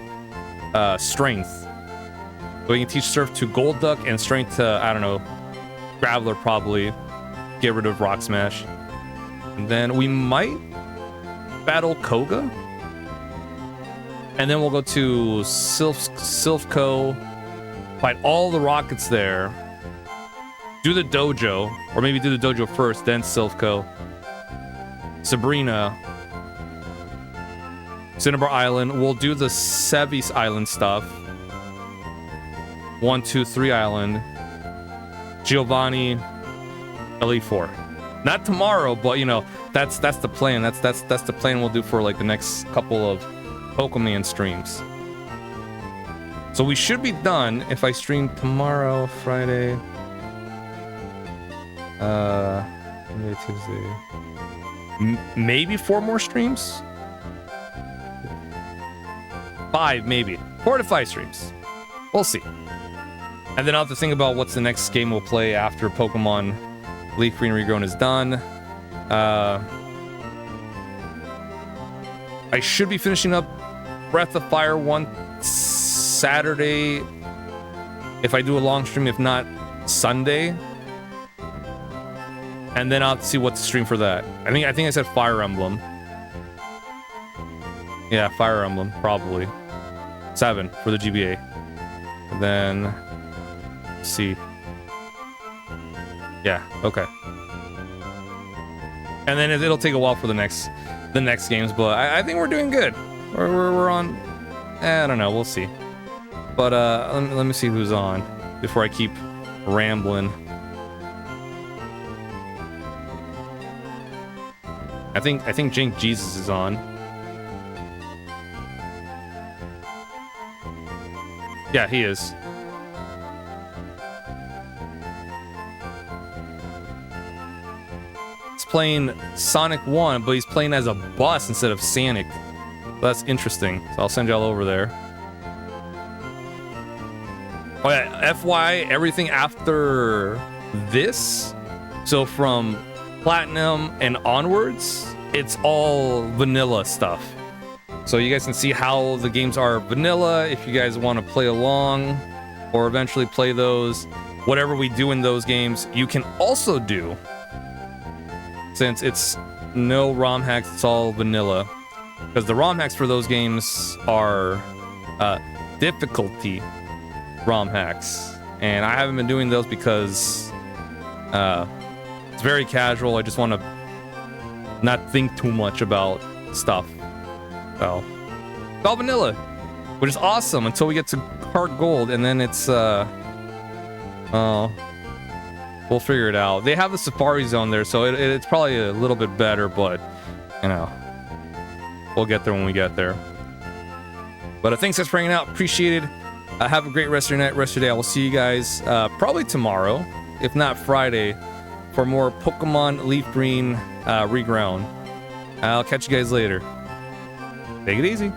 Strength. So we can teach Surf to Golduck and Strength to, I don't know, Graveler probably. Get rid of Rock Smash. And then we might battle Koga. And then we'll go to Silphco, fight all the Rockets there. Do the dojo, or maybe do the dojo first, then Silphco. Sabrina. Cinnabar Island. We'll do the Sevis Island stuff. 1, 2, 3 Island. Giovanni. Elite 4. Not tomorrow, but you know, that's the plan. That's the plan we'll do for like the next couple of Pokemon streams. So we should be done if I stream tomorrow, Friday. Monday, Tuesday. Maybe 4 more streams? 5, maybe. 4 to 5 streams. We'll see. And then I'll have to think about what's the next game we'll play after Pokemon LeafGreen Regrown is done. I should be finishing up Breath of Fire 1 Saturday. If I do a long stream, if not Sunday. And then I'll see what to stream for that. I think I said Fire Emblem. Yeah, Fire Emblem, probably. 7 for the GBA. And then let's see. Yeah, okay. And then it'll take a while for the next games, but I think we're doing good. We're on. I don't know. We'll see. But let me see who's on before I keep rambling. I think Jink Jesus is on. Yeah, he is. playing Sonic 1, but he's playing as a bus instead of Sonic. That's interesting. So I'll send y'all over there. Oh yeah, FYI, everything after this, so from Platinum and onwards, it's all vanilla stuff. So you guys can see how the games are vanilla if you guys want to play along or eventually play those. Whatever we do in those games, you can also do. Since it's no ROM hacks, it's all vanilla. Because the ROM hacks for those games are difficulty ROM hacks. And I haven't been doing those because it's very casual. I just want to not think too much about stuff. So, it's all vanilla, which is awesome until we get to Heart Gold, and then it's we'll figure it out. They have the Safari Zone there, so it's probably a little bit better, but you know, we'll get there when we get there. But thanks guys for hanging out. Appreciate it. Have a great rest of your night, rest of your day. I will see you guys probably tomorrow, if not Friday, for more Pokemon LeafGreen Regrown. I'll catch you guys later. Take it easy.